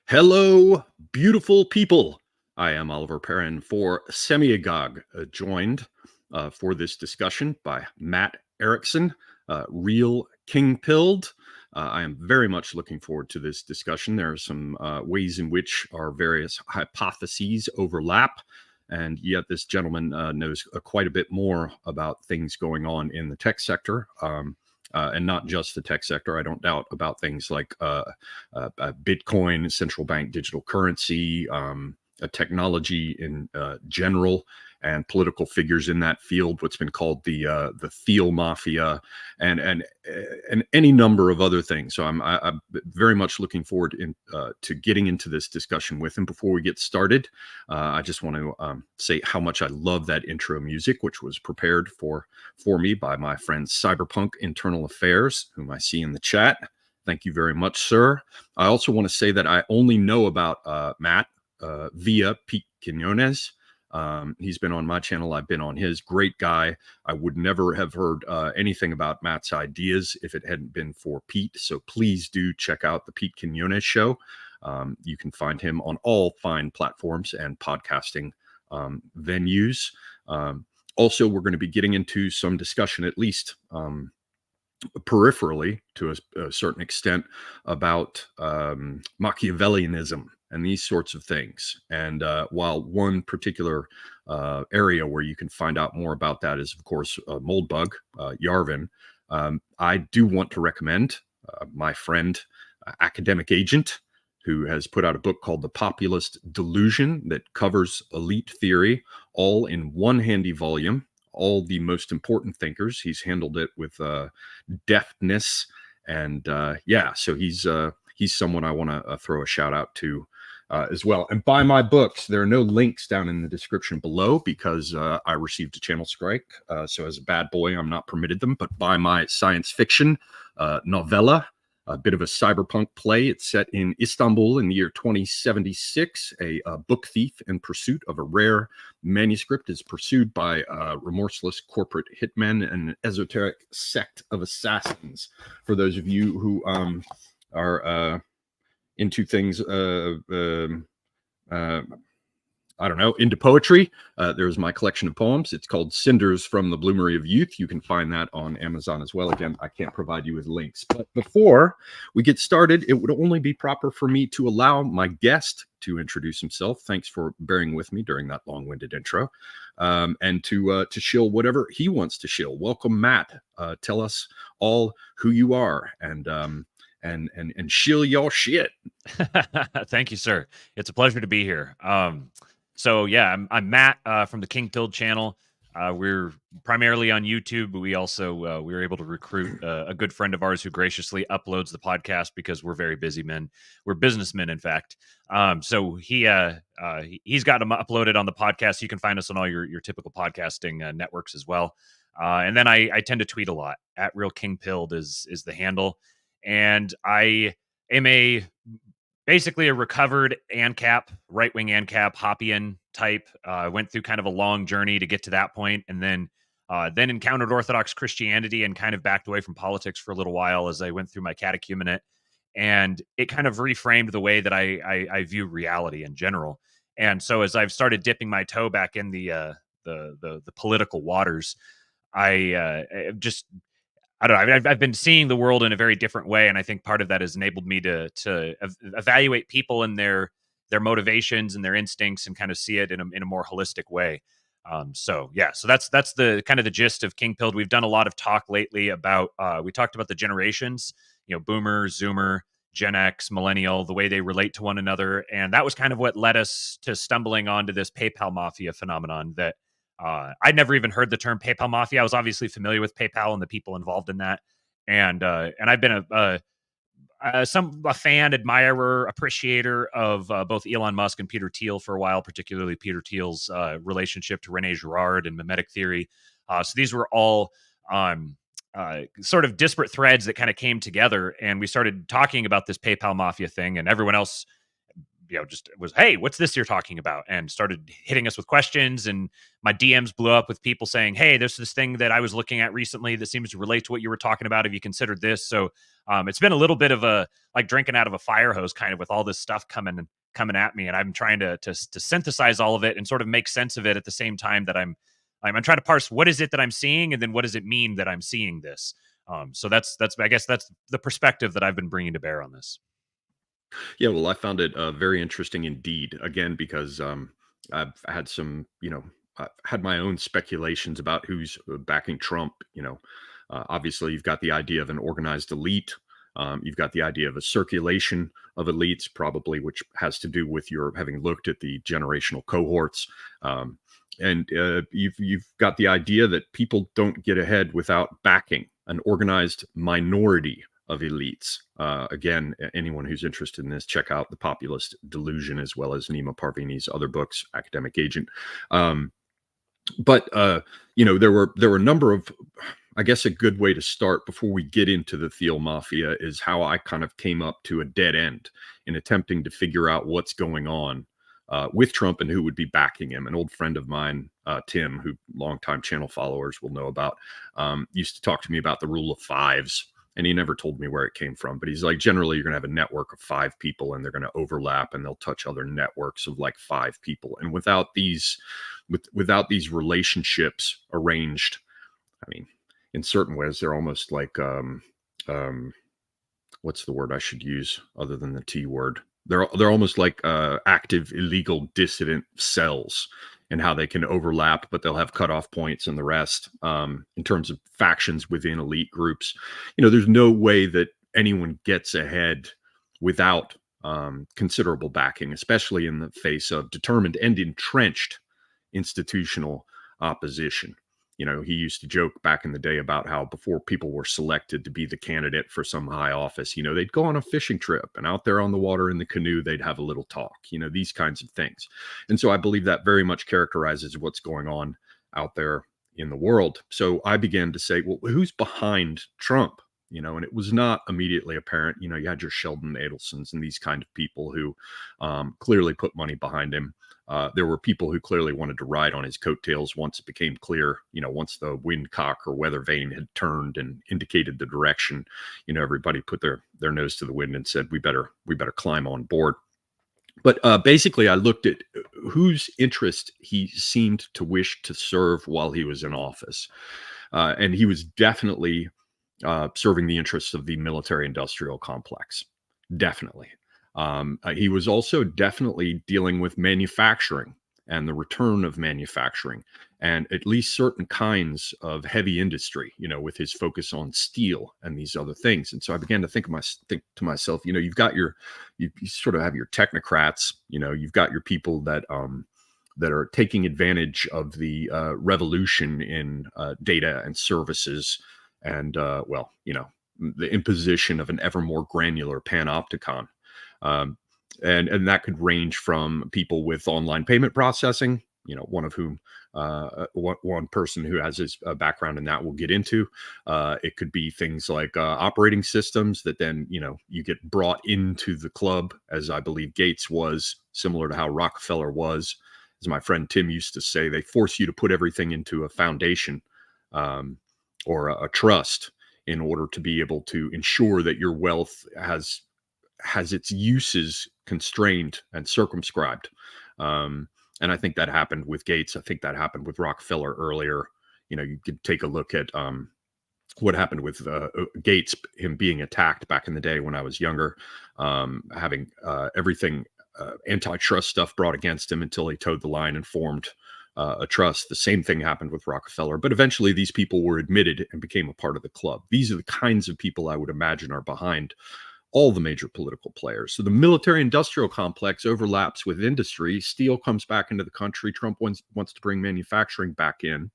Hello, beautiful people. I am Oliver Perrin for Semiagog, joined for this discussion by Matt Erickson, Real King-Pilled. I am very much looking forward to this discussion. There are some ways in which our various hypotheses overlap, and yet this gentleman knows quite a bit more about things going on in the tech sector. And not just the tech sector. I don't doubt about things like Bitcoin, central bank digital currency, technology in general, and political figures in that field. What's been called the Thiel Mafia, and any number of other things. So I'm very much looking forward to getting into this discussion with him. Before we get started, I just want to say how much I love that intro music, which was prepared for me by my friend Cyberpunk Internal Affairs, whom I see in the chat. Thank you very much, sir. I also want to say that I only know about Matt via Pete Quinones. He's been on my channel. I've been on his. Great guy. I would never have heard anything about Matt's ideas if it hadn't been for Pete. So please do check out the Pete Quinones show. You can find him on all fine platforms and podcasting venues. Also, we're going to be getting into some discussion, at least peripherally to a certain extent, about Machiavellianism and these sorts of things. And while one particular area where you can find out more about that is, of course, Moldbug, Yarvin, I do want to recommend my friend, Academic Agent, who has put out a book called The Populist Delusion that covers elite theory all in one handy volume. All the most important thinkers. He's handled it with deftness, and so he's someone I want to throw a shout out to as well. And buy my books. There are no links down in the description below because I received a channel strike. So as a bad boy, I'm not permitted them. But buy my science fiction novella. A bit of a cyberpunk play. It's set in Istanbul in the year 2076. A book thief in pursuit of a rare manuscript is pursued by remorseless corporate hitmen and an esoteric sect of assassins. For those of you who are into things, I don't know, into poetry, there's my collection of poems. It's called Cinders from the Bloomery of Youth. You can find that on Amazon as well. Again, I can't provide you with links. But before we get started, it would only be proper for me to allow my guest to introduce himself. Thanks for bearing with me during that long-winded intro, and to shill whatever he wants to shill. Welcome, Matt. Tell us all who you are and shill your shit. Thank you, sir. It's a pleasure to be here. So yeah, I'm Matt from the KINGPILLED channel. We're primarily on YouTube, but we also we were able to recruit a good friend of ours who graciously uploads the podcast because we're very busy men. We're businessmen, in fact. So he's got them uploaded on the podcast. You can find us on all your typical podcasting networks as well. And then I tend to tweet a lot. At Real KINGPILLED is the handle, and I am basically a recovered ANCAP, right-wing ANCAP, Hoppian type. Went through kind of a long journey to get to that point, and then encountered Orthodox Christianity and kind of backed away from politics for a little while as I went through my catechumenate. And it kind of reframed the way that I view reality in general. And so as I've started dipping my toe back in the political waters, I don't know. I've been seeing the world in a very different way, and I think part of that has enabled me to evaluate people and their motivations and their instincts, and kind of see it in a more holistic way. So that's the kind of the gist of KINGPILLED. We've done a lot of talk lately about we talked about the generations, Boomer, Zoomer, Gen X, Millennial, the way they relate to one another, and that was kind of what led us to stumbling onto this PayPal Mafia phenomenon that. I'd never even heard the term PayPal Mafia. I was obviously familiar with PayPal and the people involved in that, and I've been a fan, admirer, appreciator of both Elon Musk and Peter Thiel for a while, particularly Peter Thiel's relationship to Rene Girard and mimetic theory. So these were all sort of disparate threads that kind of came together, and we started talking about this PayPal Mafia thing, and everyone else just was, hey, what's this you're talking about? And started hitting us with questions. And my DMs blew up with people saying, hey, there's this thing that I was looking at recently that seems to relate to what you were talking about. Have you considered this? So it's been a little bit of a like drinking out of a fire hose, kind of, with all this stuff coming at me. And I'm trying to synthesize all of it and sort of make sense of it at the same time that I'm trying to parse what is it that I'm seeing, and then what does it mean that I'm seeing this. So that's I guess that's the perspective that I've been bringing to bear on this. Yeah, well, I found it very interesting indeed. Again, because I've had had my own speculations about who's backing Trump. Obviously, you've got the idea of an organized elite. You've got the idea of a circulation of elites, probably, which has to do with your having looked at the generational cohorts. And you've got the idea that people don't get ahead without backing an organized minority of elites. Again, anyone who's interested in this, check out The Populist Delusion, as well as Nima Parvini's other books, Academic Agent. But there were a number of, I guess a good way to start before we get into the Thiel Mafia is how I kind of came up to a dead end in attempting to figure out what's going on with Trump and who would be backing him. An old friend of mine, Tim, who longtime channel followers will know about, used to talk to me about the rule of fives. And he never told me where it came from, but he's like, generally, you're going to have a network of 5 people, and they're going to overlap, and they'll touch other networks of like 5 people. And without these relationships arranged, I mean, in certain ways, they're almost like, what's the word I should use other than the T word? They're almost like active illegal dissident cells, and how they can overlap, but they'll have cutoff points and the rest. In terms of factions within elite groups, there's no way that anyone gets ahead without considerable backing, especially in the face of determined and entrenched institutional opposition. He used to joke back in the day about how before people were selected to be the candidate for some high office, they'd go on a fishing trip, and out there on the water in the canoe, they'd have a little talk, these kinds of things. And so I believe that very much characterizes what's going on out there in the world. So I began to say, well, who's behind Trump? And it was not immediately apparent. You had your Sheldon Adelsons and these kind of people who clearly put money behind him. There were people who clearly wanted to ride on his coattails once it became clear, once the windcock or weather vane had turned and indicated the direction, everybody put their nose to the wind and said, we better climb on board. But basically, I looked at whose interest he seemed to wish to serve while he was in office. And he was definitely serving the interests of the military-industrial complex. Definitely. He was also definitely dealing with manufacturing and the return of manufacturing, and at least certain kinds of heavy industry, with his focus on steel and these other things. And so I began to think to myself, you sort of have your technocrats, you've got your people that are taking advantage of the revolution in data and services, and the imposition of an ever more granular panopticon. And that could range from people with online payment processing, one of whom, one person who has his background in that we'll get into. It could be things like operating systems that then, you get brought into the club, as I believe Gates was, similar to how Rockefeller was. As my friend Tim used to say, they force you to put everything into a foundation or a trust in order to be able to ensure that your wealth has its uses constrained and circumscribed. And I think that happened with Gates. I think that happened with Rockefeller earlier. You could take a look at what happened with Gates, him being attacked back in the day when I was younger, having everything antitrust stuff brought against him until he towed the line and formed a trust. The same thing happened with Rockefeller, but eventually these people were admitted and became a part of the club. These are the kinds of people I would imagine are behind all the major political players. So the military-industrial complex overlaps with industry. Steel comes back into the country. Trump wants to bring manufacturing back in.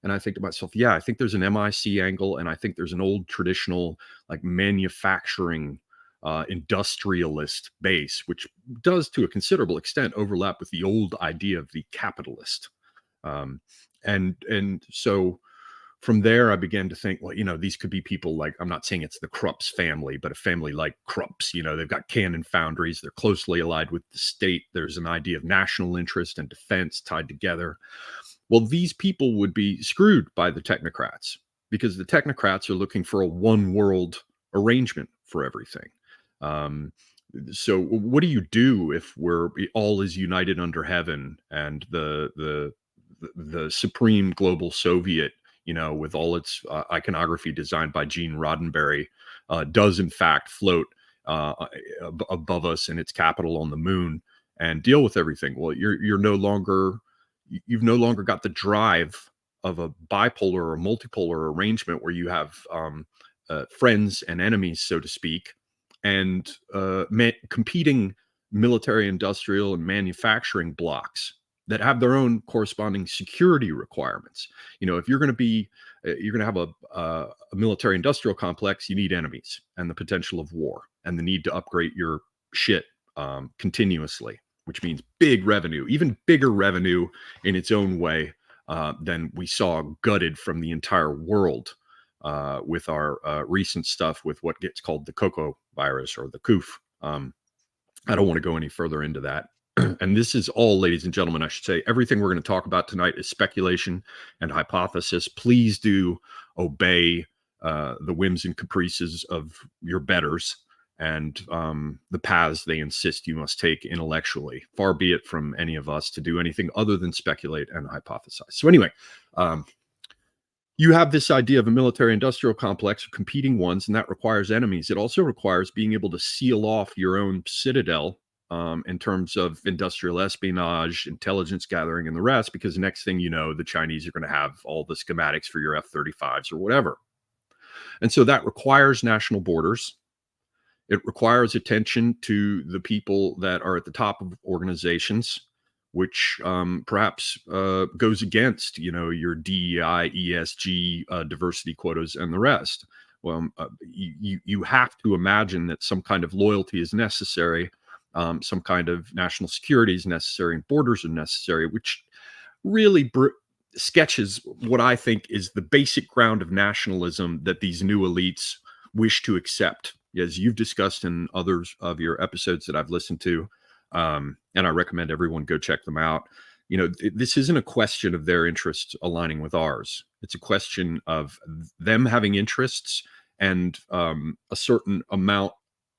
And I think to myself, yeah, I think there's an MIC angle, and I think there's an old traditional like manufacturing industrialist base, which does to a considerable extent overlap with the old idea of the capitalist. And so from there, I began to think, well, these could be people like, I'm not saying it's the Krupps family, but a family like Krupps. They've got cannon foundries. They're closely allied with the state. There's an idea of national interest and defense tied together. Well, these people would be screwed by the technocrats, because the technocrats are looking for a one world arrangement for everything. So what do you do if all is united under heaven, and the supreme global Soviet, with all its iconography designed by Gene Roddenberry, does in fact float above us in its capital on the moon and deal with everything? Well, you've no longer got the drive of a bipolar or multipolar arrangement where you have friends and enemies, so to speak, and competing military, industrial, and manufacturing blocks that have their own corresponding security requirements. If you're going to have a military industrial complex, you need enemies and the potential of war and the need to upgrade your shit continuously, which means big revenue, even bigger revenue in its own way than we saw gutted from the entire world with our recent stuff with what gets called the cocoa virus or the coof. I don't want to go any further into that. And this is all, ladies and gentlemen, I should say, everything we're going to talk about tonight is speculation and hypothesis. Please do obey the whims and caprices of your betters and the paths they insist you must take intellectually. Far be it from any of us to do anything other than speculate and hypothesize. So anyway, you have this idea of a military-industrial complex of competing ones, and that requires enemies. It also requires being able to seal off your own citadel in terms of industrial espionage, intelligence gathering, and the rest, because next thing you know, the Chinese are going to have all the schematics for your F-35s or whatever. And so that requires national borders. It requires attention to the people that are at the top of organizations, which perhaps goes against, your DEI, ESG, diversity quotas, and the rest. Well, you have to imagine that some kind of loyalty is necessary, some kind of national security is necessary, and borders are necessary, which really sketches what I think is the basic ground of nationalism that these new elites wish to accept, as you've discussed in others of your episodes that I've listened to. And I recommend everyone go check them out. This isn't a question of their interests aligning with ours. It's a question of them having interests and a certain amount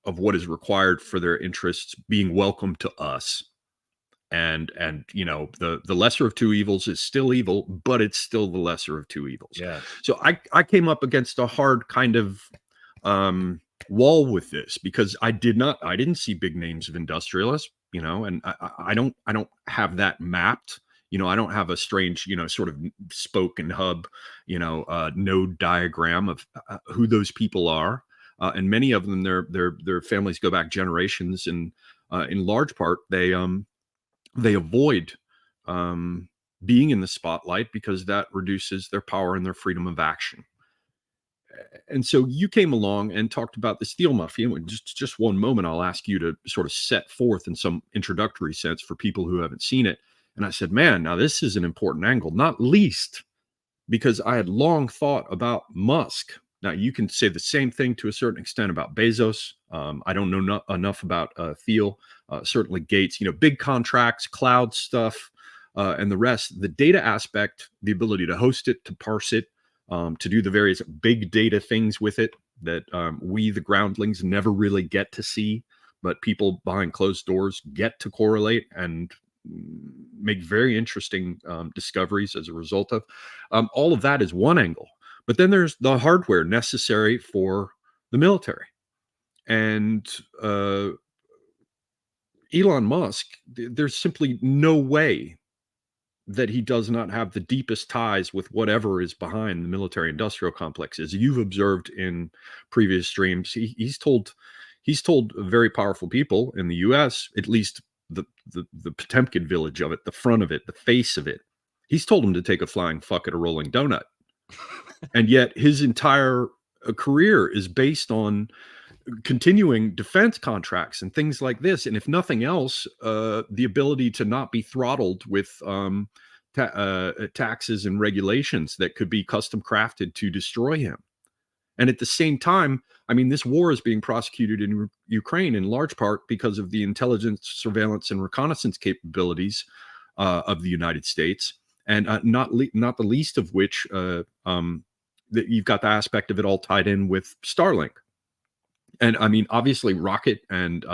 of what is required for their interests being welcome to us. And the lesser of two evils is still evil, but it's still the lesser of two evils. Yeah. So I came up against a hard kind of wall with this, because I didn't see big names of industrialists, and I don't have that mapped. I don't have a strange, sort of spoke and hub, node diagram of who those people are. And many of them, their families go back generations, and in large part, they avoid being in the spotlight because that reduces their power and their freedom of action. And so you came along and talked about the steel mafia. Just one moment, I'll ask you to sort of set forth in some introductory sense for people who haven't seen it. And I said, man, now this is an important angle, not least because I had long thought about Musk. Now, you can say the same thing to a certain extent about Bezos. I don't know enough about Thiel, certainly Gates, big contracts, cloud stuff, and the rest. The data aspect, the ability to host it, to parse it, to do the various big data things with it that we, the groundlings, never really get to see, but people behind closed doors get to correlate and make very interesting discoveries as a result of. All of that is one angle. But then there's the hardware necessary for the military. And Elon Musk, there's simply no way that he does not have the deepest ties with whatever is behind the military industrial complex. As you've observed in previous streams, he's told very powerful people in the US, at least the Potemkin village of it, the front of it, the face of it, he's told them to take a flying fuck at a rolling donut. And yet his entire career is based on continuing defense contracts and things like this. And if nothing else, the ability to not be throttled with taxes and regulations that could be custom crafted to destroy him. And at the same time, I mean, this war is being prosecuted in Ukraine in large part because of the intelligence, surveillance, and reconnaissance capabilities of the United States, and not the least of which that you've got the aspect of it all tied in with Starlink. And I mean, obviously, rocket and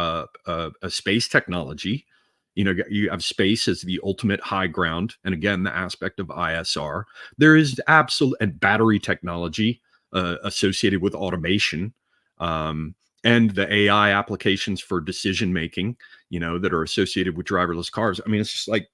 space technology. You know, you have space as the ultimate high ground, and again, the aspect of ISR. There is absolute and battery technology associated with automation, and the AI applications for decision making. You know, that are associated with driverless cars. I mean, it's just like,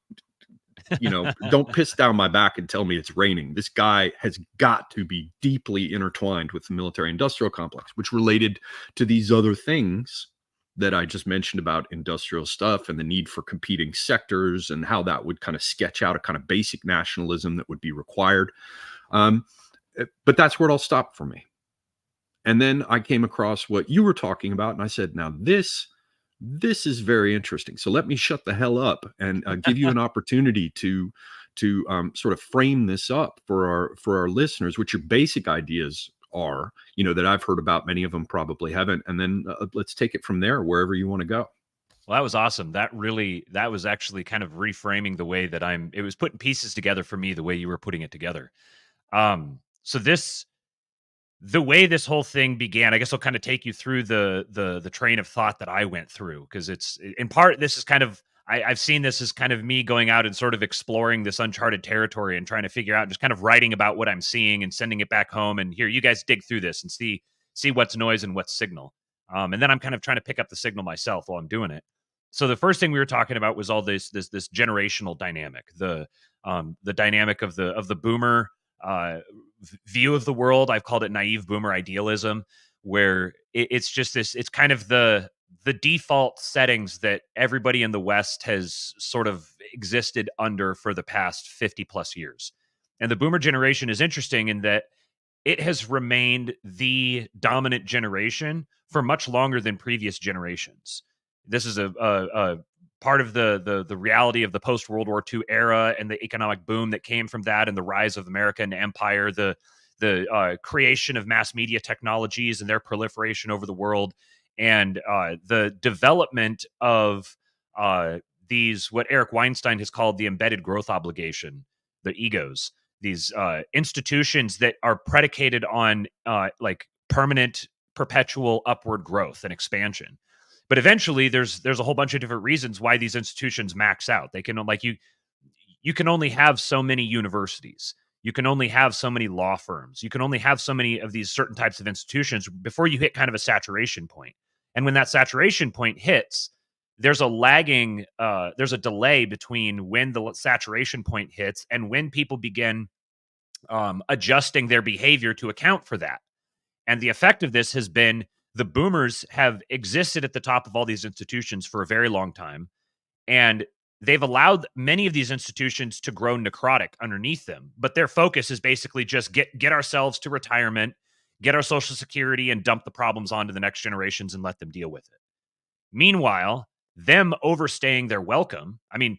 you know, don't piss down my back and tell me it's raining. This guy has got to be deeply intertwined with the military industrial complex, which related to these other things that I just mentioned about industrial stuff and the need for competing sectors and how that would kind of sketch out a kind of basic nationalism that would be required. But that's where it all stopped for me. And then I came across what you were talking about, and I said, now this is very interesting. So let me shut the hell up and give you an opportunity to sort of frame this up for our listeners, what your basic ideas are, you know, that I've heard about. Many of them probably haven't. And then let's take it from there, wherever you want to go. Well, that was awesome. That was actually kind of reframing the way that it was putting pieces together for me, the way you were putting it together. So the way this whole thing began, I guess I'll kind of take you through the train of thought that I went through, because it's in part, this is kind of, I've seen this as kind of me going out and sort of exploring this uncharted territory and trying to figure out, just kind of writing about what I'm seeing and sending it back home. And here, you guys dig through this and see what's noise and what's signal. And then I'm kind of trying to pick up the signal myself while I'm doing it. So the first thing we were talking about was all this generational dynamic, the dynamic of the boomer view of the world. I've called it naive boomer idealism, where it's just this, it's kind of the default settings that everybody in the West has sort of existed under for the past 50 plus years. And the boomer generation is interesting in that it has remained the dominant generation for much longer than previous generations. This is a part of the reality of the post-World War II era and the economic boom that came from that, and the rise of American empire, the creation of mass media technologies and their proliferation over the world, and the development of these, what Eric Weinstein has called the embedded growth obligation, the egos, these institutions that are predicated on like permanent, perpetual upward growth and expansion. But eventually, there's a whole bunch of different reasons why these institutions max out. They can, like, you can only have so many universities. You can only have so many law firms. You can only have so many of these certain types of institutions before you hit kind of a saturation point. And when that saturation point hits, there's a lagging, there's a delay between when the saturation point hits and when people begin adjusting their behavior to account for that. And the effect of this has been, the boomers have existed at the top of all these institutions for a very long time, and they've allowed many of these institutions to grow necrotic underneath them. But their focus is basically just get ourselves to retirement, get our Social Security, and dump the problems onto the next generations and let them deal with it. Meanwhile, them overstaying their welcome. I mean,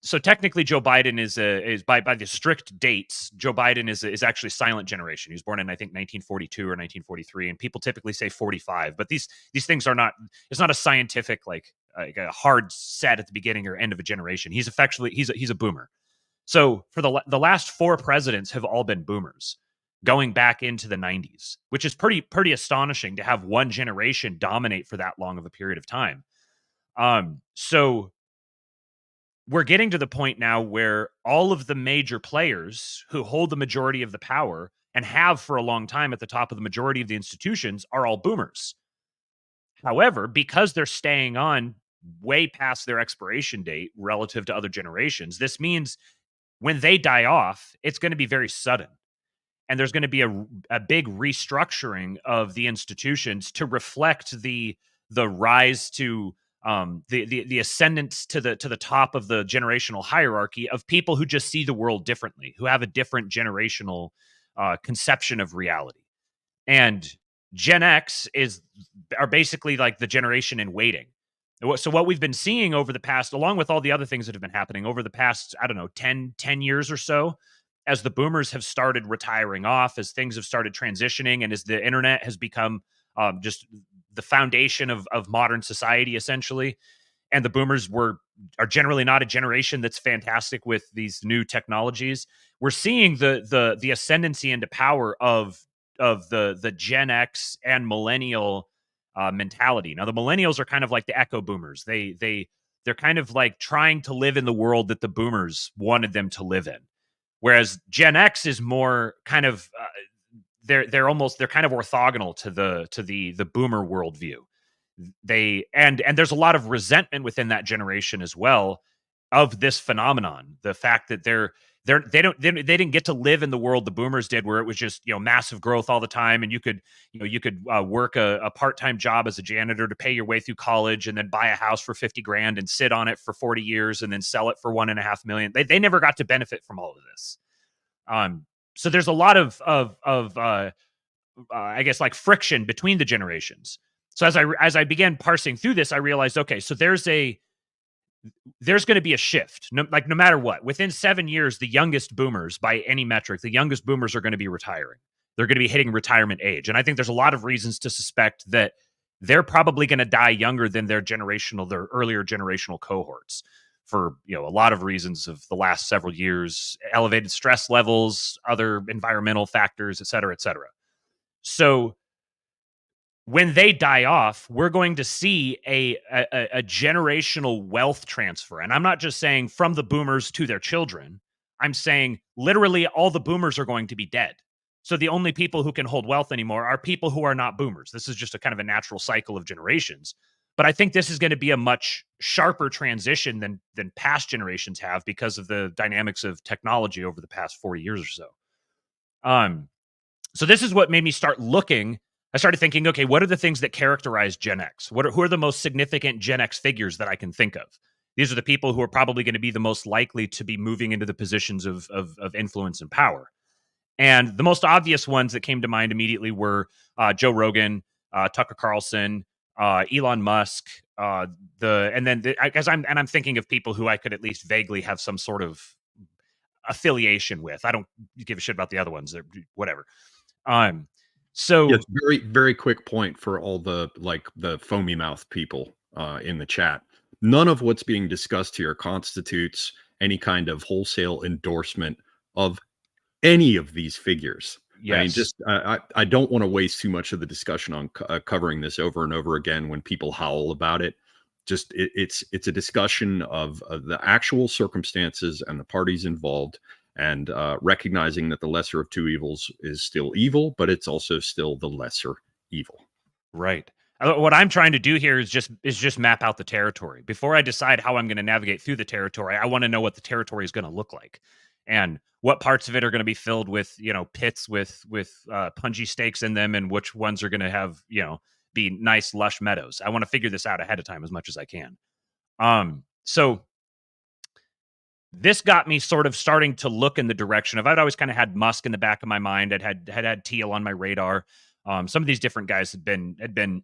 so technically, Joe Biden is by the strict dates, Joe Biden is actually silent generation. He was born in, I think, 1942 or 1943, and people typically say 45. But these things are not. It's not a scientific like a hard set at the beginning or end of a generation. He's effectively he's a boomer. So for the last four presidents have all been boomers, going back into the 90s, which is pretty astonishing to have one generation dominate for that long of a period of time. So we're getting to the point now where all of the major players who hold the majority of the power and have for a long time at the top of the majority of the institutions are all boomers. However, because they're staying on way past their expiration date relative to other generations, this means when they die off, it's going to be very sudden. And there's going to be a big restructuring of the institutions to reflect the rise to the ascendance to the top of the generational hierarchy of people who just see the world differently, who have a different generational conception of reality. And Gen X are basically like the generation in waiting. So what we've been seeing over the past, along with all the other things that have been happening over the past, I don't know, 10 years or so, as the boomers have started retiring off, as things have started transitioning, and as the internet has become just the foundation of modern society, essentially, and the boomers are generally not a generation that's fantastic with these new technologies. We're seeing the ascendancy into power of the Gen X and millennial mentality. Now, the millennials are kind of like the echo boomers. They're kind of like trying to live in the world that the boomers wanted them to live in, whereas Gen X is more kind of they're kind of orthogonal to the boomer worldview. And there's a lot of resentment within that generation as well of this phenomenon. The fact that they didn't get to live in the world the boomers did, where it was just, massive growth all the time, and you could work a part-time job as a janitor to pay your way through college, and then buy a house for 50 grand and sit on it for 40 years and then sell it for 1.5 million. They never got to benefit from all of this. So there's a lot of I guess, like, friction between the generations. So as I began parsing through this, I realized, okay, so there's going to be a shift. No matter what, within 7 years, the youngest boomers, by any metric, the youngest boomers are going to be retiring. They're going to be hitting retirement age, and I think there's a lot of reasons to suspect that they're probably going to die younger than their earlier generational cohorts, for a lot of reasons of the last several years: elevated stress levels, other environmental factors, et cetera, et cetera. So when they die off, we're going to see a generational wealth transfer. And I'm not just saying from the boomers to their children. I'm saying literally all the boomers are going to be dead. So the only people who can hold wealth anymore are people who are not boomers. This is just a kind of a natural cycle of generations. But I think this is going to be a much sharper transition than past generations have, because of the dynamics of technology over the past 40 years or so. So this is what made me start looking. I started thinking, okay, what are the things that characterize Gen X? Who are the most significant Gen X figures that I can think of? These are the people who are probably going to be the most likely to be moving into the positions of influence and power. And the most obvious ones that came to mind immediately were Joe Rogan, Tucker Carlson, Elon Musk, I'm thinking of people who I could at least vaguely have some sort of affiliation with. I don't give a shit about the other ones. They're whatever. So yes, very, very quick point for all the foamy mouth people in the chat. None of what's being discussed here constitutes any kind of wholesale endorsement of any of these figures. Yes. I mean, just I don't want to waste too much of the discussion on covering this over and over again when people howl about it. Just it's a discussion of the actual circumstances and the parties involved, and recognizing that the lesser of two evils is still evil, but it's also still the lesser evil. Right. What I'm trying to do here is just map out the territory. Before I decide how I'm going to navigate through the territory, I want to know what the territory is going to look like, and what parts of it are going to be filled with, pits with punji stakes in them, and which ones are going to have, be nice, lush meadows. I want to figure this out ahead of time as much as I can. So this got me sort of starting to look in the direction of, I'd always kind of had Musk in the back of my mind. I'd had Thiel on my radar. Some of these different guys had been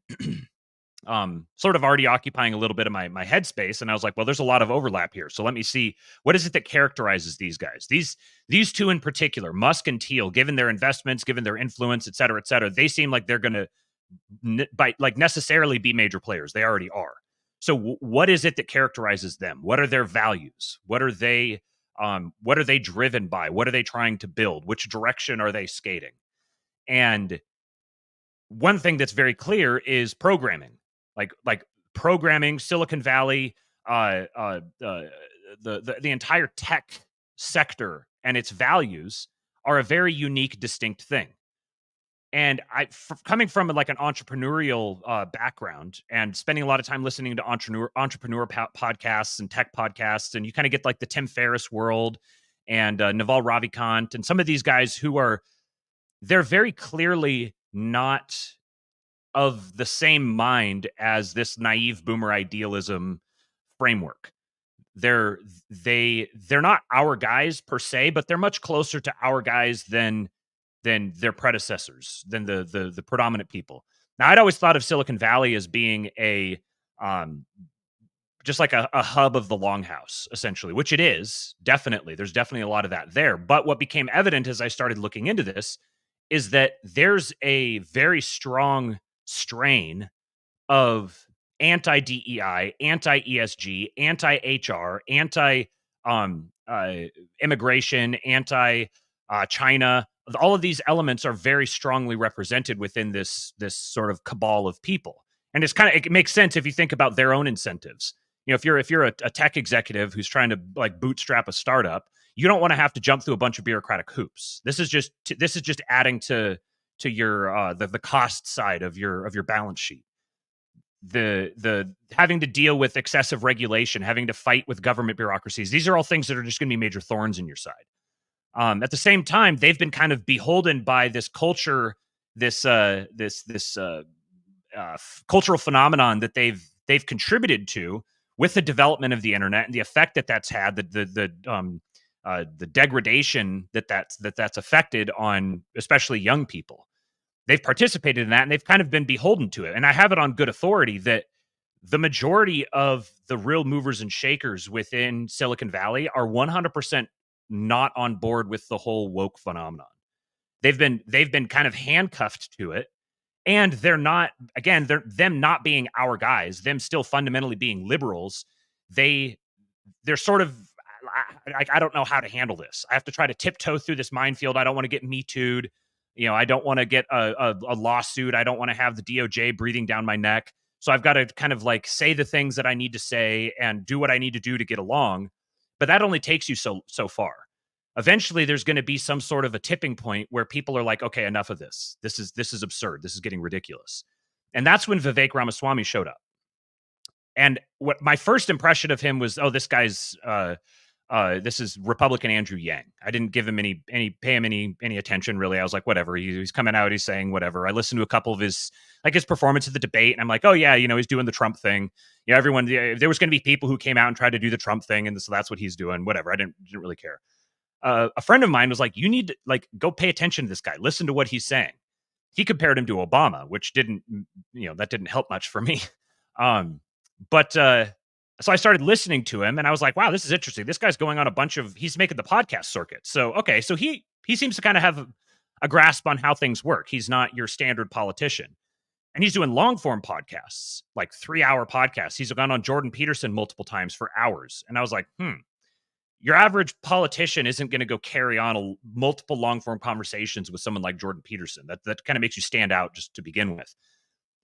sort of already occupying a little bit of my headspace. And I was like, well, there's a lot of overlap here. So let me see, what is it that characterizes these guys? These two in particular, Musk and Thiel, given their investments, given their influence, et cetera, they seem like they're going to necessarily be major players. They already are. So what is it that characterizes them? What are their values? What are they driven by? What are they trying to build? Which direction are they skating? And one thing that's very clear is programming. Like programming, Silicon Valley, the entire tech sector and its values are a very unique, distinct thing. And coming from like an entrepreneurial background and spending a lot of time listening to entrepreneur podcasts and tech podcasts, and you kind of get like the Tim Ferriss world and Naval Ravikant and some of these guys they're very clearly not of the same mind as this naive boomer idealism framework. They're not our guys per se, but they're much closer to our guys than their predecessors, than the predominant people. Now, I'd always thought of Silicon Valley as being a just like a hub of the longhouse, essentially, which it is, definitely. There's definitely a lot of that there. But what became evident as I started looking into this is that there's a very strong strain of anti-DEI, anti-ESG, anti-HR, anti immigration, anti China. All of these elements are very strongly represented within this sort of cabal of people. And it makes sense if you think about their own incentives. If you're a tech executive who's trying to like bootstrap a startup, you don't want to have to jump through a bunch of bureaucratic hoops. This is just adding to your the cost side of your balance sheet. The having to deal with excessive regulation, having to fight with government bureaucracies. These are all things that are just going to be major thorns in your side. At the same time, they've been kind of beholden by this culture, this cultural phenomenon that they've contributed to with the development of the internet and the effect that that's had, the degradation that's affected on especially young people. They've participated in that, and they've kind of been beholden to it. And I have it on good authority that the majority of the real movers and shakers within Silicon Valley are 100% not on board with the whole woke phenomenon. They've been kind of handcuffed to it, and they're them not being our guys, them still fundamentally being liberals. They're sort of, I don't know how to handle this. I have to try to tiptoe through this minefield. I don't want to get Me Too'd. I don't want to get a lawsuit. I don't want to have the DOJ breathing down my neck. So I've got to kind of like say the things that I need to say and do what I need to do to get along. But that only takes you so far. Eventually, there's going to be some sort of a tipping point where people are like, okay, enough of this. This is absurd. This is getting ridiculous. And that's when Vivek Ramaswamy showed up. And what my first impression of him was, oh, this guy's this is Republican Andrew Yang. I didn't give him pay him any attention really. I was like, whatever. He's coming out, he's saying whatever. I listened to a couple of his performance at the debate, and I'm like, oh yeah, he's doing the Trump thing. Everyone, there was going to be people who came out and tried to do the Trump thing, and so that's what he's doing. Whatever. I didn't really care. A friend of mine was like, you need to go pay attention to this guy. Listen to what he's saying. He compared him to Obama, which didn't help much for me. So I started listening to him, and I was like, wow, this is interesting. This guy's going on he's making the podcast circuit. So, okay, so he seems to kind of have a grasp on how things work. He's not your standard politician. And he's doing long form podcasts, like 3-hour podcasts. He's gone on Jordan Peterson multiple times for hours. And I was like, your average politician isn't going to go carry on multiple long form conversations with someone like Jordan Peterson. That kind of makes you stand out just to begin with.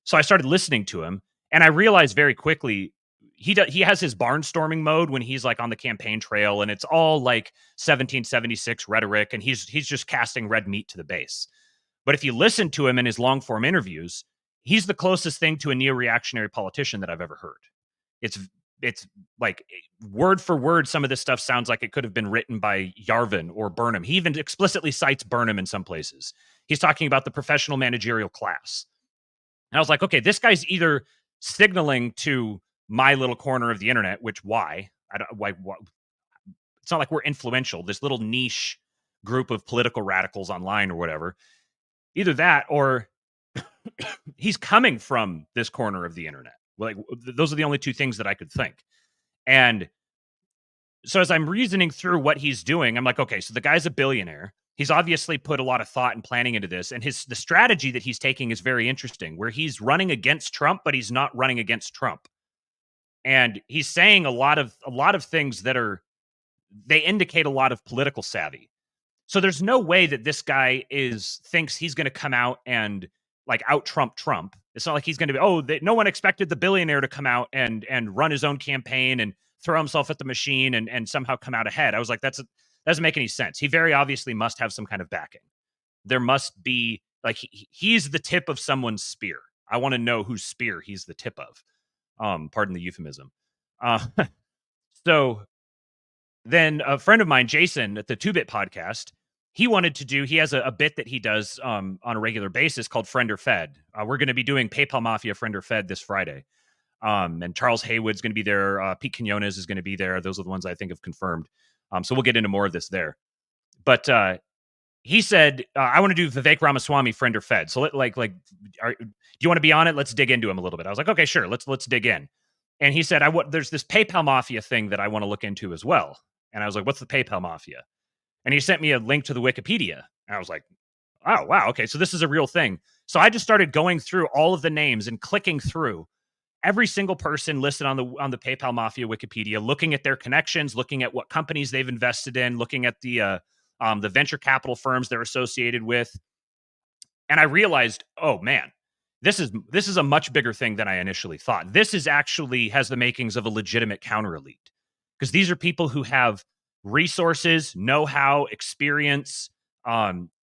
So I started listening to him, and I realized very quickly, he has his barnstorming mode when he's like on the campaign trail, and it's all like 1776 rhetoric, and he's just casting red meat to the base. But if you listen to him in his long form interviews, he's the closest thing to a neo-reactionary politician that I've ever heard. It's like word for word, some of this stuff sounds like it could have been written by Yarvin or Burnham. He even explicitly cites Burnham in some places. He's talking about the professional managerial class. And I was like, okay, this guy's either signaling to my little corner of the internet, which why? It's not like we're influential, this little niche group of political radicals online or whatever. Either that or he's coming from this corner of the internet. Like, those are the only two things that I could think. And so as I'm reasoning through what he's doing, I'm like, okay, so the guy's a billionaire. He's obviously put a lot of thought and planning into this. And the strategy that he's taking is very interesting, where he's running against Trump, but he's not running against Trump. And he's saying a lot of things that they indicate a lot of political savvy. So there's no way that this guy thinks he's going to come out and like out Trump. It's not like he's going to be, no one expected the billionaire to come out and run his own campaign and throw himself at the machine and somehow come out ahead. I was like, that doesn't make any sense. He very obviously must have some kind of backing. There must be, like, he's the tip of someone's spear. I want to know whose spear he's the tip of. Pardon the euphemism. So then a friend of mine, Jason, at the 2-Bit podcast, he has a bit that he does on a regular basis called Friend or Fed. We're going to be doing PayPal Mafia Friend or Fed this Friday. And Charles Haywood's going to be there. Pete Quinones is going to be there. Those are the ones I think have confirmed. So we'll get into more of this there. But he said, I want to do Vivek Ramaswamy Friend or Fed. So do you want to be on it? Let's dig into him a little bit. I was like, okay, sure. Let's dig in. And he said, there's this PayPal Mafia thing that I want to look into as well. And I was like, what's the PayPal Mafia? And he sent me a link to the Wikipedia. And I was like, oh, wow. Okay. So this is a real thing. So I just started going through all of the names and clicking through every single person listed on the PayPal Mafia Wikipedia, looking at their connections, looking at what companies they've invested in, looking at the venture capital firms they're associated with. And I realized, oh man, this is a much bigger thing than I initially thought. This is actually has the makings of a legitimate counter elite, because these are people who have resources, know-how, experience.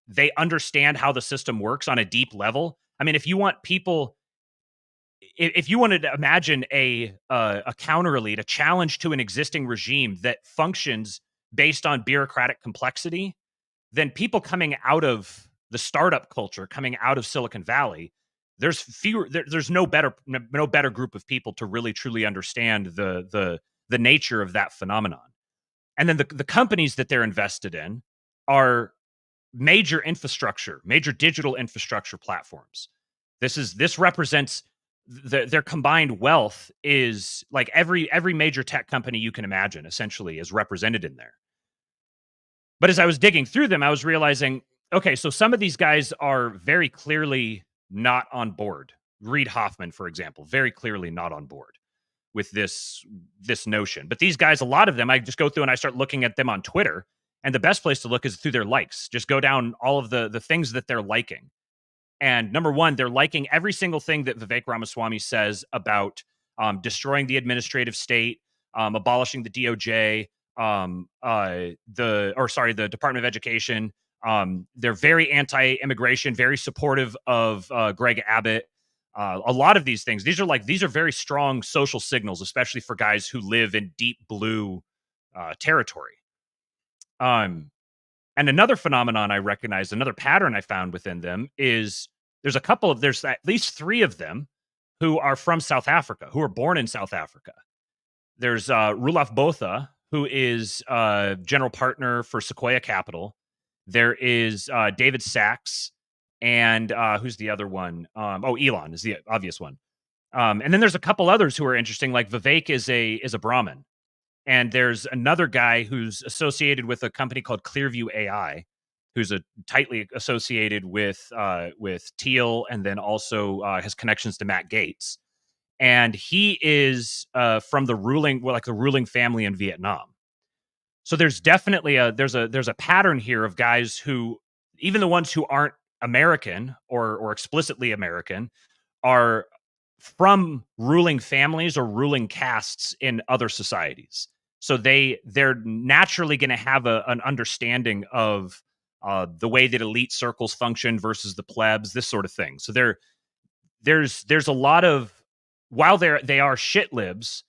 They understand how the system works on a deep level. I mean, if you want people, if you wanted to imagine a counter elite, a challenge to an existing regime that functions based on bureaucratic complexity, then people coming out of the startup culture, coming out of Silicon Valley, there's no better group of people to really truly understand the nature of that phenomenon. And then the companies that they're invested in are major digital infrastructure platforms. This represents their combined wealth is like every major tech company you can imagine essentially is represented in there. But as I was digging through them, I was realizing, okay, so some of these guys are very clearly not on board. Reid Hoffman, for example, very clearly not on board with this notion. But these guys, a lot of them, I just go through and I start looking at them on Twitter. And the best place to look is through their likes. Just go down all of the things that they're liking. And number one, they're liking every single thing that Vivek Ramaswamy says about destroying the administrative state, abolishing the DOJ, the Department of Education. They're very anti-immigration, very supportive of Greg Abbott. A lot of these things, these are very strong social signals, especially for guys who live in deep blue territory. And another phenomenon I recognized, another pattern I found within them is there's at least 3 of them who are from South Africa, who were born in South Africa. There's Roelof Botha, who is general partner for Sequoia Capital. There is David Sachs, and who's the other one? Elon is the obvious one. And then there's a couple others who are interesting, like Vivek is a Brahmin. And there's another guy who's associated with a company called Clearview AI, who's tightly associated with Thiel, and then also has connections to Matt Gaetz. And he is from the ruling family in Vietnam. So there's definitely there's a pattern here of guys who, even the ones who aren't American or explicitly American, are from ruling families or ruling castes in other societies. So they're naturally going to have an understanding of the way that elite circles function versus the plebs, this sort of thing. So there's a lot of, while they are shit libs,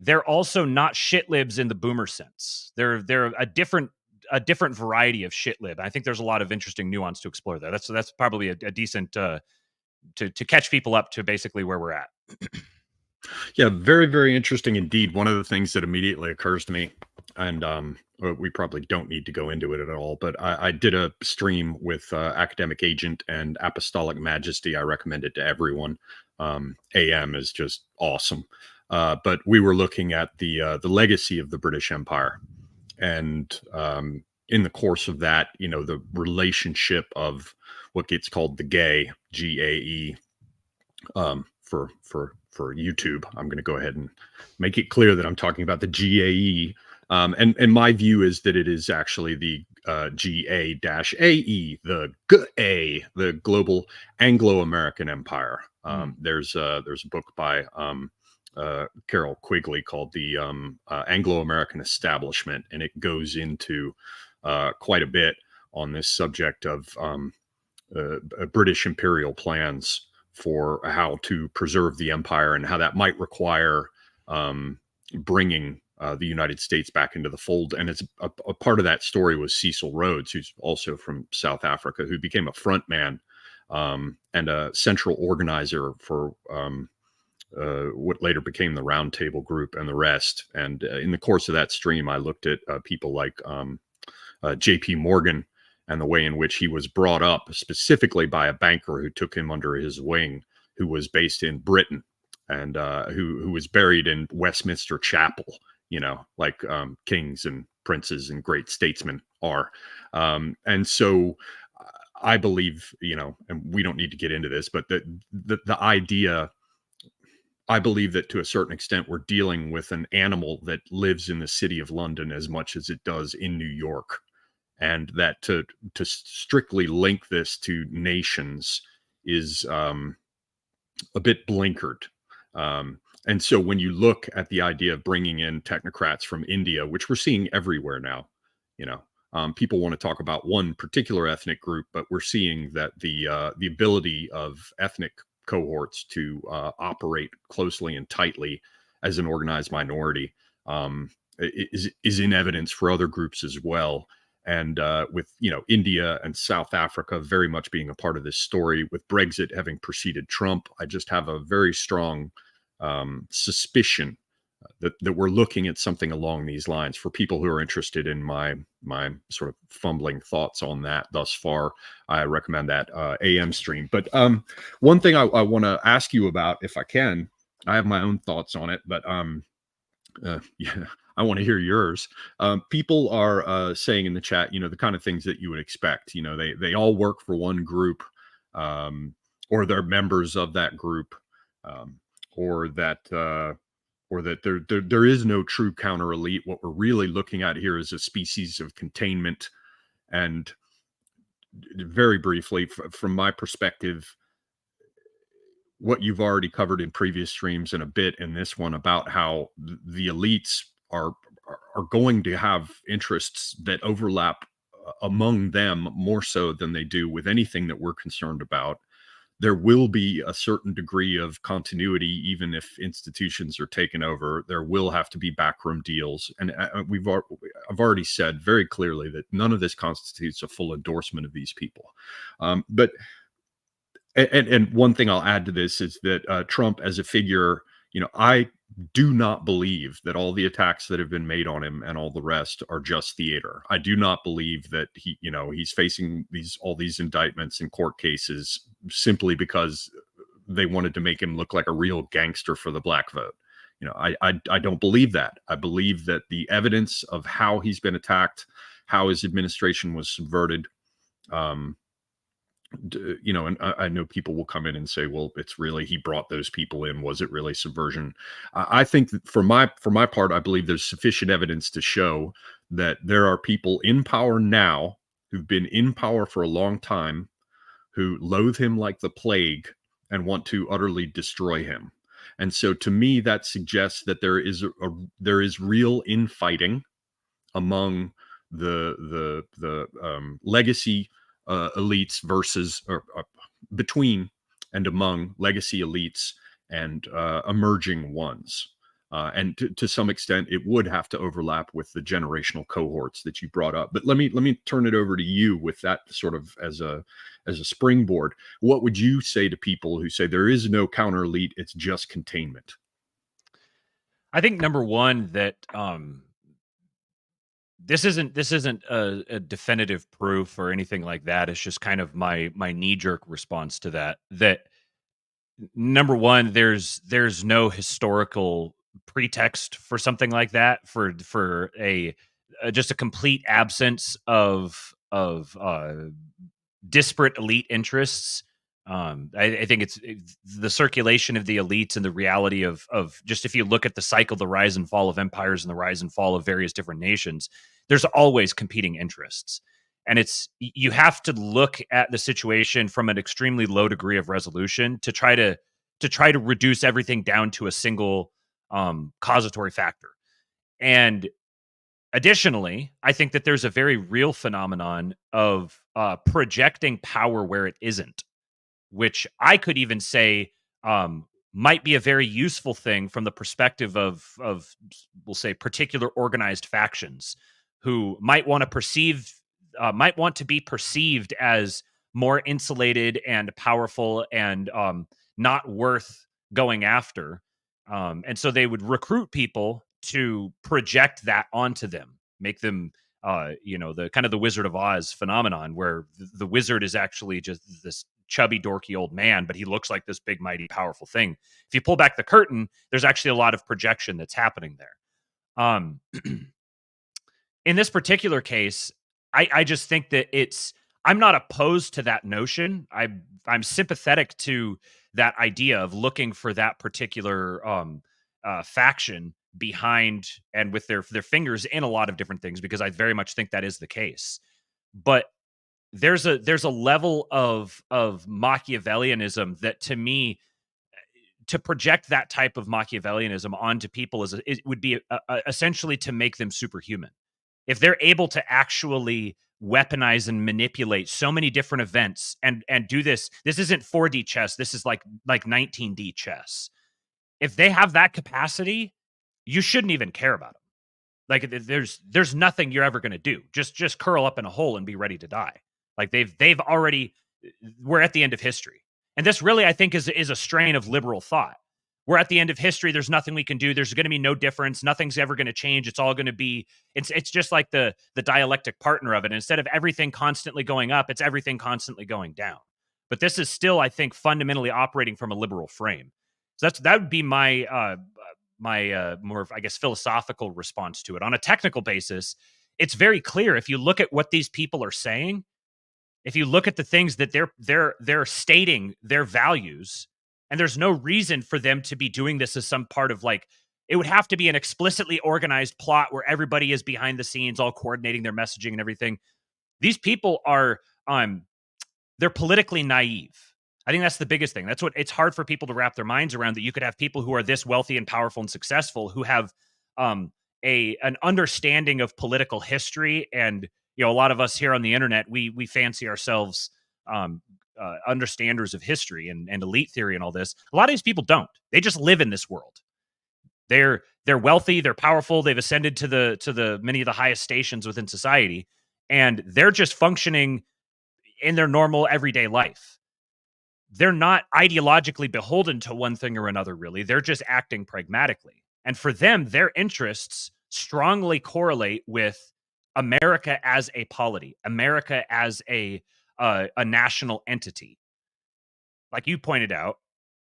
they're also not shit libs in the boomer sense. They're a different variety of shit lib. I think there's a lot of interesting nuance to explore there. That's probably a decent to catch people up to basically where we're at. Yeah, very, very interesting indeed. One of the things that immediately occurs to me, and we probably don't need to go into it at all, but I did a stream with Academic Agent and Apostolic Majesty. I recommend it to everyone. AM is just awesome. But we were looking at the legacy of the British Empire. And in the course of that, the relationship of what gets called the GAE, GAE, for YouTube. I'm going to go ahead and make it clear that I'm talking about the GAE. And my view is that it is actually the GA-AE, the GA, the Global Anglo-American Empire. There's a book by Carol Quigley called The Anglo-American Establishment, and it goes into quite a bit on this subject of British imperial plans for how to preserve the empire and how that might require bringing the United States back into the fold. And it's a part of that story was Cecil Rhodes, who's also from South Africa, who became a front man and a central organizer for what later became the Round Table Group and the rest. And in the course of that stream, I looked at people like J.P. Morgan and the way in which he was brought up specifically by a banker who took him under his wing, who was based in Britain. and who was buried in Westminster Chapel, like kings and princes and great statesmen are. And so I believe, and we don't need to get into this, but the idea, I believe that to a certain extent, we're dealing with an animal that lives in the city of London as much as it does in New York. And that to strictly link this to nations is a bit blinkered. And so when you look at the idea of bringing in technocrats from India, which we're seeing everywhere now, people want to talk about one particular ethnic group, but we're seeing that the ability of ethnic cohorts to operate closely and tightly as an organized minority is in evidence for other groups as well. And with India and South Africa very much being a part of this story, with Brexit having preceded Trump, I just have a very strong suspicion that we're looking at something along these lines. For people who are interested in my sort of fumbling thoughts on that thus far, I recommend that AM stream. But one thing I want to ask you about, if I can, I have my own thoughts on it, but yeah, I want to hear yours. People are saying in the chat, the kind of things that you would expect. They all work for one group, or they're members of that group, or that there is no true counter elite. What we're really looking at here is a species of containment. And very briefly, from my perspective, what you've already covered in previous streams and a bit in this one about how the elites are going to have interests that overlap among them more so than they do with anything that we're concerned about. There will be a certain degree of continuity, even if institutions are taken over. There will have to be backroom deals, and I've already said very clearly that none of this constitutes a full endorsement of these people. But one thing I'll add to this is that Trump as a figure, I do not believe that all the attacks that have been made on him and all the rest are just theater. I do not believe that he's facing all these indictments and court cases simply because they wanted to make him look like a real gangster for the black vote. I don't believe that. I believe that the evidence of how he's been attacked, how his administration was subverted, and I know people will come in and say, well, it's really, he brought those people in. Was it really subversion? I think that for my part, I believe there's sufficient evidence to show that there are people in power now who've been in power for a long time who loathe him like the plague and want to utterly destroy him. And so to me, that suggests that there is real infighting among the legacy elites versus between and among legacy elites and emerging ones. And to some extent, it would have to overlap with the generational cohorts that you brought up. But let me turn it over to you with that sort of as a springboard. What would you say to people who say there is no counter elite, it's just containment? I think number one, that this isn't a definitive proof or anything like that. It's just kind of my knee-jerk response to that. That number one, there's no historical pretext for something like that, for a just a complete absence of disparate elite interests. I think it's the circulation of the elites and the reality of just, if you look at the cycle, the rise and fall of empires and the rise and fall of various different nations, there's always competing interests. And you have to look at the situation from an extremely low degree of resolution to try to reduce everything down to a single causatory factor. And additionally, I think that there's a very real phenomenon of projecting power where it isn't, which I could even say might be a very useful thing from the perspective of we'll say particular organized factions who might want to be perceived as more insulated and powerful and not worth going after. And so they would recruit people to project that onto them, make them the kind of the Wizard of Oz phenomenon, where the wizard is actually just this chubby, dorky old man, but he looks like this big, mighty, powerful thing. If you pull back the curtain, there's actually a lot of projection that's happening there. In this particular case, I just think that I'm not opposed to that notion. I'm sympathetic to that idea of looking for that particular faction behind and with their fingers in a lot of different things, because I very much think that is the case. But there's a level of Machiavellianism that, to me, to project that type of Machiavellianism onto people it would be essentially to make them superhuman. If they're able to actually weaponize and manipulate so many different events and do this isn't 4D chess, this is like 19D chess. If they have that capacity, you shouldn't even care about them. Like, there's nothing you're ever going to do. Just curl up in a hole and be ready to die. Like, they've already, we're at the end of history. And this really, I think, is a strain of liberal thought. We're at the end of history. There's nothing we can do. There's going to be no difference. Nothing's ever going to change. It's all going to be, it's just like the dialectic partner of it. And instead of everything constantly going up, it's everything constantly going down. But this is still, I think, fundamentally operating from a liberal frame. So that would be my more, I guess, philosophical response to it. On a technical basis, it's very clear. If you look at what these people are saying, if you look at the things that they're stating their values, and there's no reason for them to be doing this as some part of, like, it would have to be an explicitly organized plot where everybody is behind the scenes, all coordinating their messaging and everything. These people are, they're politically naive. I think that's the biggest thing. That's what it's hard for people to wrap their minds around, that you could have people who are this wealthy and powerful and successful who have an understanding of political history. And, a lot of us here on the internet, we fancy ourselves understanders of history and elite theory and all this. A lot of these people don't. They just live in this world. They're wealthy, they're powerful, they've ascended to the many of the highest stations within society, and they're just functioning in their normal everyday life. They're not ideologically beholden to one thing or another, really. They're just acting pragmatically. And for them, their interests strongly correlate with America as a polity, America as a national entity. Like you pointed out,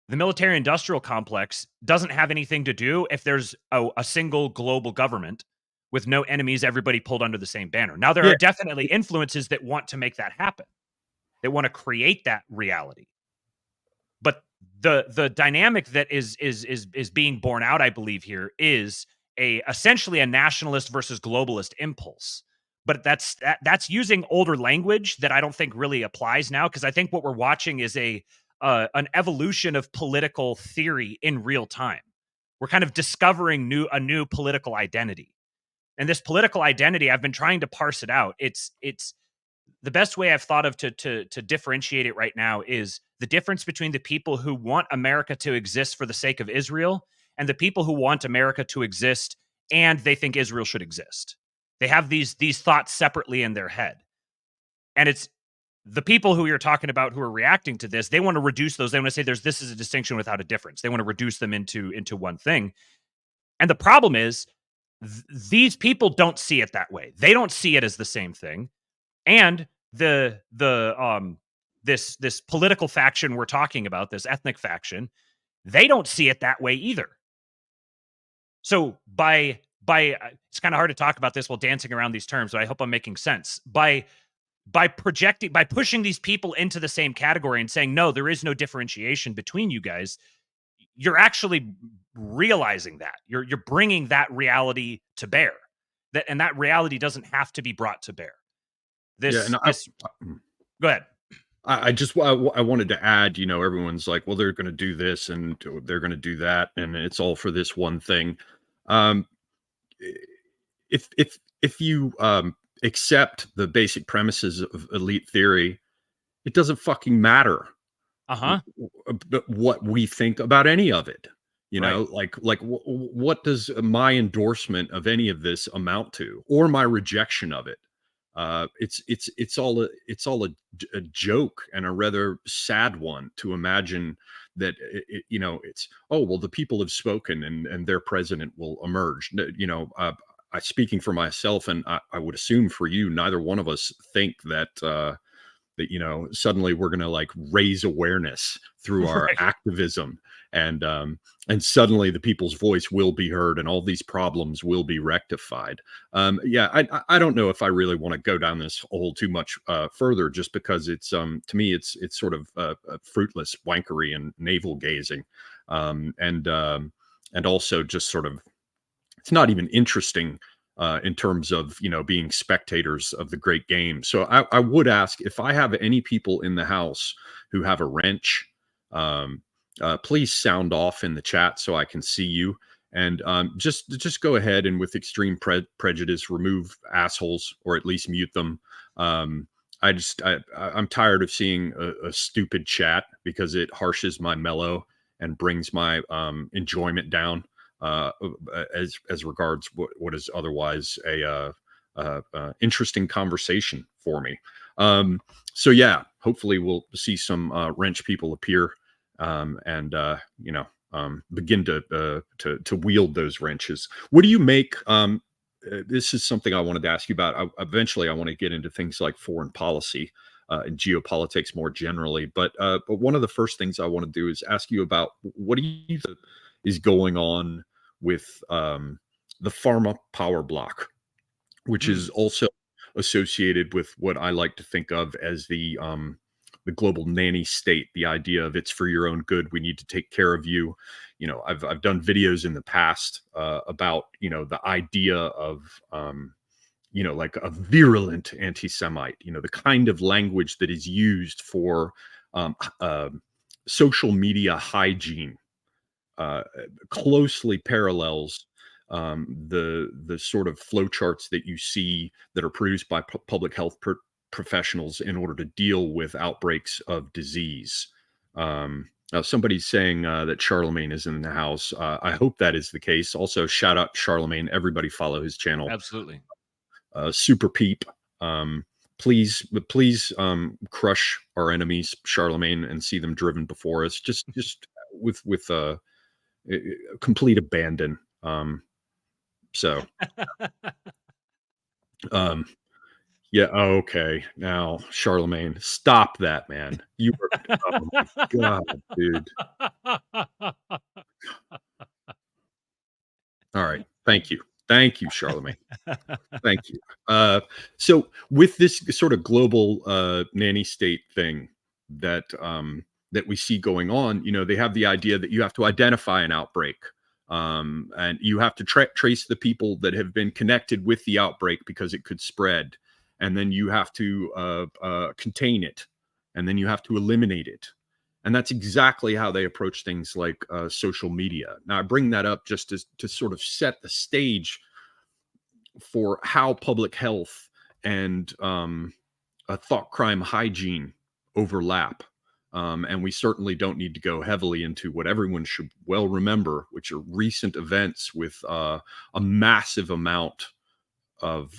the military-industrial complex doesn't have anything to do if there's a single global government with no enemies, everybody pulled under the same banner. Now, there are definitely influences that want to make that happen. They want to create that reality. But the dynamic that is being borne out, I believe, here is essentially a nationalist versus globalist impulse. But that's using older language that I don't think really applies now, because I think what we're watching is an evolution of political theory in real time. We're kind of discovering a new political identity. And this political identity, I've been trying to parse it out. It's the best way I've thought of to differentiate it right now is the difference between the people who want America to exist for the sake of Israel and the people who want America to exist and they think Israel should exist. They have these thoughts separately in their head. And it's the people who you're talking about who are reacting to this, they want to reduce those. They want to say this is a distinction without a difference. They want to reduce them into one thing. And the problem is these people don't see it that way. They don't see it as the same thing. And this political faction we're talking about, this ethnic faction, they don't see it that way either. So by it's kind of hard to talk about this while dancing around these terms, but I hope I'm making sense. By pushing these people into the same category and saying, no, there is no differentiation between you guys, you're actually realizing that. You're bringing that reality to bear. And that reality doesn't have to be brought to bear. Go ahead. I wanted to add, everyone's like, well, they're going to do this and they're going to do that, and it's all for this one thing. If you accept the basic premises of elite theory, it doesn't fucking matter what we think about any of it. What does my endorsement of any of this amount to, or my rejection of it? It's all a joke, and a rather sad one, to imagine that it's, oh, well, the people have spoken and their president will emerge. Speaking for myself, and I would assume for you, neither one of us think that that, suddenly we're going to like raise awareness through our Right. activism, and suddenly the people's voice will be heard and all these problems will be rectified. Yeah, I don't know if I really want to go down this hole too much further, just because it's to me it's sort of fruitless wankery and navel gazing, and also just sort of, it's not even interesting in terms of being spectators of the great game. So I would ask, if I have any people in the house who have a wrench, um, please sound off in the chat so I can see you. And just go ahead and, with extreme prejudice, remove assholes, or at least mute them. I'm tired of seeing a stupid chat, because it harshes my mellow and brings my enjoyment down, as regards what is otherwise a interesting conversation for me. So yeah, hopefully we'll see some wrench people appear, and begin to wield those wrenches. What do you make? This is something I wanted to ask you about. Eventually, I want to get into things like foreign policy and geopolitics more generally. But one of the first things I want to do is ask you about, what do you think is going on with the pharma power block, which is also associated with what I like to think of as the global nanny state. The idea of, it's for your own good, we need to take care of you. I've done videos in the past about the idea of like a virulent anti-Semite, the kind of language that is used for social media hygiene, closely parallels the sort of flowcharts that you see that are produced by public health professionals in order to deal with outbreaks of disease. Somebody's saying that Charlemagne is in the house. I hope that is the case. Also, shout out Charlemagne. Everybody follow his channel. Absolutely. Super Peep. Please crush our enemies, Charlemagne, and see them driven before us. Just with complete abandon. So, yeah. Okay. Now, Charlemagne, stop that, man. You are, oh my God, dude. All right. Thank you. Thank you, Charlemagne. Thank you. So with this sort of global nanny state thing that that we see going on, they have the idea that you have to identify an outbreak, and you have to trace the people that have been connected with the outbreak, because it could spread, and then you have to contain it, and then you have to eliminate it. And that's exactly how they approach things like social media. Now, I bring that up just to sort of set the stage for how public health and a thought crime hygiene overlap. And we certainly don't need to go heavily into what everyone should well remember, which are recent events with a massive amount of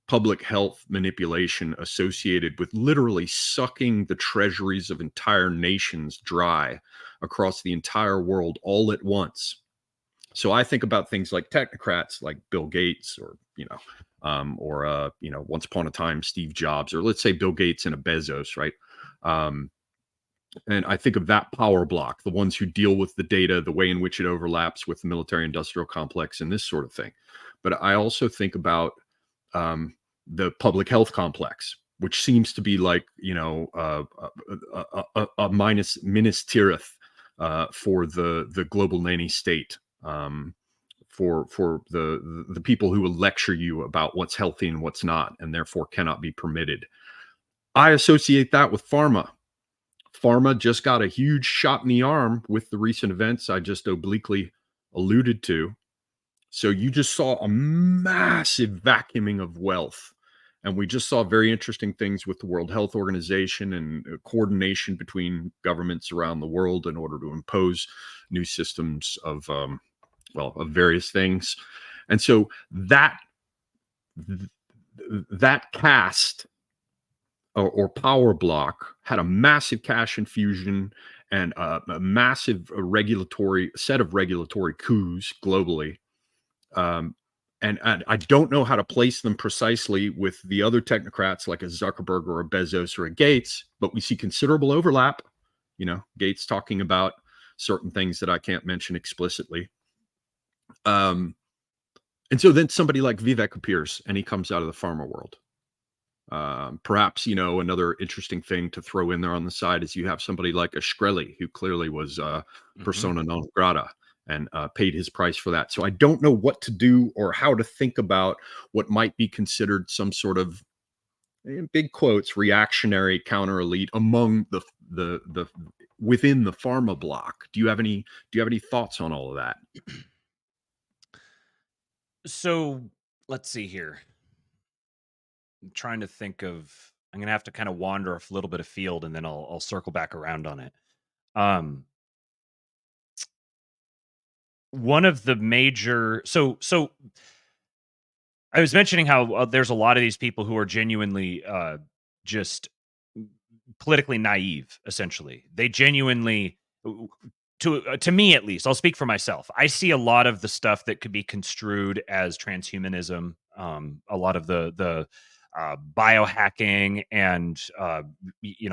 public health manipulation associated with literally sucking the treasuries of entire nations dry across the entire world all at once. So I think about things like technocrats like Bill Gates, or once upon a time Steve Jobs, or let's say Bill Gates and a Bezos, right? And I think of that power block, the ones who deal with the data, the way in which it overlaps with the military industrial complex and this sort of thing. But I also think about the public health complex, which seems to be like, a Minas Tirith for the global nanny state, for the people who will lecture you about what's healthy and what's not, and therefore cannot be permitted. I associate that with pharma. Pharma just got a huge shot in the arm with the recent events I just obliquely alluded to. So you just saw a massive vacuuming of wealth. And we just saw very interesting things with the World Health Organization and coordination between governments around the world in order to impose new systems of various things. And so that cast or power block had a massive cash infusion and a massive regulatory set of regulatory coups globally. and I don't know how to place them precisely with the other technocrats like a Zuckerberg or a Bezos or a Gates, but we see considerable overlap. Gates talking about certain things that I can't mention explicitly. And so then somebody like Vivek appears, and he comes out of the pharma world. Perhaps, another interesting thing to throw in there on the side is you have somebody like a Shkreli, who clearly was persona non grata and paid his price for that. So I don't know what to do or how to think about what might be considered some sort of, in big quotes, reactionary counter elite among the within the pharma block. Do you have any thoughts on all of that? So let's see here. I'm trying to think of. I'm gonna have to kind of wander a little bit of field, and then I'll circle back around on it. One of the major so I was mentioning how there's a lot of these people who are genuinely just politically naive. Essentially, they genuinely, to me at least, I'll speak for myself. I see a lot of the stuff that could be construed as transhumanism. A lot of the biohacking and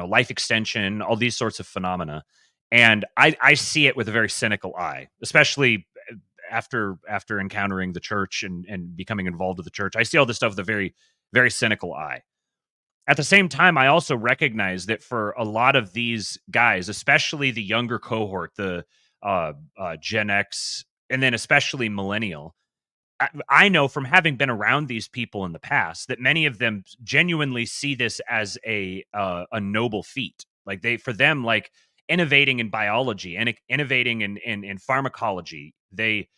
life extension, all these sorts of phenomena, and I see it with a very cynical eye, especially after encountering the church and becoming involved with the church. I see all this stuff with a very, very cynical eye. At the same time, I also recognize that for a lot of these guys, especially the younger cohort, the Gen X, and then especially millennial, I know from having been around these people in the past that many of them genuinely see this as a noble feat. Like for them, like innovating in biology and innovating in pharmacology, they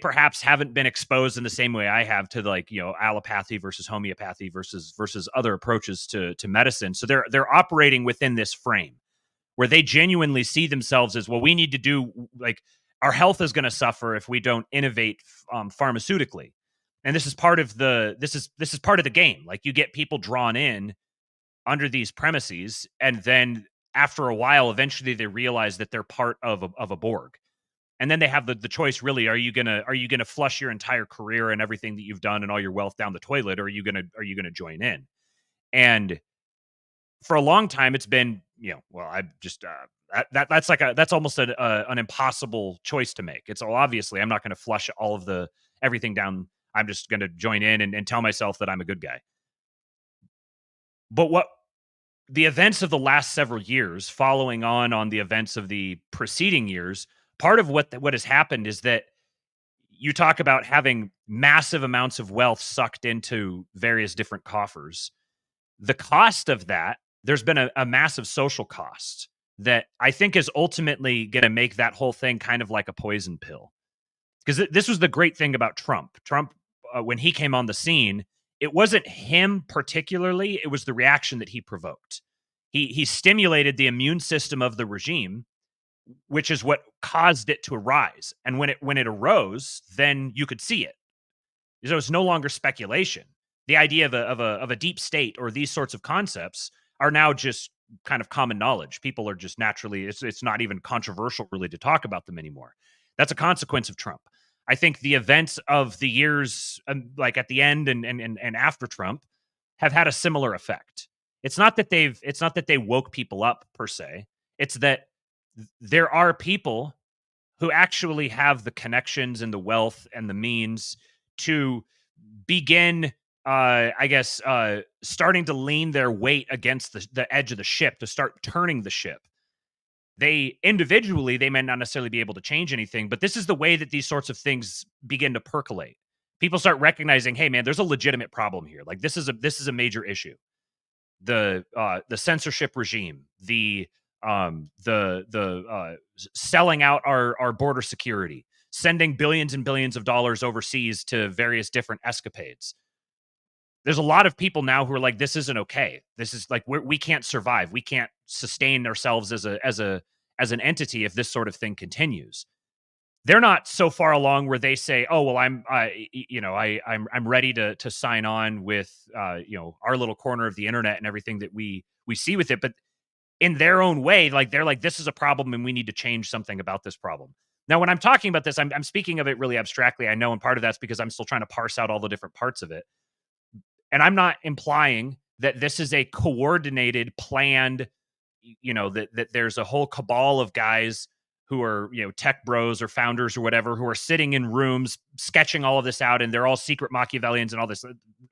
perhaps haven't been exposed in the same way I have to, like, allopathy versus homeopathy versus other approaches to medicine. So they're operating within this frame where they genuinely see themselves as, well, we need to do, like, our health is going to suffer if we don't innovate pharmaceutically. And this is part of the game. Like, you get people drawn in under these premises, and then after a while, eventually they realize that they're part of a Borg. And then they have the choice, really. Are you gonna flush your entire career and everything that you've done and all your wealth down the toilet, or are you gonna join in? And for a long time, it's been, well, I just that's almost an impossible choice to make. It's, obviously I'm not going to flush everything down. I'm just going to join in and tell myself that I'm a good guy. But what the events of the last several years, following on the events of the preceding years, part of what has happened is that you talk about having massive amounts of wealth sucked into various different coffers. The cost of that, there's been a massive social cost that I think is ultimately going to make that whole thing kind of like a poison pill. Because this was the great thing about Trump. Trump, when he came on the scene, it wasn't him particularly, it was the reaction that he provoked. He stimulated the immune system of the regime, which is what caused it to arise. And when it arose, then you could see it. So it's no longer speculation. The idea of a deep state or these sorts of concepts are now just kind of common knowledge. People are just naturally, it's not even controversial really to talk about them anymore. That's a consequence of Trump. I think the events of the years, like at the end and after Trump, have had a similar effect. It's not that they woke people up per se. It's that there are people who actually have the connections and the wealth and the means to begin, starting to lean their weight against the edge of the ship, to start turning the ship. They individually, they may not necessarily be able to change anything, but this is the way that these sorts of things begin to percolate. People start recognizing, hey man, there's a legitimate problem here. Like, this is a major issue. The censorship regime, the selling out our border security, sending billions and billions of dollars overseas to various different escapades. There's a lot of people now who are like, this isn't okay. This is like, we can't survive. We can't sustain ourselves as an entity if this sort of thing continues. They're not so far along where they say, oh, well, I'm ready to sign on with our little corner of the internet and everything that we see with it. But in their own way, like, they're like, this is a problem and we need to change something about this problem. Now, when I'm talking about this, I'm speaking of it really abstractly. I know, and part of that's because I'm still trying to parse out all the different parts of it. And I'm not implying that this is a coordinated, planned, that there's a whole cabal of guys who are, tech bros or founders or whatever, who are sitting in rooms sketching all of this out, and they're all secret Machiavellians and all this.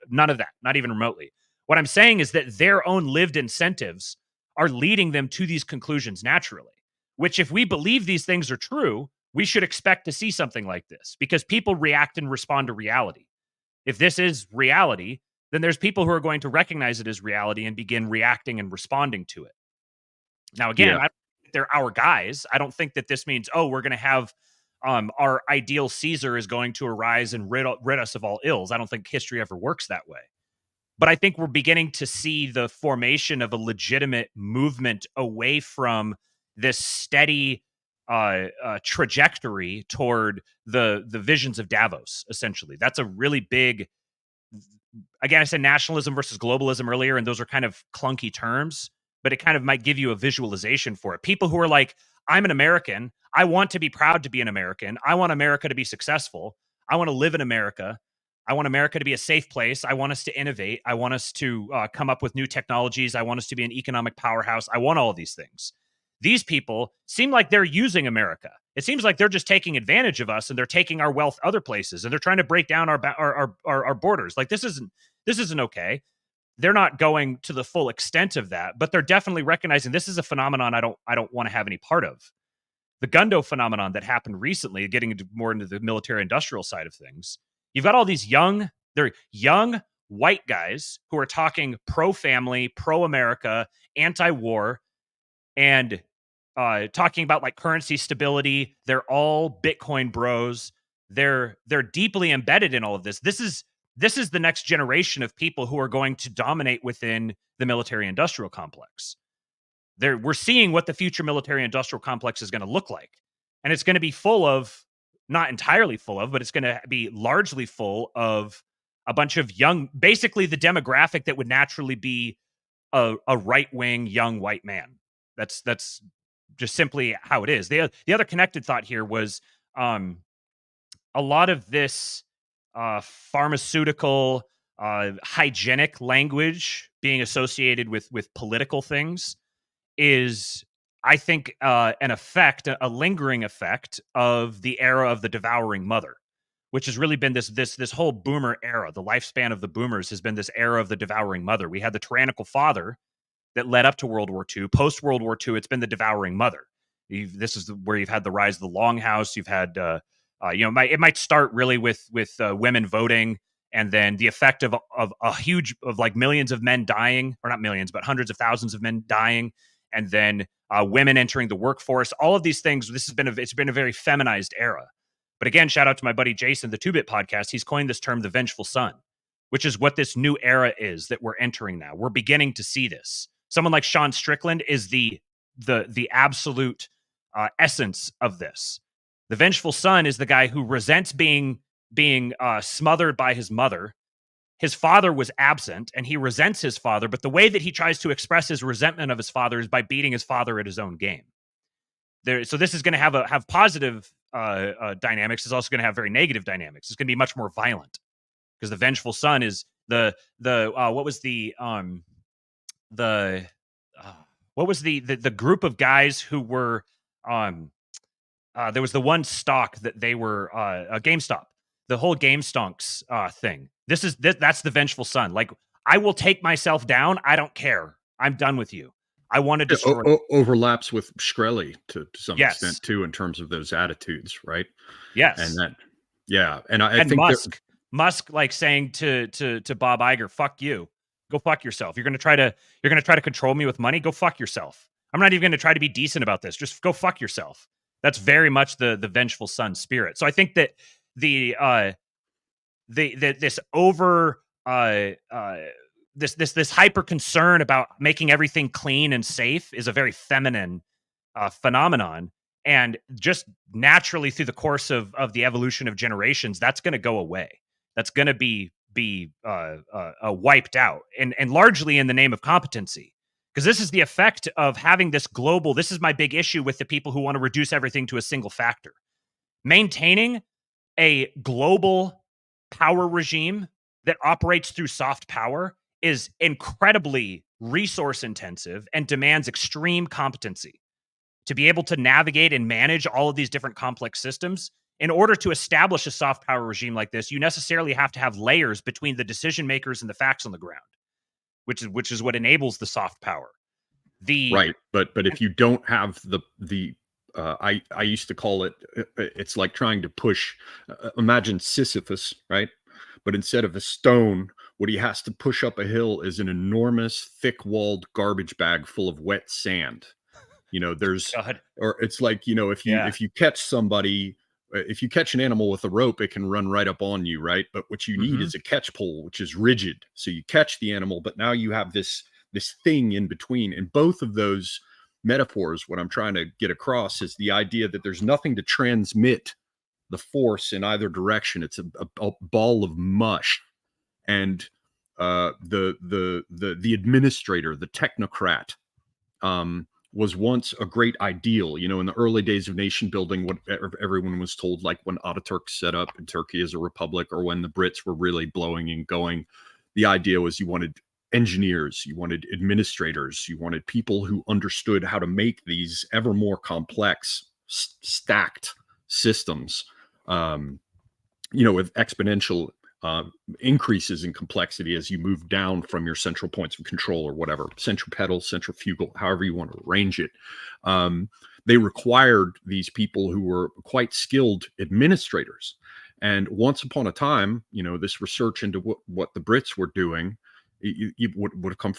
None of that, not even remotely. What I'm saying is that their own lived incentives are leading them to these conclusions naturally, which, if we believe these things are true, we should expect to see something like this, because people react and respond to reality. If this is reality, then there's people who are going to recognize it as reality and begin reacting and responding to it. Now, again, Yeah. I don't think they're our guys. I don't think that this means, we're going to have our ideal Caesar is going to arise and rid us of all ills. I don't think history ever works that way. But I think we're beginning to see the formation of a legitimate movement away from this steady trajectory toward the visions of Davos, essentially. That's a really big, again, I said nationalism versus globalism earlier, and those are kind of clunky terms, but it kind of might give you a visualization for it. People who are like, I'm an American. I want to be proud to be an American. I want America to be successful. I want to live in America. I want America to be a safe place. I want us to innovate. I want us to come up with new technologies. I want us to be an economic powerhouse. I want all of these things. These people seem like they're using America. It seems like they're just taking advantage of us, and they're taking our wealth other places, and they're trying to break down our borders. Like, this isn't okay. They're not going to the full extent of that, but they're definitely recognizing this is a phenomenon I don't want to have any part of. The Gundo phenomenon that happened recently, getting more into the military industrial side of things. You've got all these young white guys who are talking pro-family, pro-America, anti-war, and talking about like currency stability. They're all Bitcoin bros. They're deeply embedded in all of this. This is the next generation of people who are going to dominate within the military-industrial complex. We're seeing what the future military-industrial complex is going to look like, and it's going to be full of, not entirely full of, but it's going to be largely full of a bunch of young, basically the demographic that would naturally be a right-wing young white man. That's just simply how it is. The other connected thought here was a lot of this pharmaceutical, hygienic language being associated with political things is, I think, an effect, a lingering effect of the era of the devouring mother, which has really been this whole boomer era. The lifespan of the boomers has been this era of the devouring mother. We had the tyrannical father that led up to World War II. Post World War II, it's been the devouring mother. This is where you've had the rise of the Longhouse. You've had, it might start really with women voting, and then the effect of like millions of men dying, or not millions, but hundreds of thousands of men dying, and then women entering the workforce. All of these things. It's been a very feminized era. But again, shout out to my buddy Jason, the 2-Bit Podcast. He's coined this term, the vengeful son, which is what this new era is that we're entering now. We're beginning to see this. Someone like Sean Strickland is the absolute essence of this. The vengeful son is the guy who resents being smothered by his mother. His father was absent, and he resents his father, but the way that he tries to express his resentment of his father is by beating his father at his own game. So this is going to have positive dynamics. It's also going to have very negative dynamics. It's going to be much more violent, because the vengeful son is the group of guys who were there was the one stock that they were GameStop, the whole GameStonks thing. That's the vengeful son. Like, I will take myself down. I don't care. I'm done with you. I want to destroy. Overlaps with Shkreli to some Yes. extent too, in terms of those attitudes, right? Yes. And that, yeah, and I think Musk like saying to Bob Iger, "Fuck you, go fuck yourself. You're gonna try to control me with money. Go fuck yourself. I'm not even going to try to be decent about this. Just go fuck yourself." That's very much the vengeful son spirit. So I think that this hyper concern about making everything clean and safe is a very feminine phenomenon, and just naturally through the course of the evolution of generations, that's going to go away. That's going to be wiped out, and largely in the name of competency. Because this is the effect of having this global. This is my big issue with the people who want to reduce everything to a single factor. Maintaining a global power regime that operates through soft power is incredibly resource intensive and demands extreme competency. To be able to navigate and manage all of these different complex systems, in order to establish a soft power regime like this, you necessarily have to have layers between the decision makers and the facts on the ground, which is what enables the soft power. Right, but if you don't have I used to call it, it's like trying to push, imagine Sisyphus, right? But instead of a stone, what he has to push up a hill is an enormous thick-walled garbage bag full of wet sand. There's God. Or it's like, if you catch somebody, if you catch an animal with a rope, it can run right up on you, right? But what you need is a catch pole, which is rigid. So you catch the animal, but now you have this thing in between. And both of those metaphors, what I'm trying to get across is the idea that there's nothing to transmit the force in either direction. It's a ball of mush. And the administrator, the technocrat, was once a great ideal. In the early days of nation building, what everyone was told, like when Ataturk set up Turkey as a republic, or when the Brits were really blowing and going, the idea was you wanted engineers, you wanted administrators, you wanted people who understood how to make these ever more complex stacked systems, with exponential increases in complexity as you move down from your central points of control, or whatever, centripetal, centrifugal, however you want to arrange it. They required these people who were quite skilled administrators. And once upon a time, this research into what the Brits were doing, it would have come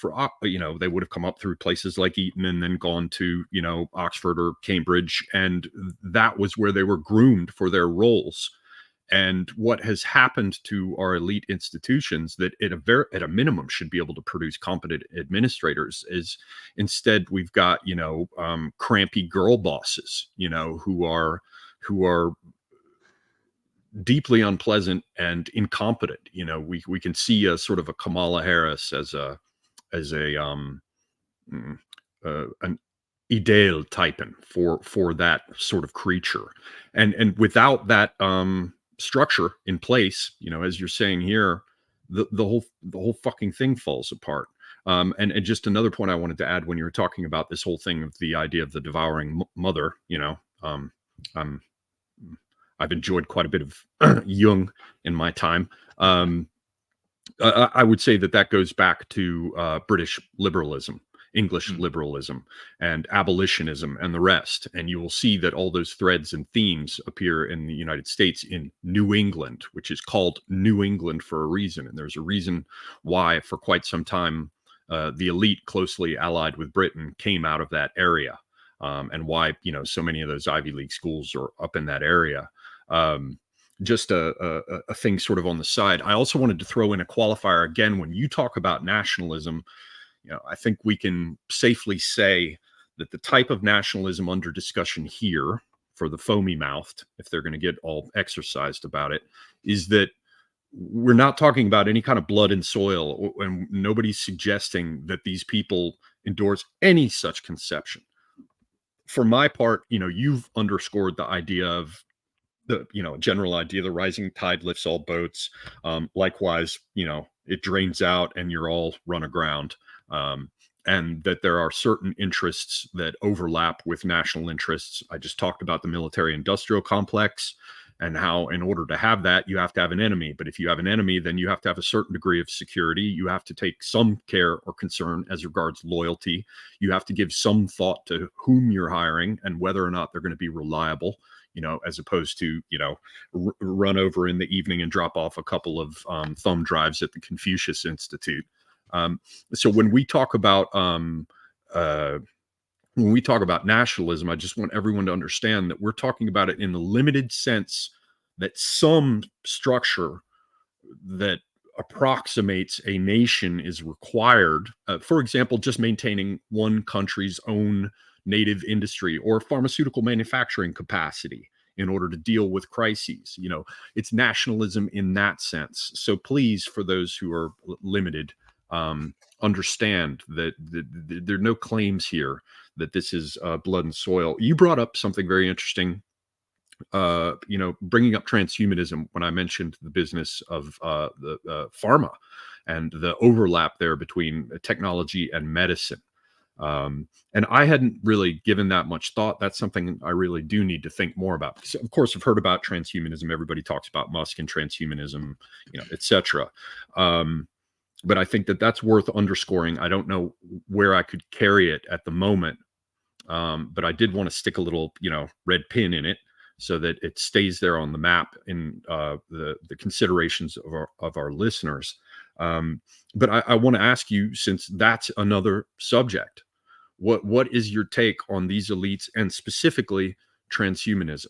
they would have come up through places like Eton and then gone to, Oxford or Cambridge. And that was where they were groomed for their roles. And what has happened to our elite institutions that at a minimum should be able to produce competent administrators is instead we've got, crampy girl bosses, who are deeply unpleasant and incompetent. We can see a sort of a Kamala Harris as an ideal typing for that sort of creature, and without that structure in place, as you're saying here, the whole fucking thing falls apart. And just another point I wanted to add when you were talking about this whole thing of the idea of the devouring mother, I've enjoyed quite a bit of Jung in my time. I would say that goes back to British liberalism, English liberalism, and abolitionism, and the rest. And you will see that all those threads and themes appear in the United States in New England, which is called New England for a reason. And there's a reason why, for quite some time, the elite closely allied with Britain came out of that area, and why so many of those Ivy League schools are up in that area. Just a thing sort of on the side. I also wanted to throw in a qualifier again. When you talk about nationalism, I think we can safely say that the type of nationalism under discussion here, for the foamy mouthed, if they're going to get all exercised about it, is that we're not talking about any kind of blood and soil, and nobody's suggesting that these people endorse any such conception. For my part, you've underscored the idea of the general idea, the rising tide lifts all boats. Likewise, it drains out and you're all run aground. And that there are certain interests that overlap with national interests. I just talked about the military industrial complex and how in order to have that, you have to have an enemy. But if you have an enemy, then you have to have a certain degree of security. You have to take some care or concern as regards loyalty. You have to give some thought to whom you're hiring and whether or not they're going to be reliable, as opposed to, run over in the evening and drop off a couple of thumb drives at the Confucius Institute. So when we talk about nationalism, I just want everyone to understand that we're talking about it in the limited sense that some structure that approximates a nation is required. For example, just maintaining one country's own native industry or pharmaceutical manufacturing capacity in order to deal with crises. It's nationalism in that sense. So please, for those who are limited, understand that there are no claims here that this is blood and soil. You brought up something very interesting bringing up transhumanism when I mentioned the business of the pharma and the overlap there between technology and medicine. And I hadn't really given that much thought. That's something I really do need to think more about. Because of course, I've heard about transhumanism. Everybody talks about Musk and transhumanism, etc. But I think that that's worth underscoring. I don't know where I could carry it at the moment, but I did want to stick a little, red pin in it so that it stays there on the map in the considerations of our listeners. But I want to ask you, since that's another subject, what is your take on these elites and specifically transhumanism?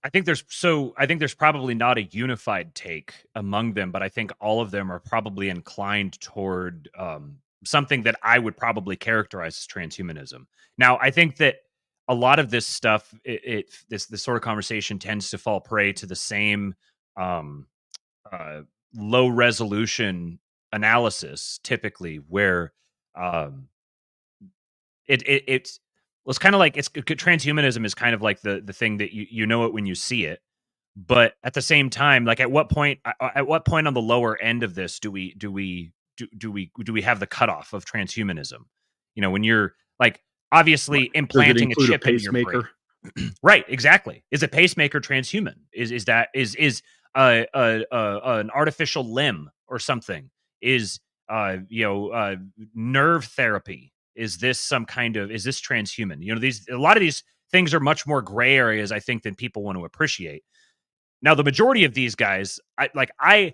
I think there's probably not a unified take among them, but I think all of them are probably inclined toward something that I would probably characterize as transhumanism. Now, I think that a lot of this stuff, this sort of conversation tends to fall prey to the same um, low resolution analysis, typically, where um, it's well, it's kind of like transhumanism is kind of like the thing that you know it when you see it, but at the same time, like at what point on the lower end of this do we have the cutoff of transhumanism? When you're like obviously Does it implanting a include a chip in your brain. pacemaker? Right, exactly. Is a pacemaker transhuman? Is an artificial limb or something? Is nerve therapy? Is this transhuman? A lot of these things are much more gray areas, I think, than people want to appreciate. Now, the majority of these guys, I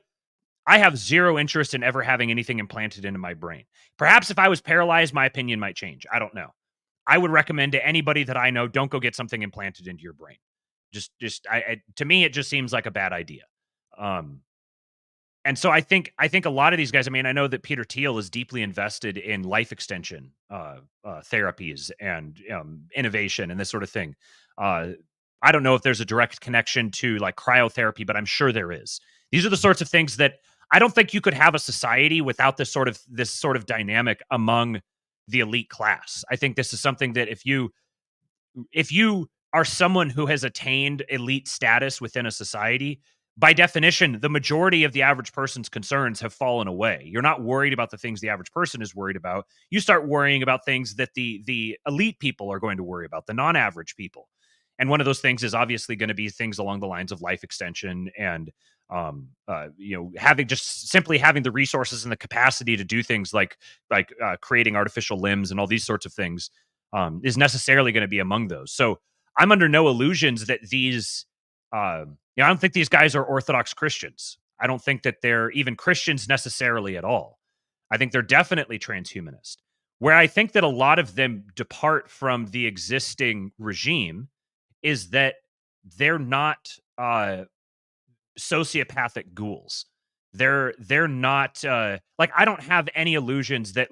have zero interest in ever having anything implanted into my brain. Perhaps if I was paralyzed, my opinion might change. I don't know. I would recommend to anybody that I know, don't go get something implanted into your brain. To me, it just seems like a bad idea. And so I think a lot of these guys. I mean, I know that Peter Thiel is deeply invested in life extension therapies and innovation and this sort of thing. I don't know if there's a direct connection to like cryotherapy, but I'm sure there is. These are the sorts of things that I don't think you could have a society without this sort of dynamic among the elite class. I think this is something that if you are someone who has attained elite status within a society, by definition, the majority of the average person's concerns have fallen away. You're not worried about the things the average person is worried about. You start worrying about things that the elite people are going to worry about, the non-average people. And one of those things is obviously going to be things along the lines of life extension and having the resources and the capacity to do things like creating artificial limbs and all these sorts of things is necessarily going to be among those. So I'm under no illusions that these, I don't think these guys are Orthodox Christians. I don't think that they're even Christians necessarily at all. I think they're definitely transhumanist. Where I think that a lot of them depart from the existing regime is that they're not sociopathic ghouls. They're not like, I don't have any illusions that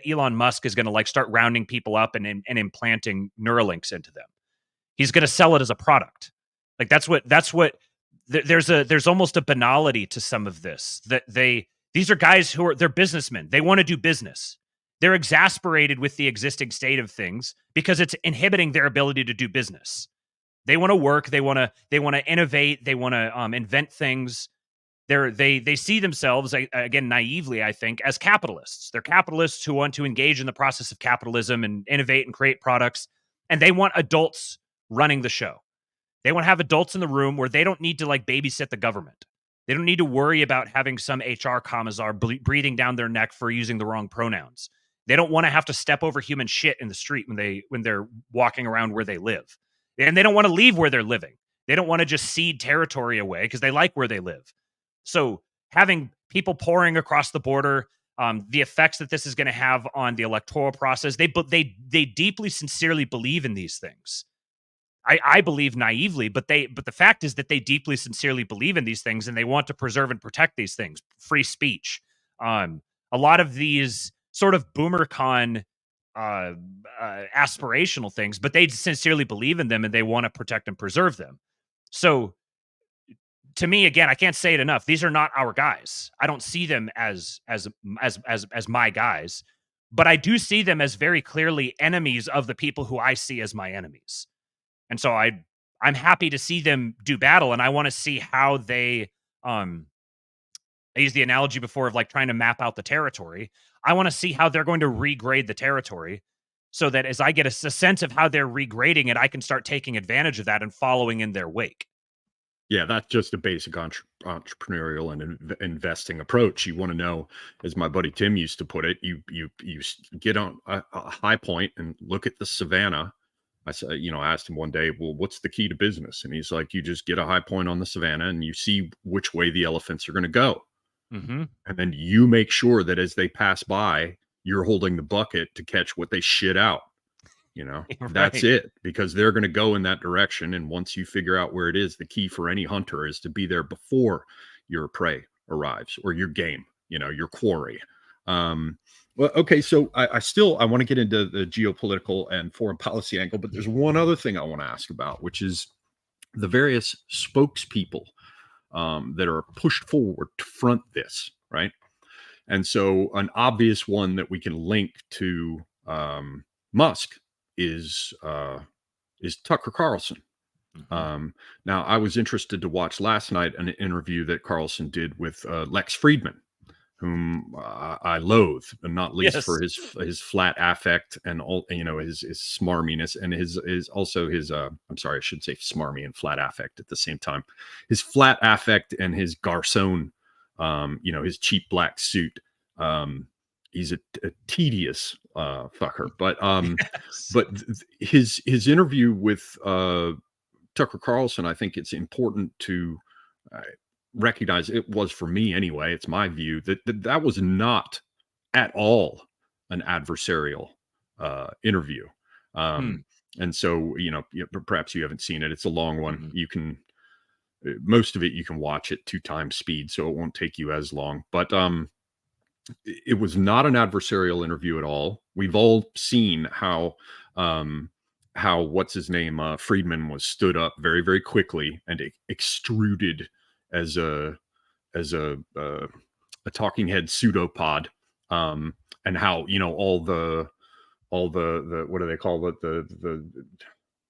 Elon Musk is going to start rounding people up and implanting Neuralinks into them. He's going to sell it as a product. Like that's what there's almost a banality to some of this, that these are guys they're businessmen. They want to do business. They're exasperated with the existing state of things because it's inhibiting their ability to do business. They want to work. They want to innovate. They want to invent things. They see themselves, again, naively, I think, as capitalists. They're capitalists who want to engage in the process of capitalism and innovate and create products. And they want adults running the show. They want to have adults in the room where they don't need to babysit the government. They don't need to worry about having some HR commissar breathing down their neck for using the wrong pronouns. They don't want to have to step over human shit in the street when they're walking around where they live. And they don't want to leave where they're living. They don't want to just cede territory away because they like where they live. So having people pouring across the border, the effects that this is going to have on the electoral process, they deeply, sincerely believe in these things. I believe naively, but the fact is that they deeply, sincerely believe in these things, and they want to preserve and protect these things. Free speech. A lot of these sort of boomercon aspirational things, but they sincerely believe in them and they want to protect and preserve them. So to me, again, I can't say it enough. These are not our guys. I don't see them as my guys, but I do see them as very clearly enemies of the people who I see as my enemies. And so I'm happy to see them do battle, and I want to see how they. I used the analogy before of like trying to map out the territory. I want to see how they're going to regrade the territory, so that as I get a sense of how they're regrading it, I can start taking advantage of that and following in their wake. Yeah, that's just a basic entrepreneurial and investing approach. You want to know, as my buddy Tim used to put it, get on a high point and look at the savannah. I said, I asked him one day, well, what's the key to business? And he's like, you just get a high point on the savannah and you see which way the elephants are going to go. Mm-hmm. And then you make sure that as they pass by, you're holding the bucket to catch what they shit out. That's Right. it, because they're going to go in that direction. And once you figure out where it is, the key for any hunter is to be there before your prey arrives, or your game, your quarry. Well, okay. So I want to get into the geopolitical and foreign policy angle, but there's one other thing I want to ask about, which is the various spokespeople that are pushed forward to front this, right? And so an obvious one that we can link to Musk is Tucker Carlson. Mm-hmm. Now, I was interested to watch last night an interview that Carlson did with Lex Friedman, whom I loathe, and not least for Yes. his flat affect and all, his smarminess, and his also his I'm sorry, I should say smarmy and flat affect at the same time. His flat affect and his garçon, his cheap black suit. He's a tedious fucker, but Yes. his interview with Tucker Carlson, I think it's important to uh, recognize, it was for me anyway, it's my view, that was not at all an adversarial interview. Hmm. And so, perhaps you haven't seen it. It's a long one. Mm-hmm. You can, most of it, you can watch at 2 times speed, so it won't take you as long. But it was not an adversarial interview at all. We've all seen how what's his name Friedman was stood up very, very quickly and extruded as a talking head pseudopod, and how all the what do they call it, the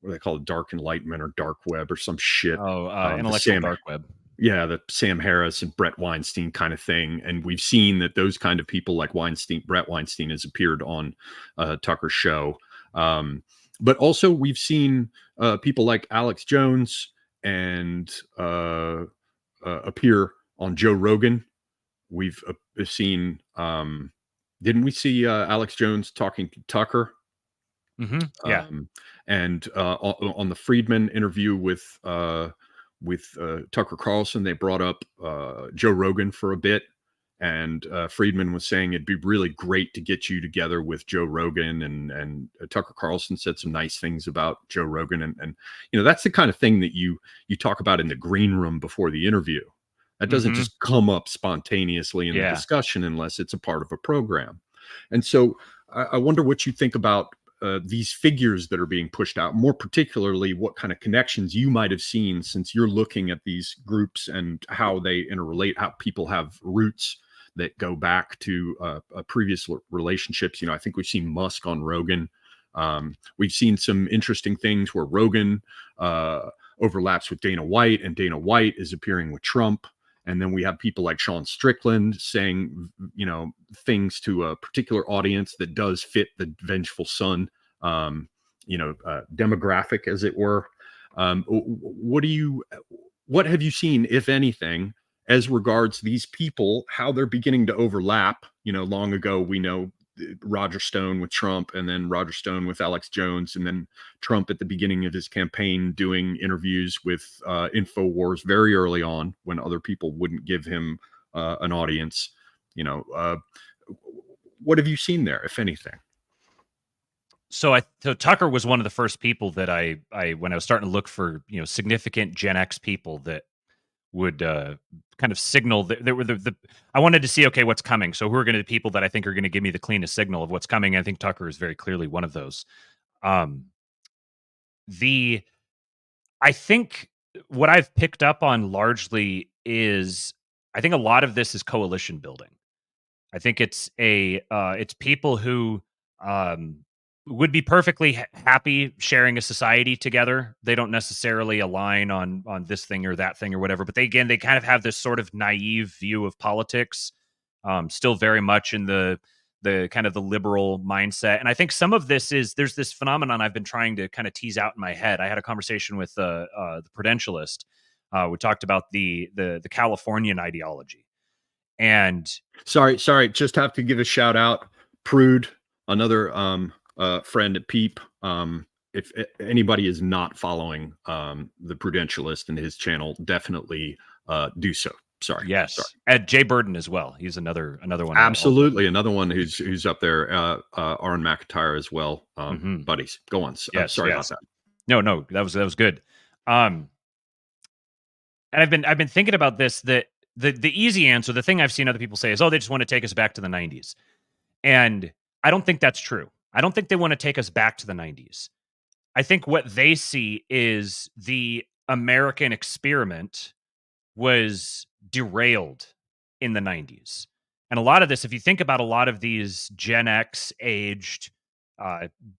what do they call it, dark enlightenment or dark web or some shit. Oh, The intellectual Sam dark web. Yeah, the Sam Harris and Brett Weinstein kind of thing. And we've seen that those kind of people like Brett Weinstein has appeared on Tucker's show. But also we've seen people like Alex Jones and appear on Joe Rogan. We've seen, didn't we see Alex Jones talking to Tucker? Mm-hmm. Yeah. And on the Friedman interview with Tucker Carlson, they brought up Joe Rogan for a bit, and Friedman was saying it'd be really great to get you together with Joe Rogan, and Tucker Carlson said some nice things about Joe Rogan, and that's the kind of thing that you talk about in the green room before the interview. That doesn't Mm-hmm. just come up spontaneously in the Yeah. discussion unless it's a part of a program. And so I wonder what you think about these figures that are being pushed out, more particularly what kind of connections you might have seen, since you're looking at these groups and how they interrelate, how people have roots that go back to previous relationships. I think we've seen Musk on Rogan. We've seen some interesting things where Rogan overlaps with Dana White, and Dana White is appearing with Trump. And then we have people like Sean Strickland saying, things to a particular audience that does fit the vengeful son, demographic, as it were. What have you seen, if anything, as regards these people, how they're beginning to overlap? Long ago, we know Roger Stone with Trump, and then Roger Stone with Alex Jones, and then Trump at the beginning of his campaign doing interviews with InfoWars very early on when other people wouldn't give him an audience. What have you seen there, if anything? So Tucker was one of the first people that I when I was starting to look for significant Gen X people that would kind of signal that there were the I wanted to see, okay, what's coming. So who are going to be people that I think are going to give me the cleanest signal of what's coming? I think Tucker is very clearly one of those. Um, the I think what I've picked up on largely is I think a lot of this is coalition building. I think it's people who um would be perfectly happy sharing a society together. They don't necessarily align on this thing or that thing or whatever, but they kind of have this sort of naive view of politics, still very much in the kind of the liberal mindset. And I think some of this is there's this phenomenon I've been trying to kind of tease out in my head. I had a conversation with the prudentialist. We talked about the Californian ideology, and Sorry, just have to give a shout out. Prude, another friend at Peep. If anybody is not following the Prudentialist and his channel, definitely do so. Sorry. yes, and Jay Burden as well. He's another one. Absolutely, another one who's up there. Aaron McIntyre as well. Buddies, go on. Yes, sorry yes. about that. No, that was good. And I've been thinking about this. That the easy answer, the thing I've seen other people say is, oh, they just want to take us back to the 90s. And I don't think that's true. I don't think they want to take us back to the 90s. I think what they see is the American experiment was derailed in the 90s. And a lot of this, if you think about a lot of these Gen X aged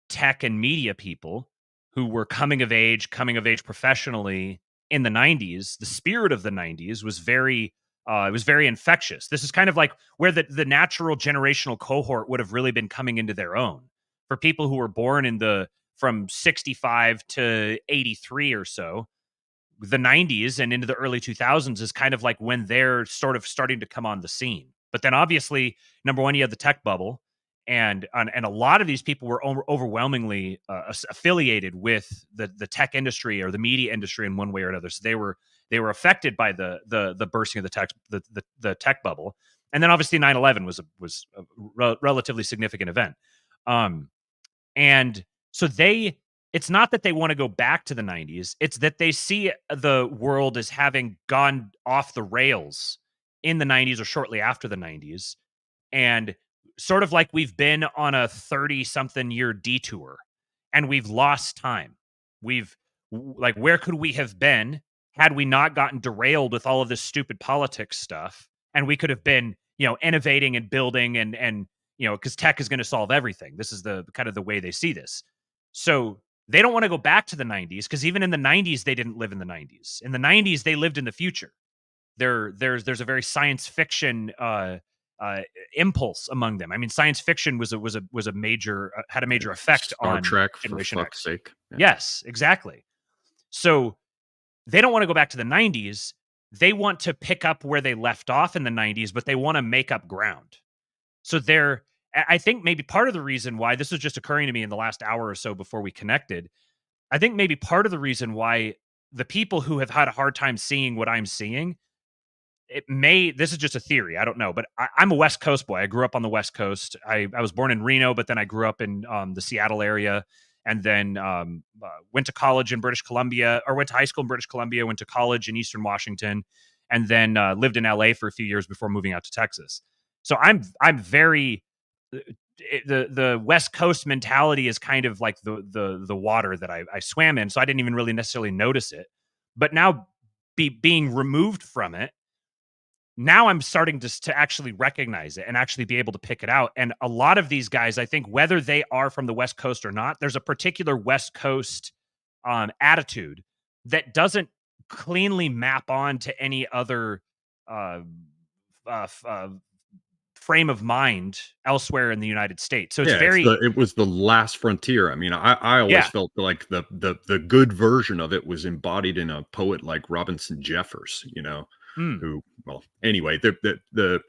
tech and media people who were coming of age professionally in the 90s, the spirit of the 90s was very it was very infectious. This is kind of like where the natural generational cohort would have really been coming into their own. For people who were born in the from 65 to 83 or so, the 90s and into the early 2000s is kind of like when they're sort of starting to come on the scene. But then obviously, number one, you had the tech bubble, and a lot of these people were overwhelmingly affiliated with the tech industry or the media industry in one way or another. So they were affected by the bursting of the tech bubble. And then obviously 9/11 was a relatively significant event. And so it's not that they want to go back to the 90s, it's that they see the world as having gone off the rails in the 90s or shortly after the 90s, and sort of like we've been on a 30-something year detour and we've lost time. Like, where could we have been had we not gotten derailed with all of this stupid politics stuff? And we could have been, innovating and building and because tech is going to solve everything. This is the kind of the way they see this. So they don't want to go back to the 90s, because even in the 90s, they didn't live in the 90s. In the 90s, they lived in the future. There's a very science fiction impulse among them. I mean, science fiction was a major had a major effect Star on Trek, Generation for X. fuck's sake. Yeah. Yes, exactly. So they don't want to go back to the 90s. They want to pick up where they left off in the 90s, but they want to make up ground. So I think maybe part of the reason why this was just occurring to me in the last hour or so before we connected, I think maybe part of the reason why the people who have had a hard time seeing what I'm seeing, this is just a theory, I don't know, but I'm a West Coast boy. I grew up on the West Coast. I was born in Reno, but then I grew up in the Seattle area, and then went to college in British Columbia, or went to high school in British Columbia, went to college in Eastern Washington, and then lived in LA for a few years before moving out to Texas. So I'm very the West Coast mentality is kind of like the water that I swam in. So I didn't even really necessarily notice it. But now being removed from it, now I'm starting to actually recognize it and actually be able to pick it out. And a lot of these guys, I think, whether they are from the West Coast or not, there's a particular West Coast attitude that doesn't cleanly map on to any other frame of mind elsewhere in the United States. So it's it was the last frontier. I mean, I always felt like the good version of it was embodied in a poet like Robinson Jeffers, who, well, anyway, the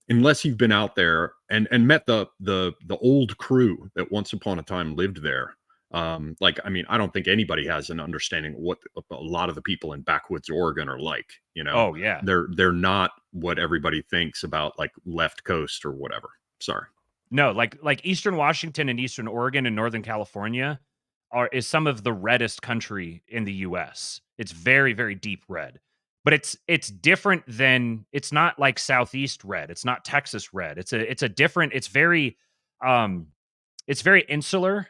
unless you've been out there and met the old crew that once upon a time lived there. I mean, I don't think anybody has an understanding of what a lot of the people in backwoods Oregon are like, Oh yeah. They're not what everybody thinks about, like, left coast or whatever. Sorry. No, like Eastern Washington and Eastern Oregon and Northern California is some of the reddest country in the US. It's very, very deep red. But it's different than, it's not like Southeast red. It's not Texas red. It's a different, it's very insular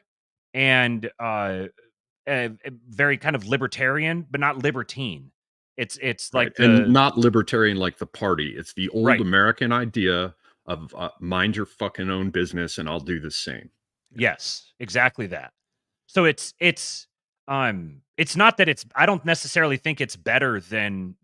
and very kind of libertarian, but not libertine. It's like and not libertarian like the party. It's the old Right. American idea of mind your fucking own business and I'll do the same. Yes, exactly that. So it's not that I don't necessarily think it's better than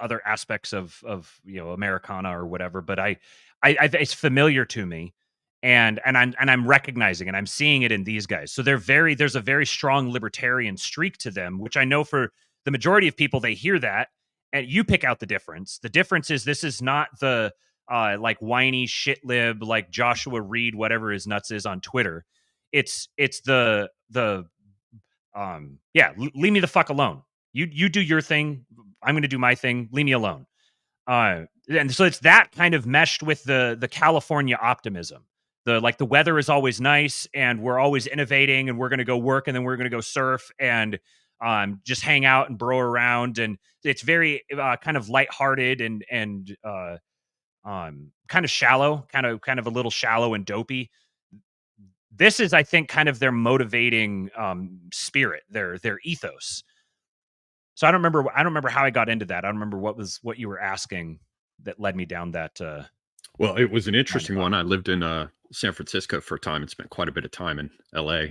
other aspects of Americana or whatever, but I it's familiar to me, and I'm recognizing and I'm seeing it in these guys. So there's a very strong libertarian streak to them, which I know for the majority of people, they hear that and you pick out the difference. The difference is this is not the like whiny shit lib like Joshua Reed, whatever his nuts is on Twitter. It's the yeah, leave me the fuck alone. You do your thing. I'm going to do my thing. Leave me alone. And so it's that kind of meshed with the California optimism. The weather is always nice and we're always innovating and we're going to go work and then we're going to go surf and just hang out and bro around, and it's very kind of lighthearted and kind of shallow, kind of a little shallow and dopey. This is, I think, kind of their motivating spirit, their ethos. So I don't remember how I got into that. I don't remember what you were asking that led me down that. Well, it was an interesting one. I lived in San Francisco for a time and spent quite a bit of time in LA.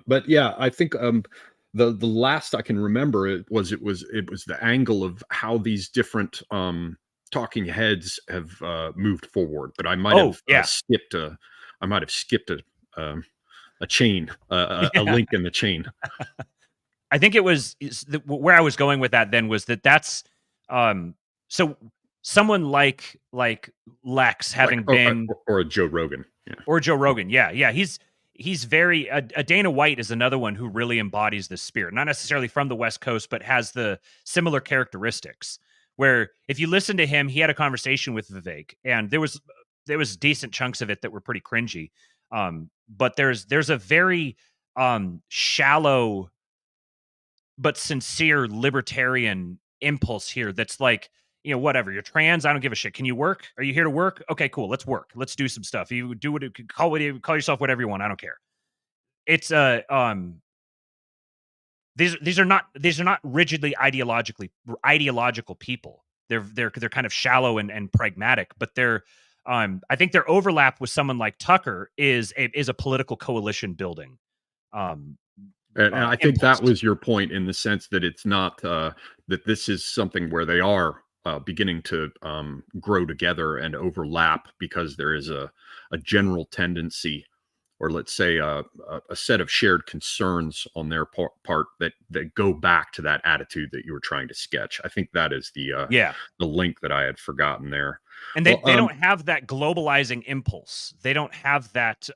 But yeah, I think the last I can remember it was the angle of how these different talking heads have moved forward. But I might have skipped a chain, a link in the chain. I think it was where I was going with that then was that's so someone like Lex having been or a Joe Rogan. Yeah. Or Joe Rogan. Yeah. He's very a Dana White is another one who really embodies this spirit, not necessarily from the West Coast, but has the similar characteristics. Where if you listen to him, he had a conversation with Vivek, and there was decent chunks of it that were pretty cringy. But there's a very shallow but sincere libertarian impulse here that's like, whatever, you're trans, I don't give a shit. Can you work? Are you here to work? Okay, cool. Let's work. Let's do some stuff. You do call yourself whatever you want. I don't care. It's these are not rigidly ideological people. They're kind of shallow and pragmatic, but I think their overlap with someone like Tucker is a political coalition building. And I think that was your point in the sense that it's not that this is something where they are beginning to grow together and overlap because there is a general tendency, or let's say a set of shared concerns on their part that go back to that attitude that you were trying to sketch. I think that is the link that I had forgotten there. And they don't have that globalizing impulse. They don't have that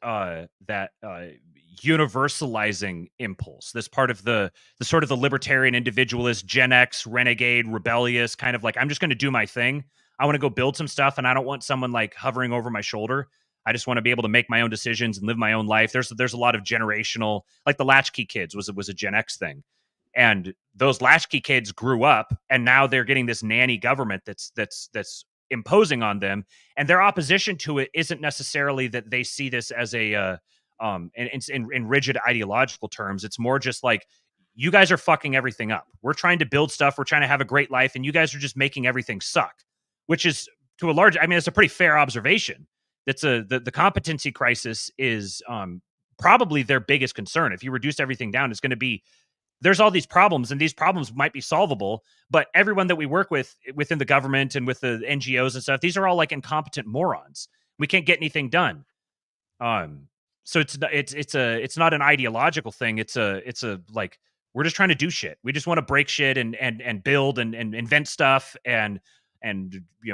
universalizing impulse. This part of the sort of the libertarian individualist, Gen X, renegade, rebellious, kind of like, I'm just going to do my thing. I want to go build some stuff, and I don't want someone like hovering over my shoulder. I just want to be able to make my own decisions and live my own life. There's a lot of generational, like the latchkey kids was a Gen X thing. And those latchkey kids grew up and now they're getting this nanny government that's imposing on them. And their opposition to it isn't necessarily that they see this as a in rigid ideological terms. It's more just like, you guys are fucking everything up. We're trying to build stuff. We're trying to have a great life. And you guys are just making everything suck, which is to a large, I mean, it's a pretty fair observation. That's the competency crisis is probably their biggest concern. If you reduce everything down, it's going to be, there's all these problems and these problems might be solvable, but everyone that we work with within the government and with the NGOs and stuff, these are all like incompetent morons. We can't get anything done. So it's not an ideological thing. It's a like, we're just trying to do shit. We just want to break shit and build and invent stuff and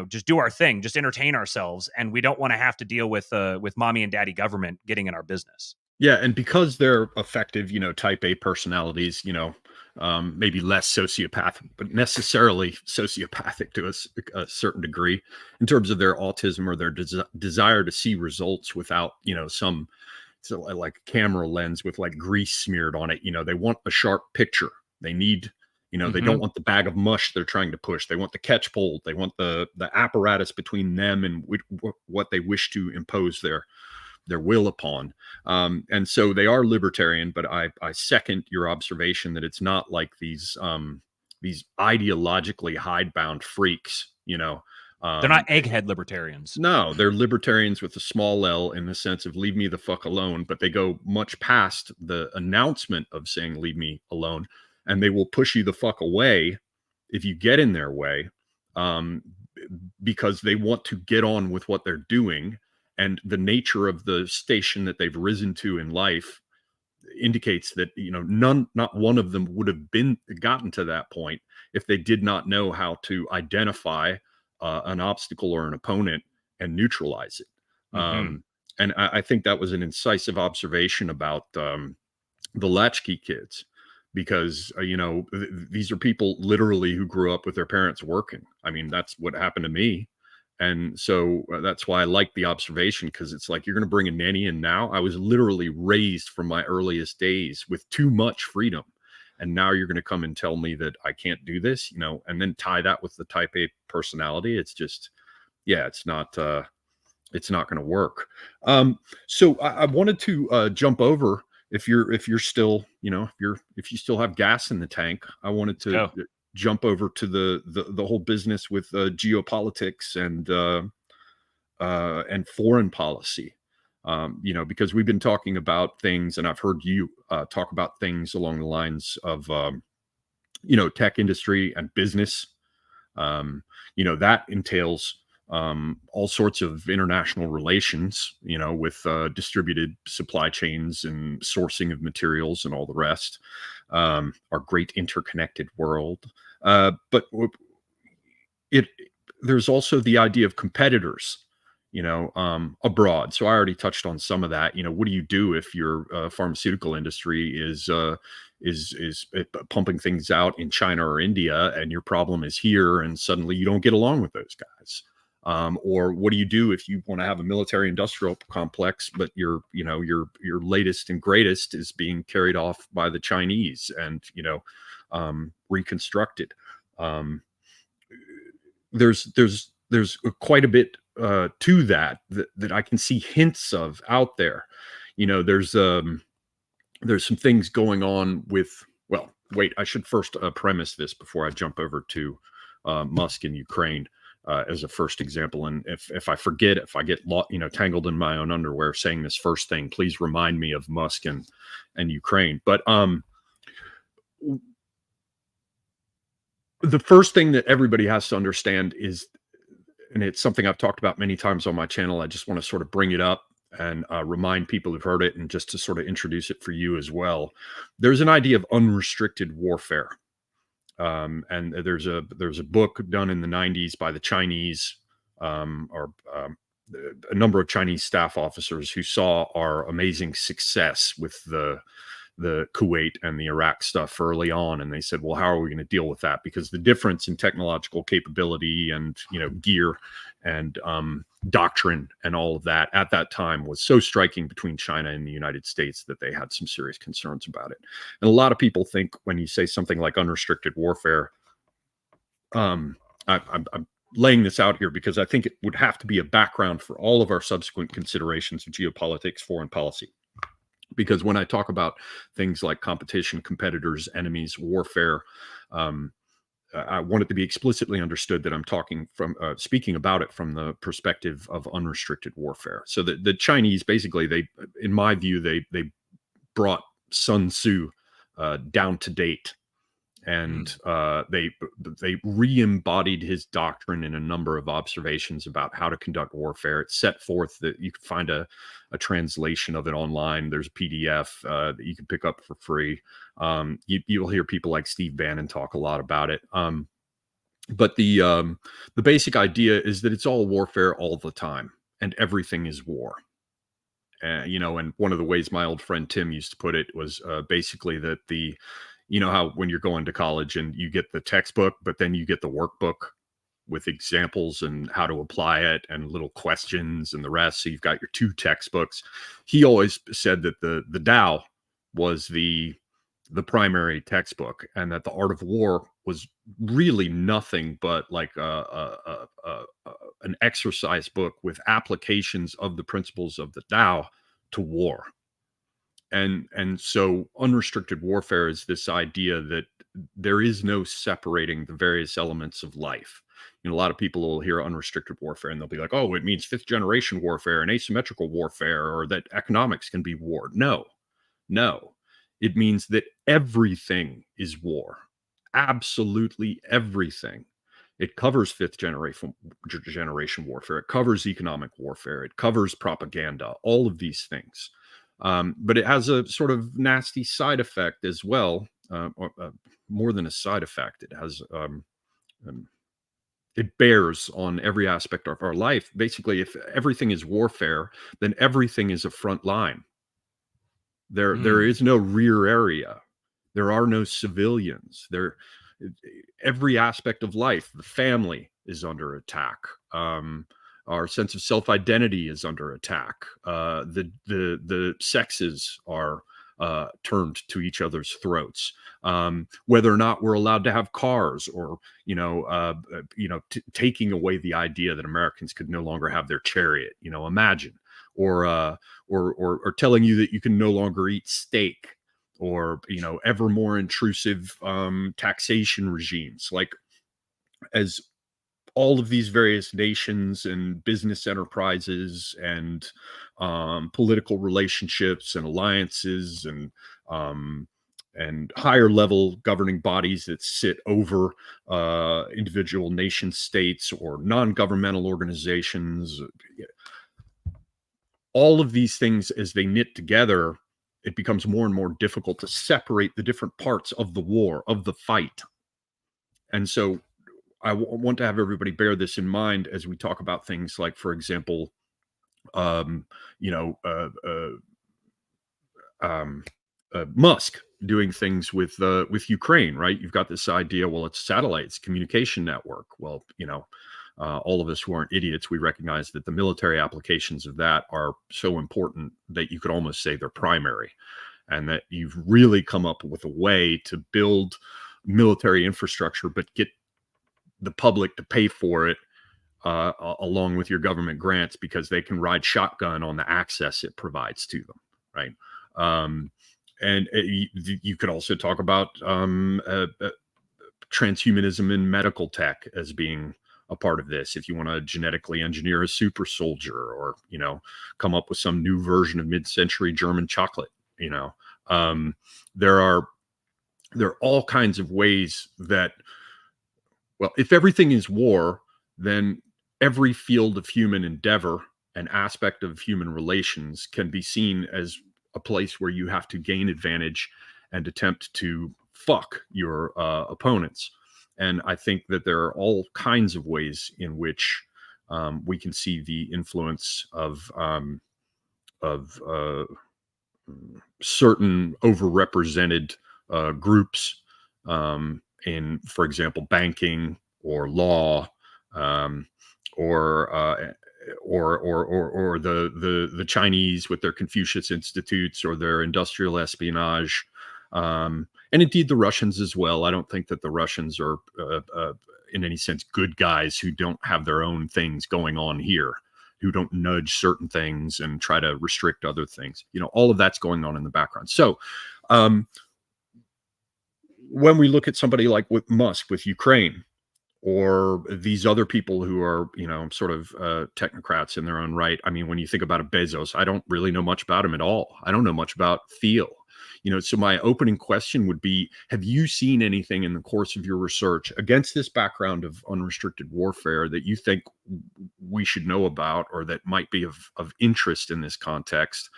just do our thing, just entertain ourselves, and we don't want to have to deal with mommy and daddy government getting in our business. Yeah, and because they're effective, type A personalities, maybe less sociopathic, but necessarily sociopathic to a certain degree in terms of their autism or their desire to see results without, some like camera lens with like grease smeared on it. They want a sharp picture. They need, they don't want the bag of mush they're trying to push. They want the catch pole. They want the apparatus between them and what they wish to impose their will upon. And so they are libertarian, but I second your observation that it's not like these ideologically hidebound freaks, They're not egghead libertarians. No, they're libertarians with a small L, in the sense of leave me the fuck alone, but they go much past the announcement of saying leave me alone, and they will push you the fuck away if you get in their way, um, because they want to get on with what they're doing. And the nature of the station that they've risen to in life indicates that, not one of them would have gotten to that point if they did not know how to identify an obstacle or an opponent and neutralize it. And I think that was an incisive observation about the latchkey kids, because these are people literally who grew up with their parents working. I mean, that's what happened to me. And so that's why I like the observation, because it's like, you're going to bring a nanny in now. I was literally raised from my earliest days with too much freedom, and now you're going to come and tell me that I can't do this, and then tie that with the type A personality. It's just, yeah, it's not going to work. So I wanted to jump over, if you're still, if you still have gas in the tank, I wanted to jump over to the whole business with geopolitics and foreign policy. Because we've been talking about things, and I've heard you talk about things along the lines of tech industry and business. That entails all sorts of international relations, with distributed supply chains and sourcing of materials and all the rest. Our great interconnected world. But there's also the idea of competitors, abroad. So I already touched on some of that. What do you do if your pharmaceutical industry is pumping things out in China or India, and your problem is here, and suddenly you don't get along with those guys? Or what do you do if you want to have a military industrial complex, but your latest and greatest is being carried off by the Chinese and, reconstructed? There's quite a bit to that I can see hints of out there. There's some things going on with, well, wait, I should first premise this before I jump over to Musk in Ukraine. As a first example, and if I forget, if I get tangled in my own underwear saying this first thing, please remind me of Musk and Ukraine. But the first thing that everybody has to understand is, and it's something I've talked about many times on my channel, I just want to sort of bring it up and remind people who've heard it, and just to sort of introduce it for you as well. There's an idea of unrestricted warfare. And there's a book done in the 90s by the Chinese, or a number of Chinese staff officers who saw our amazing success with the Kuwait and the Iraq stuff early on, and they said, well, how are we going to deal with that? Because the difference in technological capability and gear and doctrine and all of that at that time was so striking between China and the United States that they had some serious concerns about it. And a lot of people think when you say something like unrestricted warfare, I'm laying this out here because I think it would have to be a background for all of our subsequent considerations of geopolitics, foreign policy. Because when I talk about things like competition, competitors, enemies, warfare, I want it to be explicitly understood that I'm speaking about it from the perspective of unrestricted warfare. So the Chinese, basically, in my view, they brought Sun Tzu down to date, and they re-embodied his doctrine in a number of observations about how to conduct warfare. It's set forth that you can find a translation of it online. There's a PDF that you can pick up for free. You'll hear people like Steve Bannon talk a lot about it. But the basic idea is that it's all warfare all the time, and everything is war. And one of the ways my old friend Tim used to put it was basically that how when you're going to college and you get the textbook, but then you get the workbook with examples and how to apply it and little questions and the rest. So you've got your two textbooks. He always said that the Tao was the primary textbook, and that the Art of War was really nothing but like an exercise book with applications of the principles of the Tao to war. And so unrestricted warfare is this idea that there is no separating the various elements of life. You know, a lot of people will hear unrestricted warfare and they'll be like, oh, it means fifth generation warfare and asymmetrical warfare, or that economics can be war. No, no. It means that everything is war. Absolutely everything. It covers fifth generation warfare. It covers economic warfare. It covers propaganda, all of these things. But it has a sort of nasty side effect as well, more than a side effect. It has it bears on every aspect of our life. Basically, if everything is warfare, then everything is a front line. There is no rear area. There are no civilians. Every aspect of life, the family is under attack. Our sense of self-identity is under attack. The sexes are turned to each other's throats. Whether or not we're allowed to have cars, or taking away the idea that Americans could no longer have their chariot. Imagine, or telling you that you can no longer eat steak, or ever more intrusive taxation regimes. Like, as all of these various nations and business enterprises and political relationships and alliances and higher level governing bodies that sit over individual nation states or non-governmental organizations, all of these things, as they knit together, it becomes more and more difficult to separate the different parts of the war, of the fight. And so I want to have everybody bear this in mind as we talk about things like, for example, Musk doing things with Ukraine, right? You've got this idea, well, it's satellites, communication network. Well, all of us who aren't idiots, we recognize that the military applications of that are so important that you could almost say they're primary, and that you've really come up with a way to build military infrastructure, but get the public to pay for it along with your government grants, because they can ride shotgun on the access it provides to them, right? And you could also talk about transhumanism in medical tech as being a part of this. If you want to genetically engineer a super soldier, or come up with some new version of mid-century German chocolate, there are all kinds of ways that, well, if everything is war, then every field of human endeavor and aspect of human relations can be seen as a place where you have to gain advantage and attempt to fuck your opponents. And I think that there are all kinds of ways in which we can see the influence of certain overrepresented groups in, for example, banking or law, or the Chinese with their Confucius Institutes or their industrial espionage, and indeed the Russians as well. I don't think that the Russians are in any sense good guys who don't have their own things going on here, who don't nudge certain things and try to restrict other things. All of that's going on in the background. So when we look at somebody like with Musk with Ukraine, or these other people who are, sort of technocrats in their own right. I mean, when you think about a Bezos, I don't really know much about him at all. I don't know much about Thiel. So my opening question would be, have you seen anything in the course of your research against this background of unrestricted warfare that you think we should know about, or that might be of interest in this context,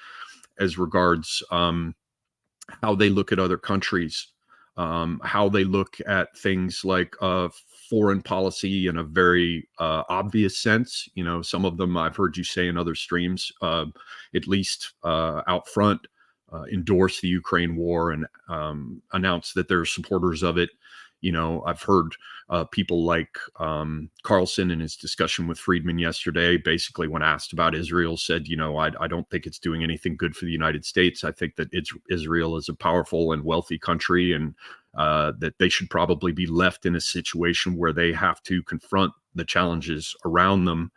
as regards how they look at other countries, how they look at things like foreign policy in a very obvious sense? Some of them I've heard you say in other streams, at least out front, endorse the Ukraine war and announce that they're supporters of it. I've heard people like Carlson in his discussion with Friedman yesterday, basically when asked about Israel, said, I don't think it's doing anything good for the United States. I think that Israel is a powerful and wealthy country, and that they should probably be left in a situation where they have to confront the challenges around them,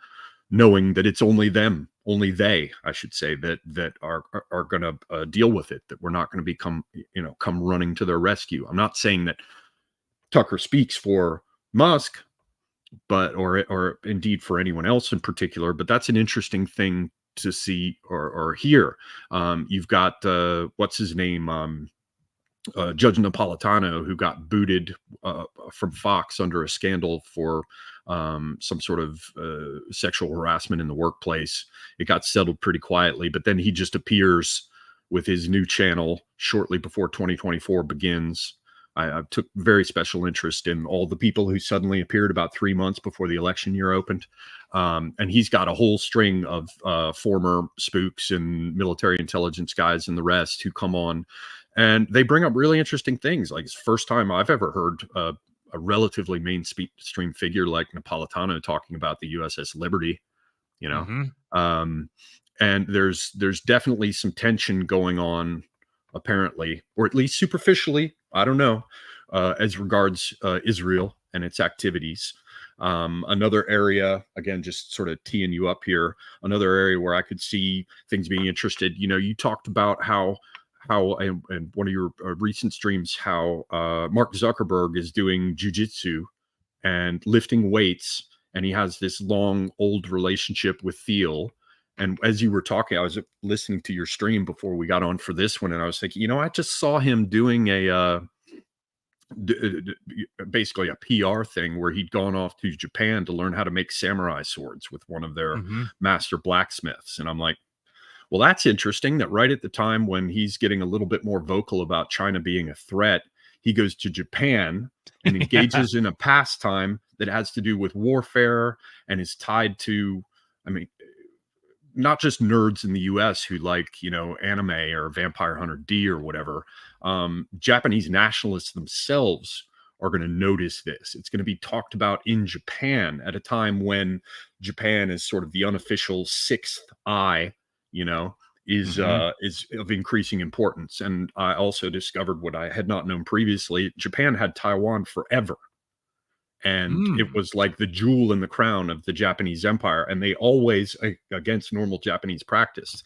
knowing that it's only they, I should say, that are going to deal with it, that we're not going to come running to their rescue. I'm not saying that Tucker speaks for Musk, but or indeed for anyone else in particular. But that's an interesting thing to see or hear. You've got what's his name, Judge Napolitano, who got booted from Fox under a scandal for some sort of sexual harassment in the workplace. It got settled pretty quietly, but then he just appears with his new channel shortly before 2024 begins. I took very special interest in all the people who suddenly appeared about 3 months before the election year opened. And he's got a whole string of former spooks and military intelligence guys and the rest who come on, and they bring up really interesting things. Like, it's the first time I've ever heard a relatively mainstream figure like Napolitano talking about the USS Liberty, you know. Mm-hmm. And there's definitely some tension going on, apparently, or at least superficially, I don't know, as regards Israel and its activities. Another area, again, just sort of teeing you up here, another area where I could see things being interested. You know, you talked about how and one of your recent streams, how Mark Zuckerberg is doing jujitsu and lifting weights, and he has this long old relationship with Thiel. And as you were talking, I was listening to your stream before we got on for this one, and I was thinking, you know, I just saw him doing a basically a PR thing where he'd gone off to Japan to learn how to make samurai swords with one of their master blacksmiths. And I'm like, well, that's interesting that right at the time when he's getting a little bit more vocal about China being a threat, he goes to Japan and engages in a pastime that has to do with warfare and is tied to, I mean, not just nerds in the US who like, you know, anime or Vampire Hunter D or whatever. Japanese nationalists themselves are going to notice this. It's going to be talked about in Japan at a time when Japan is sort of the unofficial sixth eye, you know, is of increasing importance. And I also discovered what I had not known previously. Japan had Taiwan forever. And it was like the jewel in the crown of the Japanese empire. And they always, against normal Japanese practice,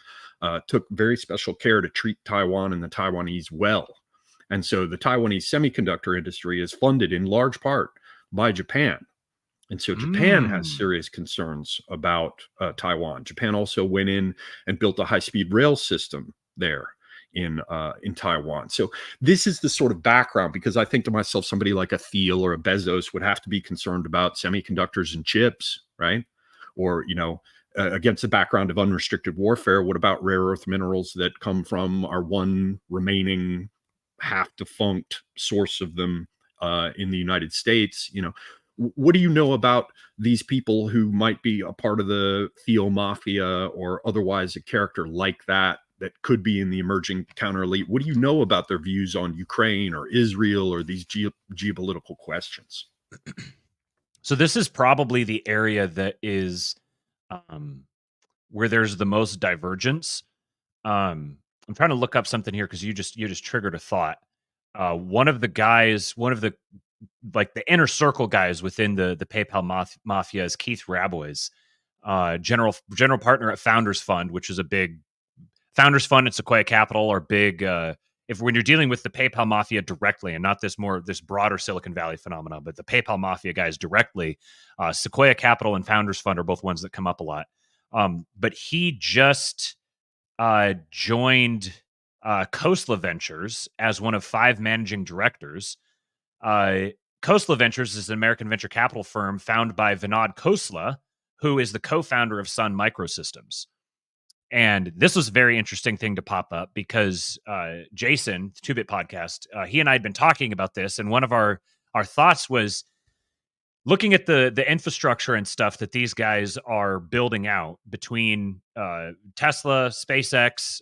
took very special care to treat Taiwan and the Taiwanese well. And so the Taiwanese semiconductor industry is funded in large part by Japan. And so Japan has serious concerns about Taiwan. Japan also went in and built a high-speed rail system there in Taiwan. So this is the sort of background, because I think to myself, somebody like a Thiel or a Bezos would have to be concerned about semiconductors and chips, right? Or, you know, against the background of unrestricted warfare, what about rare earth minerals that come from our one remaining half-defunct source of them in the United States? You know, what do you know about these people who might be a part of the Thiel Mafia or otherwise a character like that could be in the emerging counter elite? What do you know about their views on Ukraine or Israel or these geopolitical questions? So this is probably the area that is where there's the most divergence. I'm trying to look up something here because you just triggered a thought. One of the like the inner circle guys within the PayPal mafia is Keith Rabois, general partner at Founders Fund, which is a big Founders Fund and Sequoia Capital are big. If when you're dealing with the PayPal mafia directly, and not this broader Silicon Valley phenomena, but the PayPal mafia guys directly, Sequoia Capital and Founders Fund are both ones that come up a lot. But he just joined Khosla Ventures as one of 5 managing directors. Khosla Ventures is an American venture capital firm founded by Vinod Khosla, who is the co-founder of Sun Microsystems. And this was a very interesting thing to pop up because Jason, the 2-Bit Podcast, he and I had been talking about this, and one of our thoughts was looking at the infrastructure and stuff that these guys are building out between Tesla, SpaceX,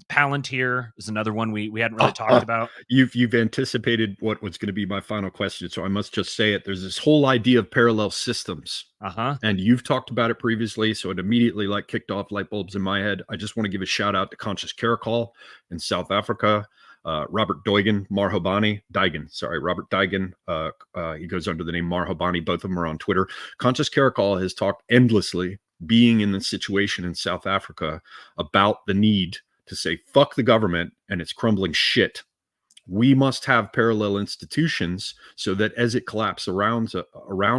Palantir is another one we hadn't really talked about. You've anticipated what was going to be my final question, so I must just say it. There's this whole idea of parallel systems, and you've talked about it previously, so it immediately kicked off light bulbs in my head. I just want to give a shout out to Conscious Caracol in South Africa. Robert Duigen, Robert Duigen. He goes under the name Marhobani. Both of them are on Twitter. Conscious Caracol has talked endlessly, being in the situation in South Africa, about the need to say, fuck the government and its crumbling shit. We must have parallel institutions so that as it collapses around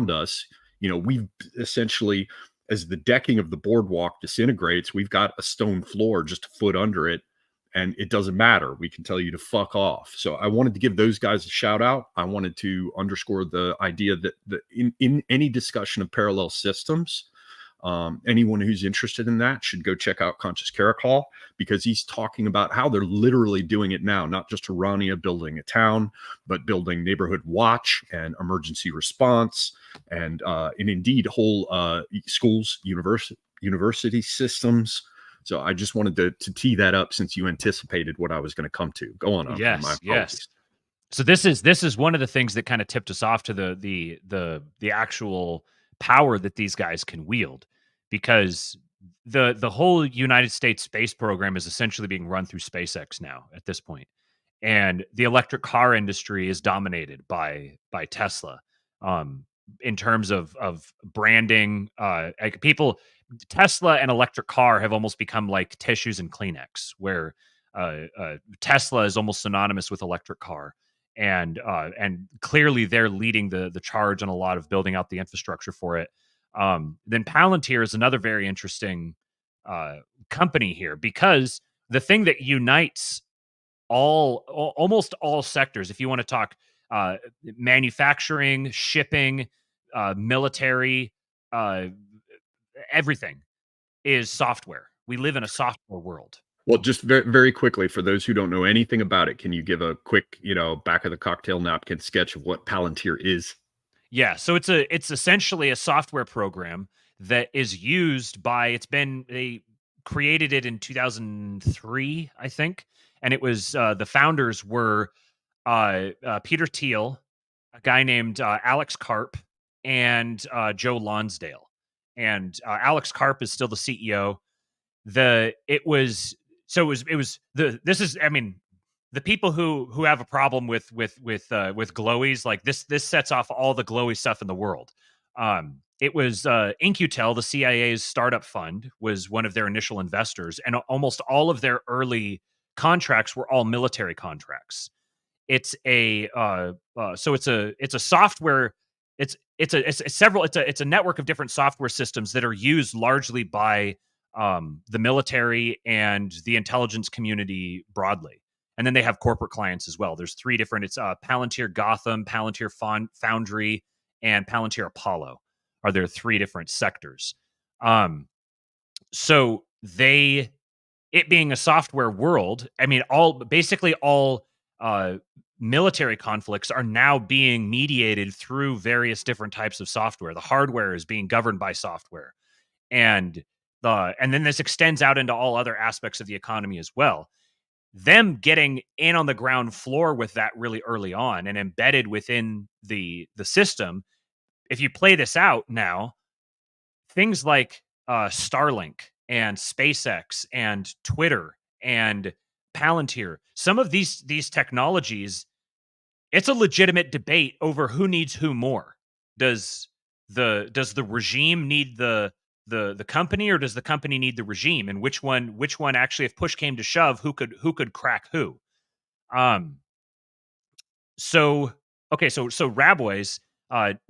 us, We've essentially, as the decking of the boardwalk disintegrates, we've got a stone floor just a foot under it, and it doesn't matter. We can tell you to fuck off. So I wanted to give those guys a shout out. I wanted to underscore the idea that in any discussion of parallel systems, anyone who's interested in that should go check out Conscious Caracol, because he's talking about how they're literally doing it now, not just Irania building a town, but building neighborhood watch and emergency response, and indeed whole schools, university systems. So I just wanted to tee that up, since you anticipated what I was going to come to. Go on. Yes, my yes. So this is one of the things that kind of tipped us off to the actual power that these guys can wield, because the whole United States space program is essentially being run through SpaceX now at this point, and the electric car industry is dominated by Tesla. In terms of branding, like Tesla and electric car have almost become like tissues and Kleenex, where Tesla is almost synonymous with electric car, and clearly they're leading the charge on a lot of building out the infrastructure for it. Then Palantir is another very interesting company here, because the thing that unites almost all sectors, if you want to talk manufacturing, shipping, military, everything, is software. We live in a software world. Well, just very, very quickly, for those who don't know anything about it, can you give a quick, back of the cocktail napkin sketch of what Palantir is? Yeah, so it's essentially a software program that is used by, they created it in 2003, I think, and it was the founders were Peter Thiel, a guy named Alex Karp, and Joe Lonsdale. And Alex Karp is still the CEO. The people who have a problem with glowies, like this sets off all the glowy stuff in the world. It was In-Q-Tel, the CIA's startup fund, was one of their initial investors, and almost all of their early contracts were all military contracts. It's a software. It's a network of different software systems that are used largely by the military and the intelligence community broadly. And then they have corporate clients as well. There's three different, it's Palantir Gotham, Palantir Foundry, and Palantir Apollo are their three different sectors. So it being a software world, I mean, basically all military conflicts are now being mediated through various different types of software. The hardware is being governed by software. And then this extends out into all other aspects of the economy as well. Them getting in on the ground floor with that really early on and embedded within the system. If you play this out now, things like Starlink and SpaceX and Twitter and Palantir, some of these technologies, it's a legitimate debate over who needs who more. Does the regime need the company, or does the company need the regime? And which one actually, if push came to shove, who could crack who? So Rabois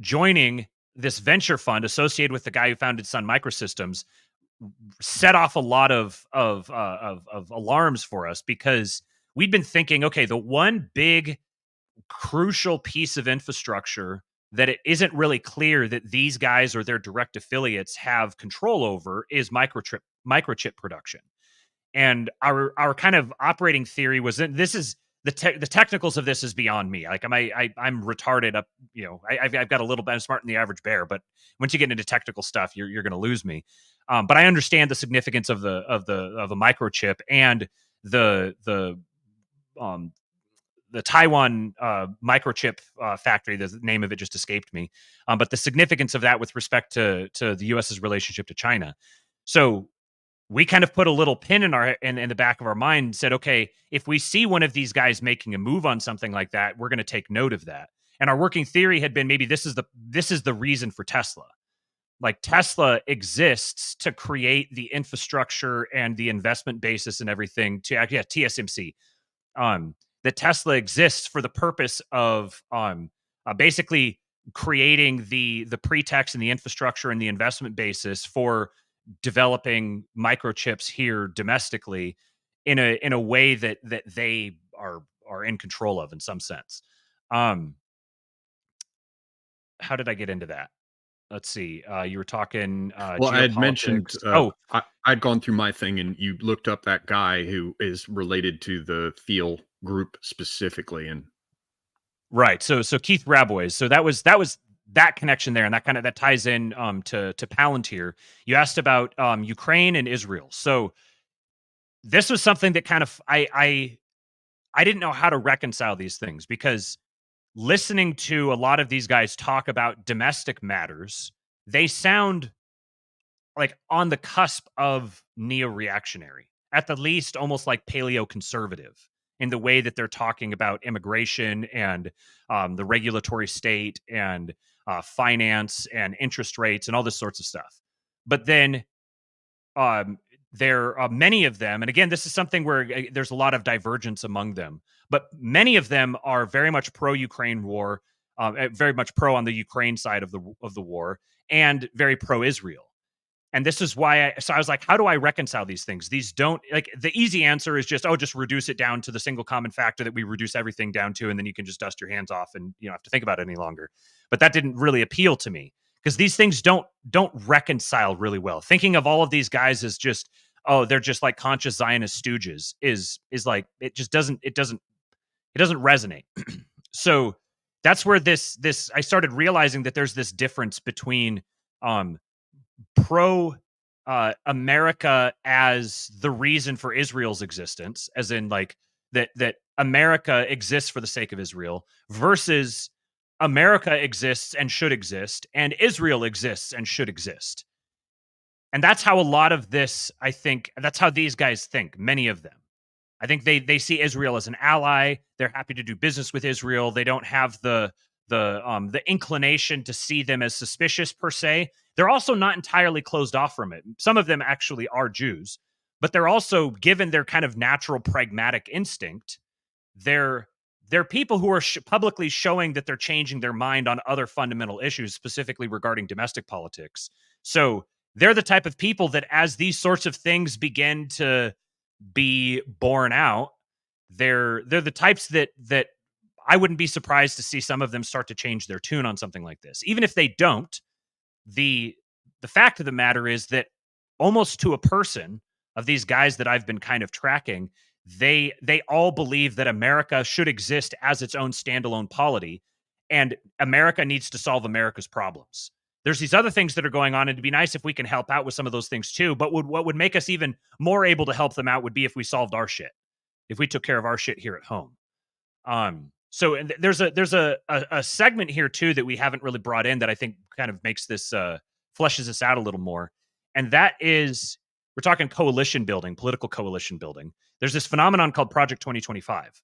joining this venture fund associated with the guy who founded Sun Microsystems set off a lot of alarms for us, because we'd been thinking, okay, the one big crucial piece of infrastructure that it isn't really clear that these guys or their direct affiliates have control over is microchip production. And our kind of operating theory was that this is the technicals of this is beyond me. Like I'm retarded up, I've got a little bit, I'm smarter than the average bear, but once you get into technical stuff, you're going to lose me. But I understand the significance of a microchip, and the Taiwan microchip factory. The name of it just escaped me. But the significance of that with respect to the U.S.'s relationship to China. So we kind of put a little pin in the back of our mind and said, okay, if we see one of these guys making a move on something like that, we're going to take note of that. And our working theory had been, maybe this is the reason for Tesla. Like, Tesla exists to create the infrastructure and the investment basis and everything to TSMC. That Tesla exists for the purpose of basically creating the pretext and the infrastructure and the investment basis for developing microchips here domestically in a way that they are in control of in some sense. Um, how did I get into that? Let's see. You were talking Well, I had mentioned, geopolitics. Oh, I'd gone through my thing and you looked up that guy who is related to the Thiel group specifically. And right. So Keith Rabois. So that was that connection there, and that ties in to Palantir. You asked about Ukraine and Israel. So this was something that kind of I didn't know how to reconcile these things, because listening to a lot of these guys talk about domestic matters, they sound like on the cusp of neo-reactionary, at the least almost like paleo-conservative in the way that they're talking about immigration and the regulatory state and finance and interest rates and all this sorts of stuff. But then there are many of them, and again, this is something where there's a lot of divergence among them, but many of them are very much pro-Ukraine war, very much pro on the Ukraine side of the war, and very pro-Israel. And this is why I was like, how do I reconcile these things? These don't, like, the easy answer is just, oh, just reduce it down to the single common factor that we reduce everything down to, and then you can just dust your hands off and you don't have to think about it any longer. But that didn't really appeal to me, because these things don't reconcile really well. Thinking of all of these guys as just, oh, they're just like conscious Zionist stooges is like, it just doesn't resonate. So that's where this I started realizing that there's this difference between pro America as the reason for Israel's existence, as in like that America exists for the sake of Israel, versus America exists and should exist, and Israel exists and should exist. And that's how a lot of this, I think, that's how these guys think, many of them. I think they see Israel as an ally. They're happy to do business with Israel. They don't have the inclination to see them as suspicious per se. They're also not entirely closed off from it. Some of them actually are Jews, but they're also, given their kind of natural pragmatic instinct, they're people who are publicly showing that they're changing their mind on other fundamental issues, specifically regarding domestic politics. So they're the type of people that, as these sorts of things begin to be borne out, they're the types that I wouldn't be surprised to see some of them start to change their tune on something like this. Even if they don't, the fact of the matter is that almost to a person, of these guys that I've been kind of tracking, they all believe that America should exist as its own standalone polity, and America needs to solve America's problems. There's these other things that are going on, and it'd be nice if we can help out with some of those things too. But what would make us even more able to help them out would be if we solved our shit, if we took care of our shit here at home. So and there's a segment here too that we haven't really brought in that I think kind of makes this fleshes this out a little more, and that is, we're talking coalition building, political coalition building. There's this phenomenon called Project 2025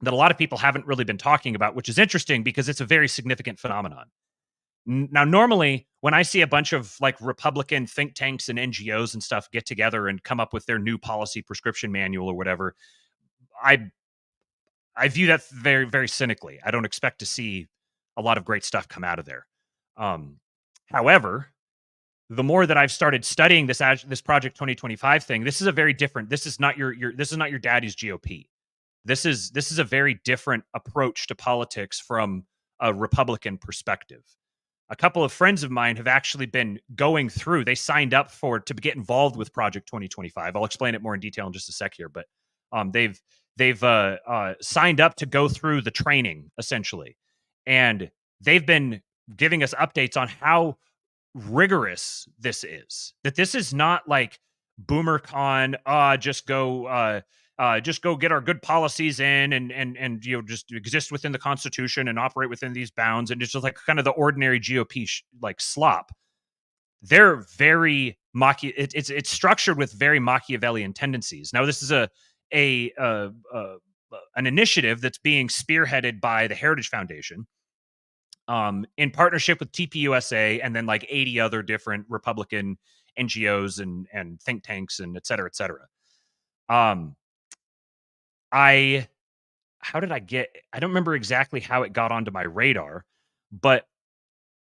that a lot of people haven't really been talking about, which is interesting because it's a very significant phenomenon. Now, normally, when I see a bunch of like Republican think tanks and NGOs and stuff get together and come up with their new policy prescription manual or whatever, I view that very, very cynically. I don't expect to see a lot of great stuff come out of there. However, the more that I've started studying this Project 2025 thing, this is a very different. This is not this is not your daddy's GOP. This is a very different approach to politics from a Republican perspective. A couple of friends of mine have actually been going through. They signed up to get involved with Project 2025. I'll explain it more in detail in just a sec here, but they've signed up to go through the training essentially, and they've been giving us updates on how rigorous this is. That this is not like BoomerCon. Just go get our good policies in and just exist within the Constitution and operate within these bounds, and it's just like kind of the ordinary GOP like slop. They're very it's structured with very Machiavellian tendencies. Now, this is an initiative that's being spearheaded by the Heritage Foundation, in partnership with TPUSA and then like 80 other different Republican NGOs and think tanks and et cetera, et cetera. I don't remember exactly how it got onto my radar, But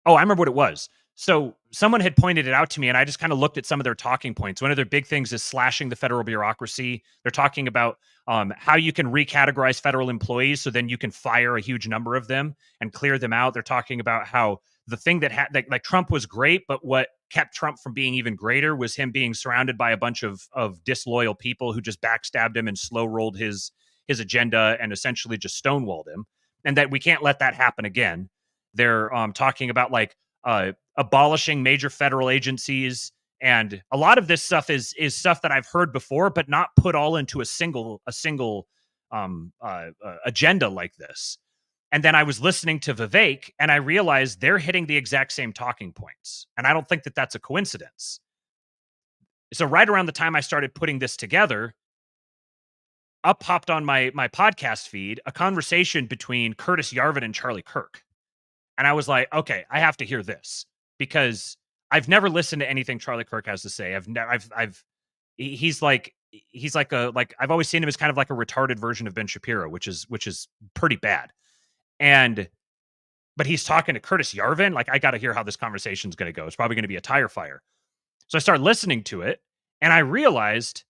oh, I remember what it was. So someone had pointed it out to me, and I just kind of looked at some of their talking points. One of their big things is slashing the federal bureaucracy. They're talking about how you can recategorize federal employees so then you can fire a huge number of them and clear them out. They're talking about how the thing that like Trump was great, but what kept Trump from being even greater was him being surrounded by a bunch of disloyal people who just backstabbed him and slow rolled his agenda and essentially just stonewalled him, and that we can't let that happen again. They're talking about like abolishing major federal agencies, and a lot of this stuff is stuff that I've heard before, but not put all into a single agenda like this. And then I was listening to Vivek, and I realized they're hitting the exact same talking points, and I don't think that that's a coincidence. So right around the time I started putting this together, up popped on my podcast feed a conversation between Curtis Yarvin and Charlie Kirk. And I was like, okay, I have to hear this, because I've never listened to anything Charlie Kirk has to say. He's like I've always seen him as kind of like a retarded version of Ben Shapiro, which is pretty bad. But he's talking to Curtis Yarvin. Like, I got to hear how this conversation is going to go. It's probably going to be a tire fire. So I started listening to it, and I realized,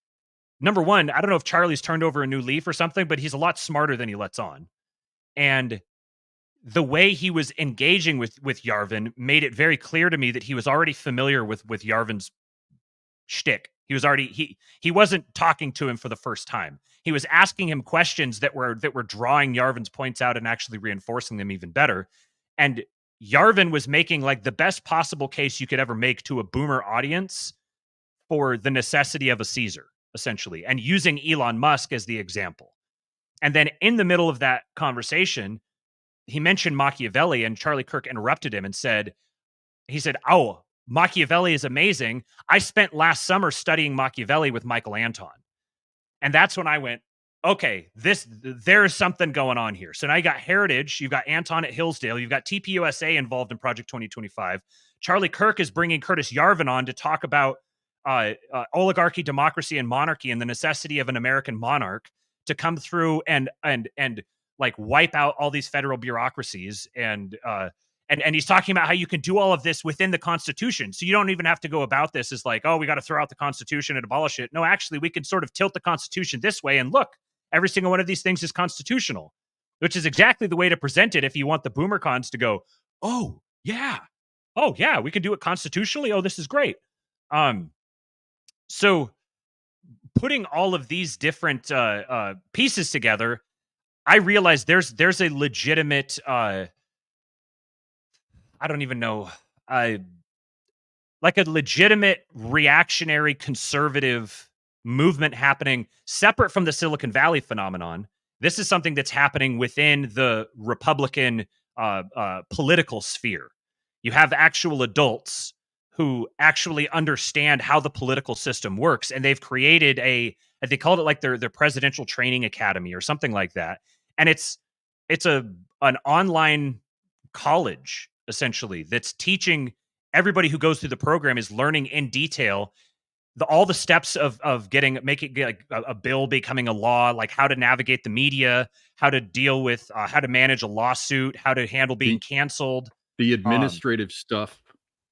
number one, I don't know if Charlie's turned over a new leaf or something, but he's a lot smarter than he lets on. And the way he was engaging with Yarvin made it very clear to me that he was already familiar with Yarvin's shtick. He was already he wasn't talking to him for the first time. He was asking him questions that were drawing Yarvin's points out and actually reinforcing them even better. And Yarvin was making like the best possible case you could ever make to a boomer audience for the necessity of a Caesar, essentially, and using Elon Musk as the example. And then in the middle of that conversation, he mentioned Machiavelli, and Charlie Kirk interrupted him and said, "Oh, Machiavelli is amazing. I spent last summer studying Machiavelli with Michael Anton." And that's when I went, okay, there's something going on here. So now you got Heritage, you've got Anton at Hillsdale, you've got TPUSA involved in Project 2025. Charlie Kirk is bringing Curtis Yarvin on to talk about oligarchy, democracy, and monarchy, and the necessity of an American monarch to come through and like wipe out all these federal bureaucracies. And he's talking about how you can do all of this within the Constitution. So you don't even have to go about this as like, oh, we got to throw out the Constitution and abolish it. No, actually, we could sort of tilt the Constitution this way, and look, every single one of these things is constitutional, which is exactly the way to present it if you want the boomer cons to go, oh, yeah, we can do it constitutionally. Oh, this is great. So putting all of these different pieces together, I realized there's a legitimate, I don't even know, like a legitimate reactionary conservative movement happening separate from the Silicon Valley phenomenon. This is something that's happening within the Republican political sphere. You have actual adults who actually understand how the political system works, and they've created they called it like their presidential training academy or something like that. And it's an online college essentially that's teaching everybody who goes through the program is learning in detail all the steps of making like a bill becoming a law, like how to navigate the media, how to deal with how to manage a lawsuit, how to handle being canceled. The administrative stuff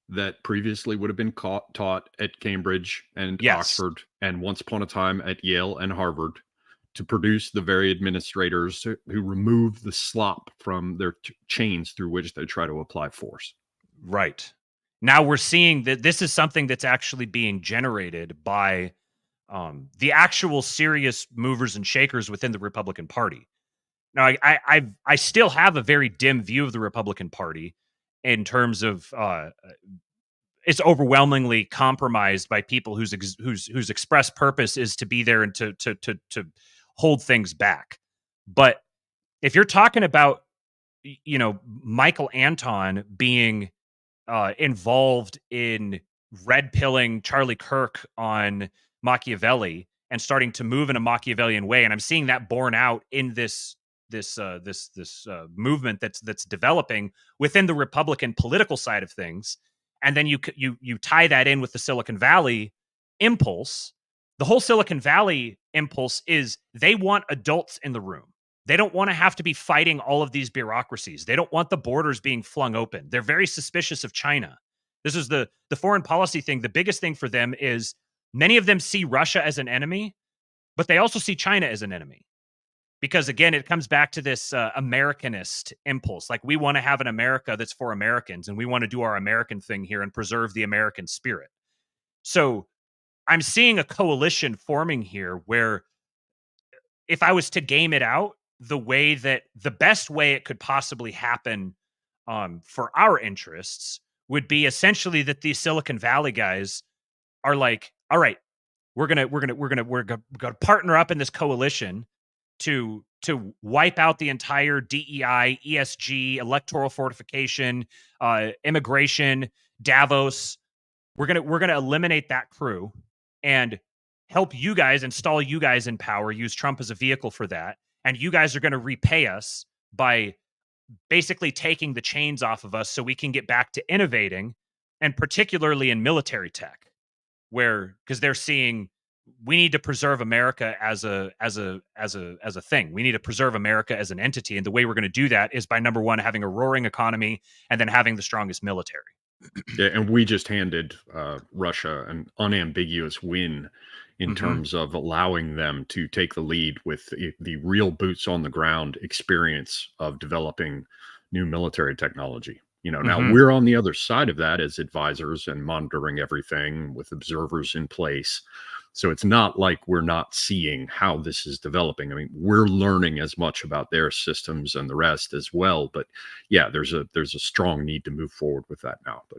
that previously would have been taught at Cambridge and Yes. Oxford, and once upon a time at Yale and Harvard, to produce the very administrators who remove the slop from their chains through which they try to apply force. Right. Now we're seeing that this is something that's actually being generated by the actual serious movers and shakers within the Republican Party. Now, I still have a very dim view of the Republican Party in terms of it's overwhelmingly compromised by people whose express purpose is to be there and to hold things back. But if you're talking about, Michael Anton being involved in red pilling Charlie Kirk on Machiavelli and starting to move in a Machiavellian way, and I'm seeing that borne out in this movement that's developing within the Republican political side of things, and then you tie that in with the Silicon Valley impulse. The whole Silicon Valley impulse is they want adults in the room. They don't want to have to be fighting all of these bureaucracies. They don't want the borders being flung open. They're very suspicious of China. This is the foreign policy thing. The biggest thing for them is many of them see Russia as an enemy, but they also see China as an enemy. Because again, it comes back to this Americanist impulse. Like, we want to have an America that's for Americans, and we want to do our American thing here and preserve the American spirit. So I'm seeing a coalition forming here where, if I was to game it out, the best way it could possibly happen for our interests would be essentially that these Silicon Valley guys are like, all right, we're gonna partner up in this coalition to wipe out the entire DEI, ESG, electoral fortification, immigration, Davos. We're gonna eliminate that crew and help you guys, install you guys in power, use Trump as a vehicle for that. And you guys are going to repay us by basically taking the chains off of us so we can get back to innovating, and particularly in military tech, because they're seeing we need to preserve America as a thing. We need to preserve America as an entity. And the way we're going to do that is by, number one, having a roaring economy, and then having the strongest military. Yeah, and we just handed Russia an unambiguous win in terms of allowing them to take the lead with the real boots on the ground experience of developing new military technology. Now we're on the other side of that as advisors and monitoring everything with observers in place. So it's not like we're not seeing how this is developing. I mean, we're learning as much about their systems and the rest as well. But yeah, there's a strong need to move forward with that now. But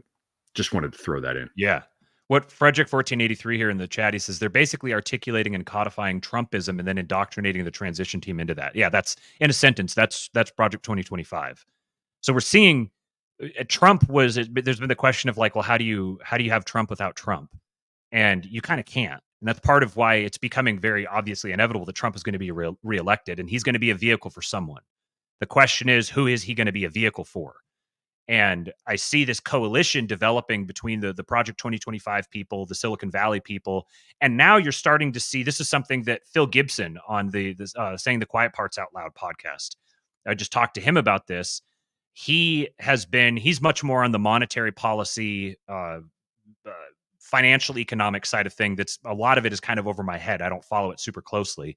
just wanted to throw that in. Yeah. What Frederick 1483 here in the chat, he says they're basically articulating and codifying Trumpism and then indoctrinating the transition team into that. Yeah, that's in a sentence. That's Project 2025. So we're seeing Trump there's been the question of like, well, how do you have Trump without Trump? And you kind of can't. And that's part of why it's becoming very obviously inevitable that Trump is going to be reelected, and he's going to be a vehicle for someone. The question is, who is he going to be a vehicle for? And I see this coalition developing between the Project 2025 people, the Silicon Valley people, and now you're starting to see, this is something that Phil Gibson on the Saying the Quiet Parts Out Loud podcast, I just talked to him about this. He's much more on the monetary policy, financial economic side of thing. That's a lot of it is kind of over my head. I don't follow it super closely.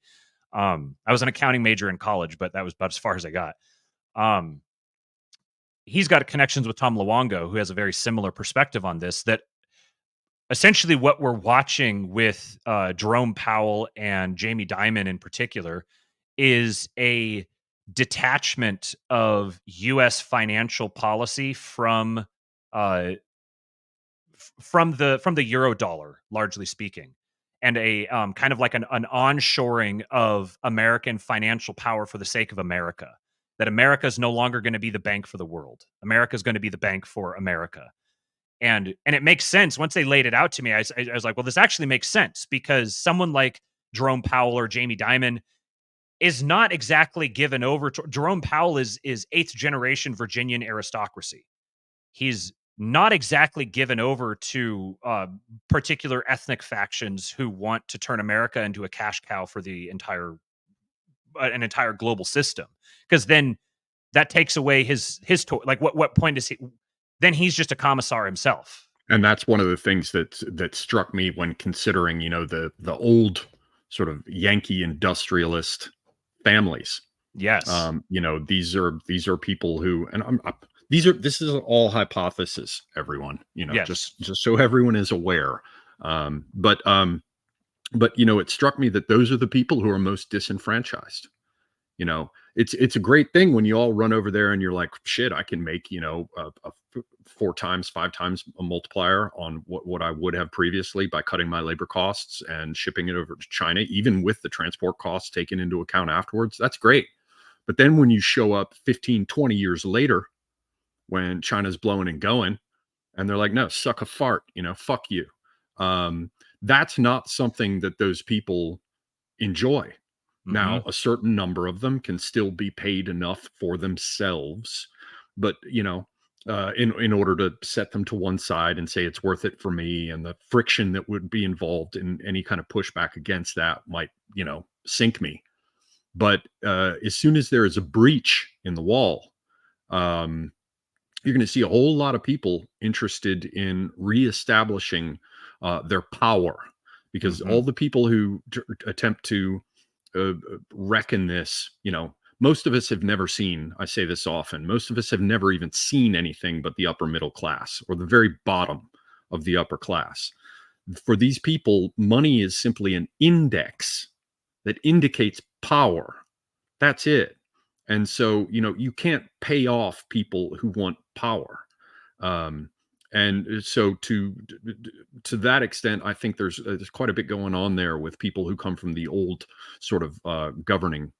I was an accounting major in college, but that was about as far as I got. He's got connections with Tom Luongo, who has a very similar perspective on this, that essentially what we're watching with Jerome Powell and Jamie Dimon in particular is a detachment of U.S. financial policy from the euro dollar, largely speaking, and a kind of like an onshoring of American financial power for the sake of America. That America is no longer going to be the bank for the world. America is going to be the bank for America. And it makes sense. Once they laid it out to me, I was like, well, this actually makes sense, because someone like Jerome Powell or Jamie Dimon is not exactly given over to. Jerome Powell is eighth generation Virginian aristocracy. He's not exactly given over to particular ethnic factions who want to turn America into a cash cow for the entire global system, because then that takes away his like what point is he? Then he's just a commissar himself. And that's one of the things that struck me when considering, the old sort of Yankee industrialist families. Yes. These are people who, and this is all hypothesis, everyone, yes. just so everyone is aware. But it struck me that those are the people who are most disenfranchised. It's a great thing when you all run over there and you're like, shit, I can make, a 4 times, 5 times a multiplier on what I would have previously by cutting my labor costs and shipping it over to China, even with the transport costs taken into account afterwards. That's great. But then when you show up 15, 20 years later, when China's blowing and going, and they're like, no, suck a fart, fuck you. That's not something that those people enjoy. Now, a certain number of them can still be paid enough for themselves, but in order to set them to one side and say it's worth it for me, and the friction that would be involved in any kind of pushback against that might, sink me. But as soon as there is a breach in the wall, you're going to see a whole lot of people interested in reestablishing their power, because all the people who attempt to reckon this, most of us have never seen, I say this often, most of us have never even seen anything but the upper middle class or the very bottom of the upper class. For these people, money is simply an index that indicates power. That's it. And so, you can't pay off people who want power. And so to that extent, I think there's quite a bit going on there with people who come from the old sort of governing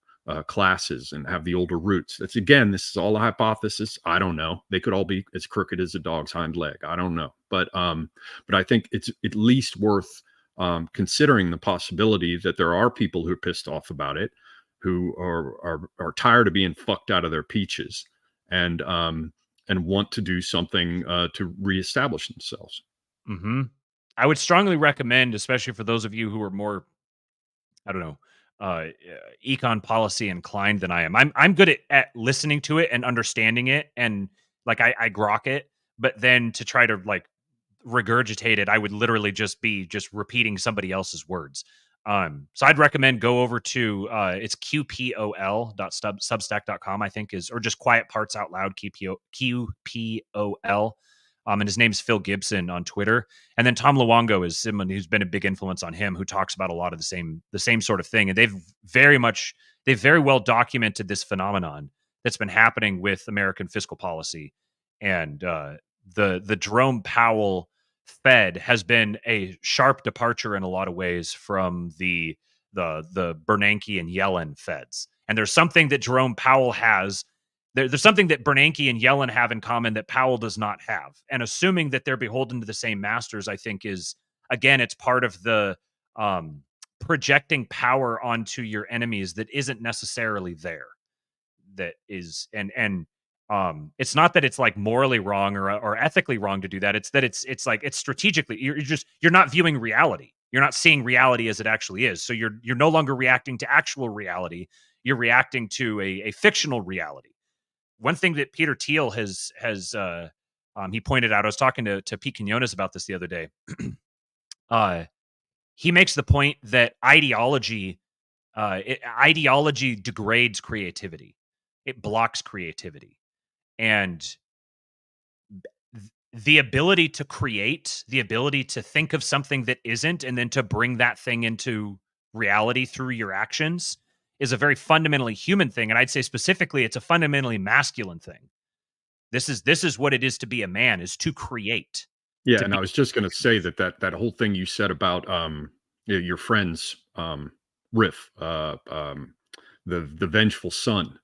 classes and have the older roots. This is all a hypothesis. I don't know. They could all be as crooked as a dog's hind leg. I don't know. But I think it's at least worth considering the possibility that there are people who are pissed off about it, who are tired of being fucked out of their peaches, and want to do something to reestablish themselves. I would strongly recommend, especially for those of you who are more, I don't know, econ policy inclined than I am. I'm good at listening to it and understanding it, and like I grok it, but then to try to like regurgitate it, I would literally just be repeating somebody else's words. So I'd recommend go over to it's qpol.substack.com, I think is, or just quiet parts out loud, QPOL. And his name's Phil Gibson on Twitter. And then Tom Luongo is someone who's been a big influence on him, who talks about a lot of the same sort of thing. And they've very well documented this phenomenon that's been happening with American fiscal policy. And the Jerome Powell Fed has been a sharp departure in a lot of ways from the Bernanke and Yellen Feds. And there's something that Jerome Powell has. There's something that Bernanke and Yellen have in common that Powell does not have. And assuming that they're beholden to the same masters, I think is, again, it's part of the projecting power onto your enemies that isn't necessarily there. That is, and it's not that it's like morally wrong or ethically wrong to do that. It's that it's like, it's strategically, you're not viewing reality. You're not seeing reality as it actually is. So you're no longer reacting to actual reality. You're reacting to a fictional reality. One thing that Peter Thiel has he pointed out, I was talking to Pete Quinones about this the other day. He makes the point that ideology degrades creativity. It blocks creativity. And the ability to create, the ability to think of something that isn't, and then to bring that thing into reality through your actions is a very fundamentally human thing. And I'd say specifically, it's a fundamentally masculine thing. This is what it is to be a man, is to create. Yeah, and I was just going to say that whole thing you said about your friend's riff, the vengeful son.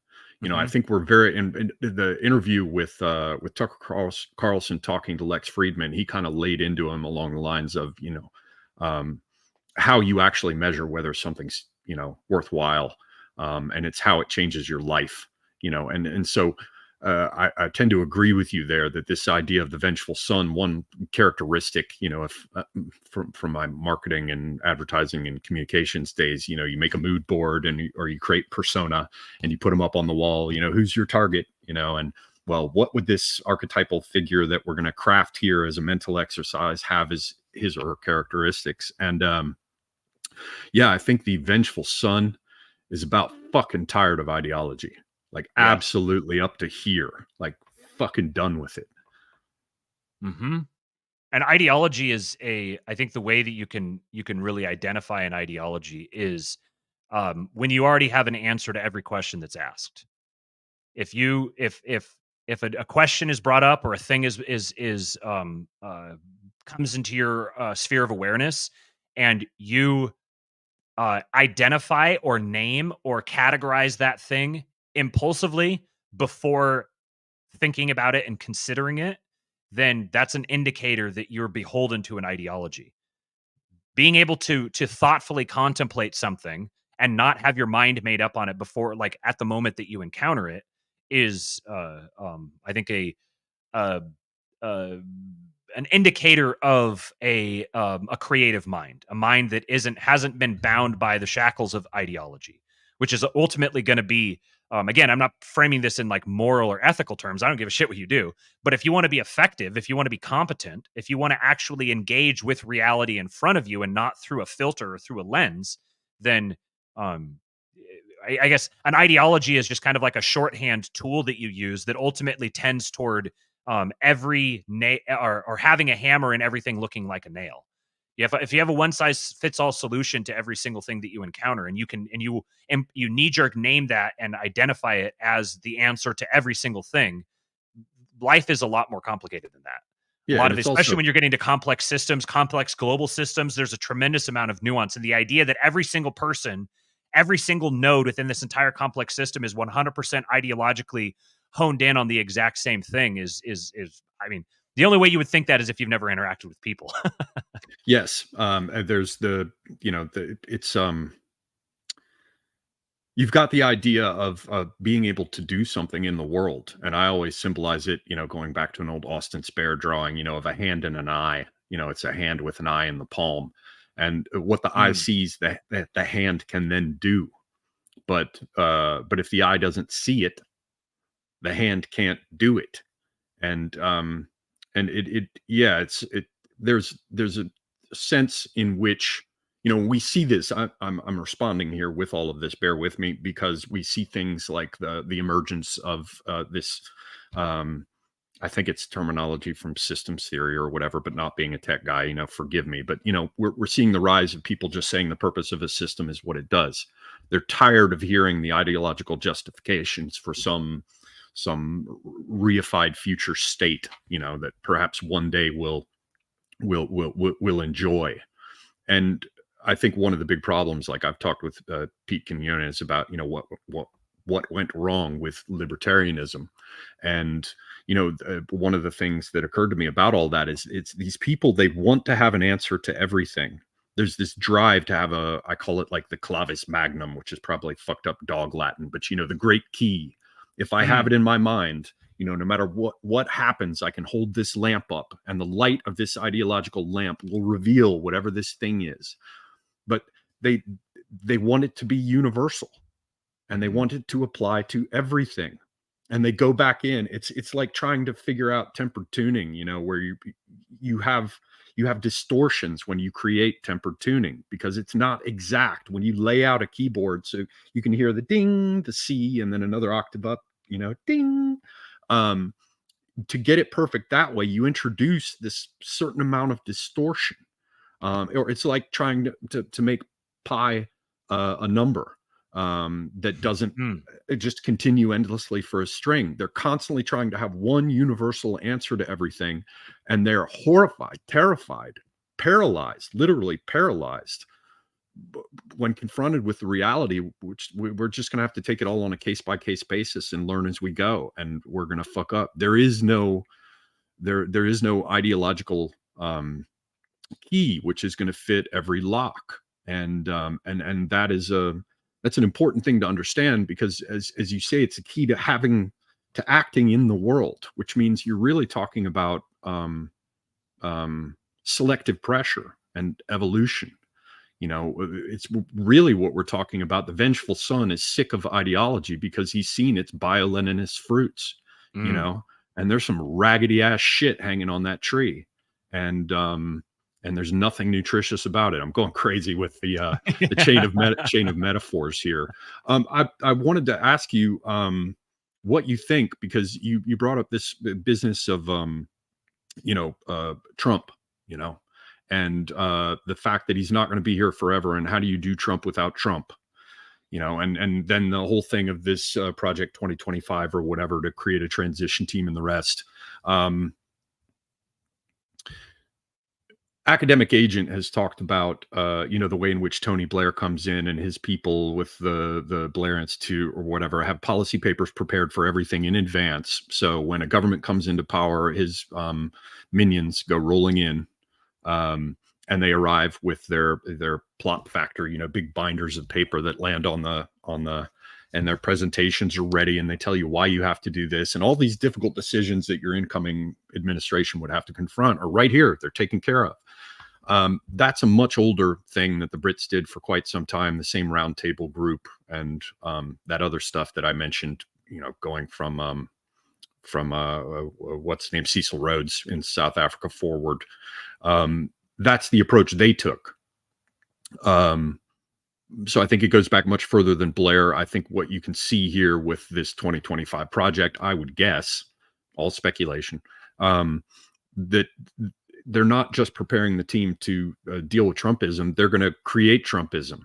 I think we're very in the interview with Tucker Carlson talking to Lex Friedman. He kind of laid into him along the lines of how you actually measure whether something's worthwhile, and it's how it changes your life. And so I tend to agree with you there that this idea of the vengeful son, one characteristic, if from my marketing and advertising and communications days, you make a mood board or you create persona and you put them up on the wall, who's your target, and well, what would this archetypal figure that we're going to craft here as a mental exercise have as his or her characteristics? And yeah, I think the vengeful son is about fucking tired of ideology. Like absolutely up to here, like fucking done with it. And ideology is I think the way that you can really identify an ideology is when you already have an answer to every question that's asked. If a question is brought up or a thing comes into your sphere of awareness, and you identify or name or categorize that thing impulsively before thinking about it and considering it, then that's an indicator that you're beholden to an ideology. Being able to thoughtfully contemplate something and not have your mind made up on it before, like at the moment that you encounter it, is I think an indicator of a creative mind, a mind that hasn't been bound by the shackles of ideology, which is ultimately going to be, again, I'm not framing this in like moral or ethical terms. I don't give a shit what you do. But if you want to be effective, if you want to be competent, if you want to actually engage with reality in front of you and not through a filter or through a lens, then I guess an ideology is just kind of like a shorthand tool that you use that ultimately tends toward every or having a hammer and everything looking like a nail. If you have a one size fits all solution to every single thing that you encounter, and you knee jerk name that and identify it as the answer to every single thing, life is a lot more complicated than that. Yeah, A lot and of it, it's especially also, when you're getting to complex systems, complex global systems, there's a tremendous amount of nuance. And the idea that every single person, every single node within this entire complex system is 100% ideologically honed in on the exact same thing is I mean, the only way you would think that is if you've never interacted with people. yes. And there's it's you've got the idea of being able to do something in the world. And I always symbolize it, going back to an old Austin Spare drawing, of a hand and an eye. It's a hand with an eye in the palm. And what the eye sees, that the hand can then do. But if the eye doesn't see it, the hand can't do it. And there's a sense in which, we see this. I'm responding here with all of this. Bear with me, because we see things like the emergence of this. I think it's terminology from systems theory or whatever, but not being a tech guy, forgive me. But we're seeing the rise of people just saying the purpose of a system is what it does. They're tired of hearing the ideological justifications for some reified future state, that perhaps one day we'll enjoy. And I think one of the big problems, like I've talked with Pete Quinones about, what went wrong with libertarianism. And, one of the things that occurred to me about all that is it's these people, they want to have an answer to everything. There's this drive to have I call it like the clavis magnum, which is probably fucked up dog Latin, but the great key. If I have it in my mind, no matter what happens, I can hold this lamp up, and the light of this ideological lamp will reveal whatever this thing is. But they want it to be universal, and they want it to apply to everything. And they go back in. It's like trying to figure out tempered tuning, where you have distortions when you create tempered tuning, because it's not exact. When you lay out a keyboard, so you can hear the ding, the C, and then another octave up, ding. To get it perfect that way, you introduce this certain amount of distortion. Or it's like trying to make pi a number that doesn't just continue endlessly for a string. They're constantly trying to have one universal answer to everything, and they're horrified, terrified, paralyzed, literally paralyzed when confronted with the reality, which we're just going to have to take it all on a case-by-case basis and learn as we go, and we're going to fuck up. There is no ideological key which is going to fit every lock, and that's an important thing to understand, because as you say, it's a key to acting in the world, which means you're really talking about selective pressure and evolution. It's really what we're talking about. The vengeful son is sick of ideology because he's seen its bio-Leninist fruits, and there's some raggedy ass shit hanging on that tree. And there's nothing nutritious about it. I'm going crazy with the chain of metaphors here. I wanted to ask you what you think, because you brought up this business of Trump, and the fact that he's not going to be here forever, and how do you do Trump without Trump? And then the whole thing of this Project 2025 or whatever to create a transition team and the rest. Academic Agent has talked about, the way in which Tony Blair comes in and his people with the Blair Institute or whatever have policy papers prepared for everything in advance. So when a government comes into power, his minions go rolling in, and they arrive with their plot factory, big binders of paper that land on the, and their presentations are ready, and they tell you why you have to do this, and all these difficult decisions that your incoming administration would have to confront are right here. They're taken care of. That's a much older thing that the Brits did for quite some time. The same roundtable group and that other stuff that I mentioned. Going from what's his name, Cecil Rhodes in South Africa forward. That's the approach they took. So I think it goes back much further than Blair. I think what you can see here with this 2025 project, I would guess, all speculation, that they're not just preparing the team to deal with Trumpism. They're going to create Trumpism,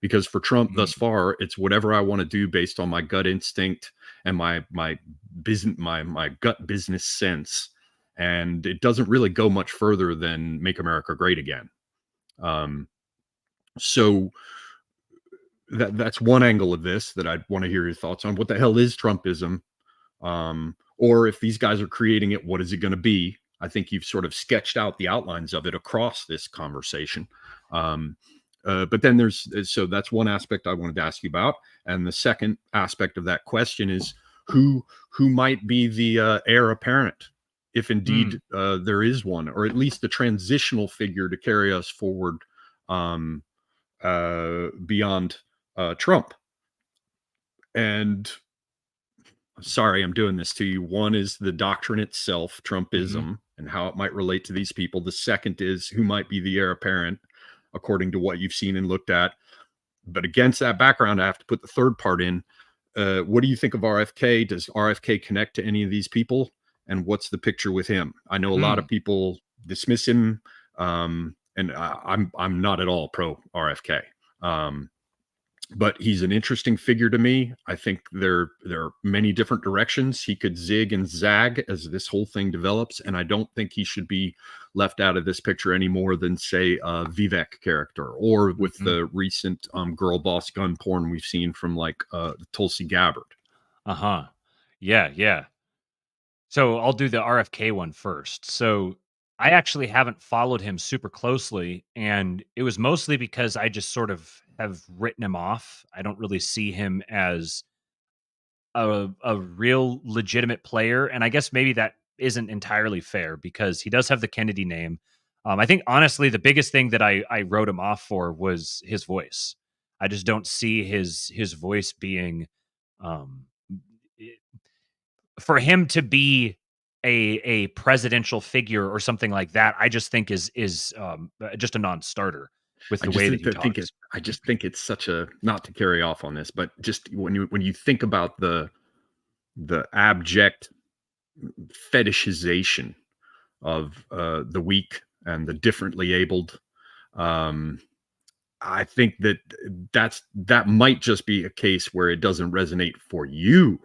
because for Trump thus far, it's whatever I want to do based on my gut instinct and my business, my gut business sense. And it doesn't really go much further than make America great again. So that's one angle of this that I'd want to hear your thoughts on. What the hell is Trumpism? Or if these guys are creating it, what is it going to be? I think you've sort of sketched out the outlines of it across this conversation. But then so that's one aspect I wanted to ask you about. And the second aspect of that question is who might be the heir apparent, if indeed there is one, or at least a transitional figure to carry us forward beyond Trump. And sorry, I'm doing this to you. One is the doctrine itself, Trumpism, and how it might relate to these people. The second is who might be the heir apparent, according to what you've seen and looked at. But against that background, I have to put the third part in. What do you think of RFK? Does RFK connect to any of these people? And what's the picture with him? I know a lot of people dismiss him, and I'm not at all pro RFK. But he's an interesting figure to me. I think there are many different directions he could zig and zag as this whole thing develops. And I don't think he should be left out of this picture any more than, say, a Vivek character, or with the recent girl boss gun porn we've seen from like Tulsi Gabbard. Yeah. So I'll do the RFK one first. So I actually haven't followed him super closely, and it was mostly because I just sort of have written him off. I don't really see him as a real legitimate player, and I guess maybe that isn't entirely fair because he does have the Kennedy name. I think honestly, the biggest thing that I wrote him off for was his voice. I just don't see his voice being for him to be a presidential figure or something like that. I just think is just a non-starter with the way that he talks. I just think it's such a, not to carry off on this, but just when you think about the abject fetishization of the weak and the differently abled, I think that might just be a case where it doesn't resonate for you.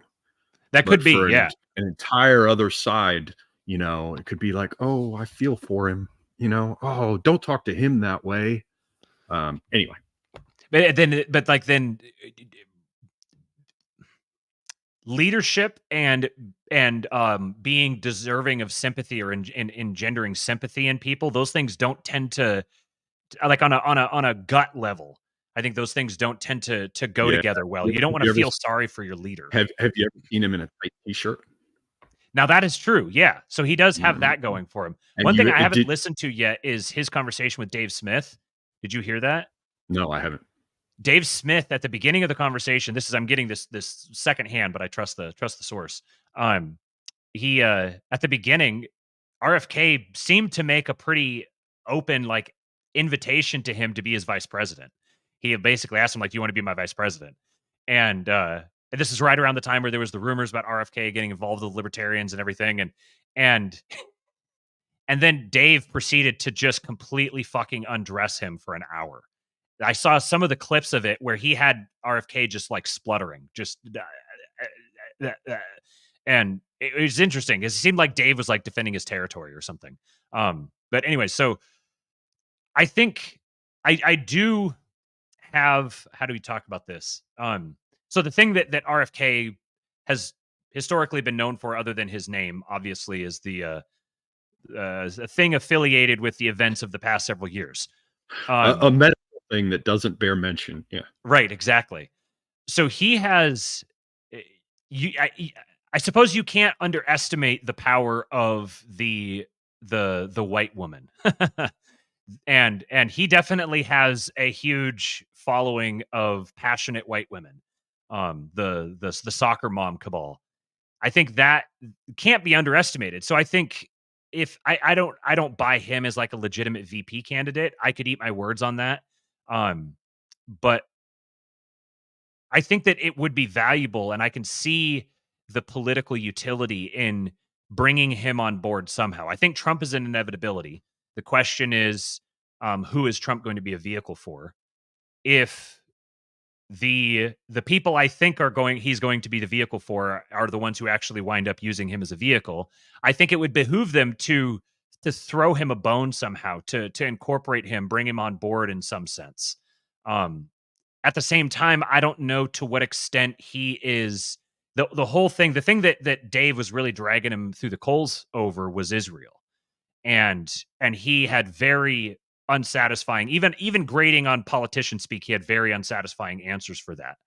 That could be, yeah. An entire other side, it could be like, oh, I feel for him, oh, don't talk to him that way. Anyway. But then leadership and being deserving of sympathy or engendering sympathy in people, those things don't tend to, like on a gut level. I think those things don't tend to go together well. You don't want to feel sorry for your leader. Have you ever seen him in a tight t-shirt? Now that is true. Yeah. So he does have that going for him. And one thing I haven't listened to yet is his conversation with Dave Smith. Did you hear that? No, I haven't. Dave Smith at the beginning of the conversation, I'm getting this secondhand, but I trust the source. He at the beginning, RFK seemed to make a pretty open like invitation to him to be his vice president. He basically asked him, like, do you want to be my vice president? And this is right around the time where there was the rumors about RFK getting involved with libertarians and everything. And then Dave proceeded to just completely fucking undress him for an hour. I saw some of the clips of it where he had RFK just like spluttering, and it was interesting because it seemed like Dave was like defending his territory or something. But anyway, so I think I do have, how do we talk about this? So the thing that RFK has historically been known for, other than his name, obviously, is the thing affiliated with the events of the past several years. A medical thing that doesn't bear mention. Yeah. Right. Exactly. So he has, I suppose you can't underestimate the power of the white woman. and he definitely has a huge following of passionate white women. The soccer mom cabal. I think that can't be underestimated. So I think if I don't buy him as like a legitimate VP candidate. I could eat my words on that. Um, but I think that it would be valuable, and I can see the political utility in bringing him on board somehow. I think Trump is an inevitability. The question is, who is Trump going to be a vehicle for? If the people I think he's going to be the vehicle for are the ones who actually wind up using him as a vehicle, I think it would behoove them to throw him a bone somehow, to incorporate him, bring him on board in some sense. Um, at the same time, I don't know to what extent he is the whole thing. The thing that Dave was really dragging him through the coals over was Israel, and he had very unsatisfying, even grading on politician speak. He had very unsatisfying answers for that.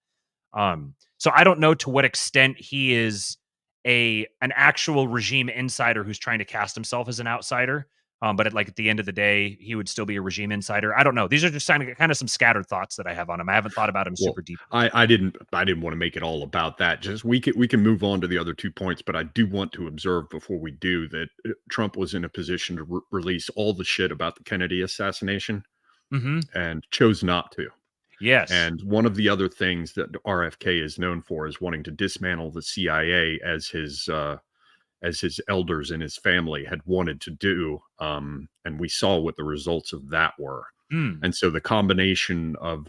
So I don't know to what extent he is an actual regime insider who's trying to cast himself as an outsider. But at the end of the day, he would still be a regime insider. I don't know. These are just kind of some scattered thoughts that I have on him. I haven't thought about him Well, super deep. I didn't want to make it all about that. Just we can move on to the other 2 points, but I do want to observe before we do that Trump was in a position to release all the shit about the Kennedy assassination and chose not to. Yes. And one of the other things that RFK is known for is wanting to dismantle the CIA as his elders in his family had wanted to do. And we saw what the results of that were. And so the combination of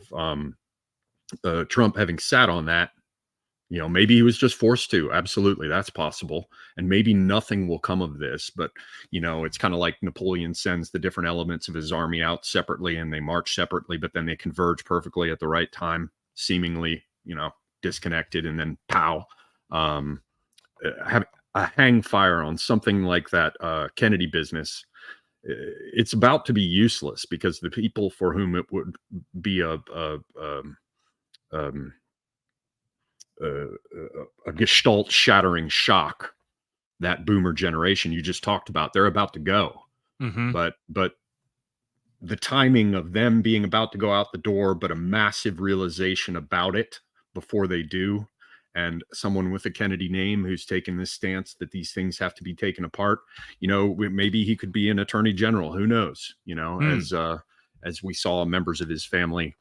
Trump having sat on that, maybe he was just forced to. Absolutely, that's possible. And maybe nothing will come of this. But, it's kind of like Napoleon sends the different elements of his army out separately and they march separately, but then they converge perfectly at the right time, seemingly, disconnected, and then pow. Have a hang fire on something like that Kennedy business. It's about to be useless because the people for whom it would be a gestalt shattering shock, that boomer generation you just talked about, they're about to go. But the timing of them being about to go out the door, but a massive realization about it before they do, and someone with a Kennedy name who's taken this stance that these things have to be taken apart, maybe he could be an attorney general. Who knows? As we saw members of his family,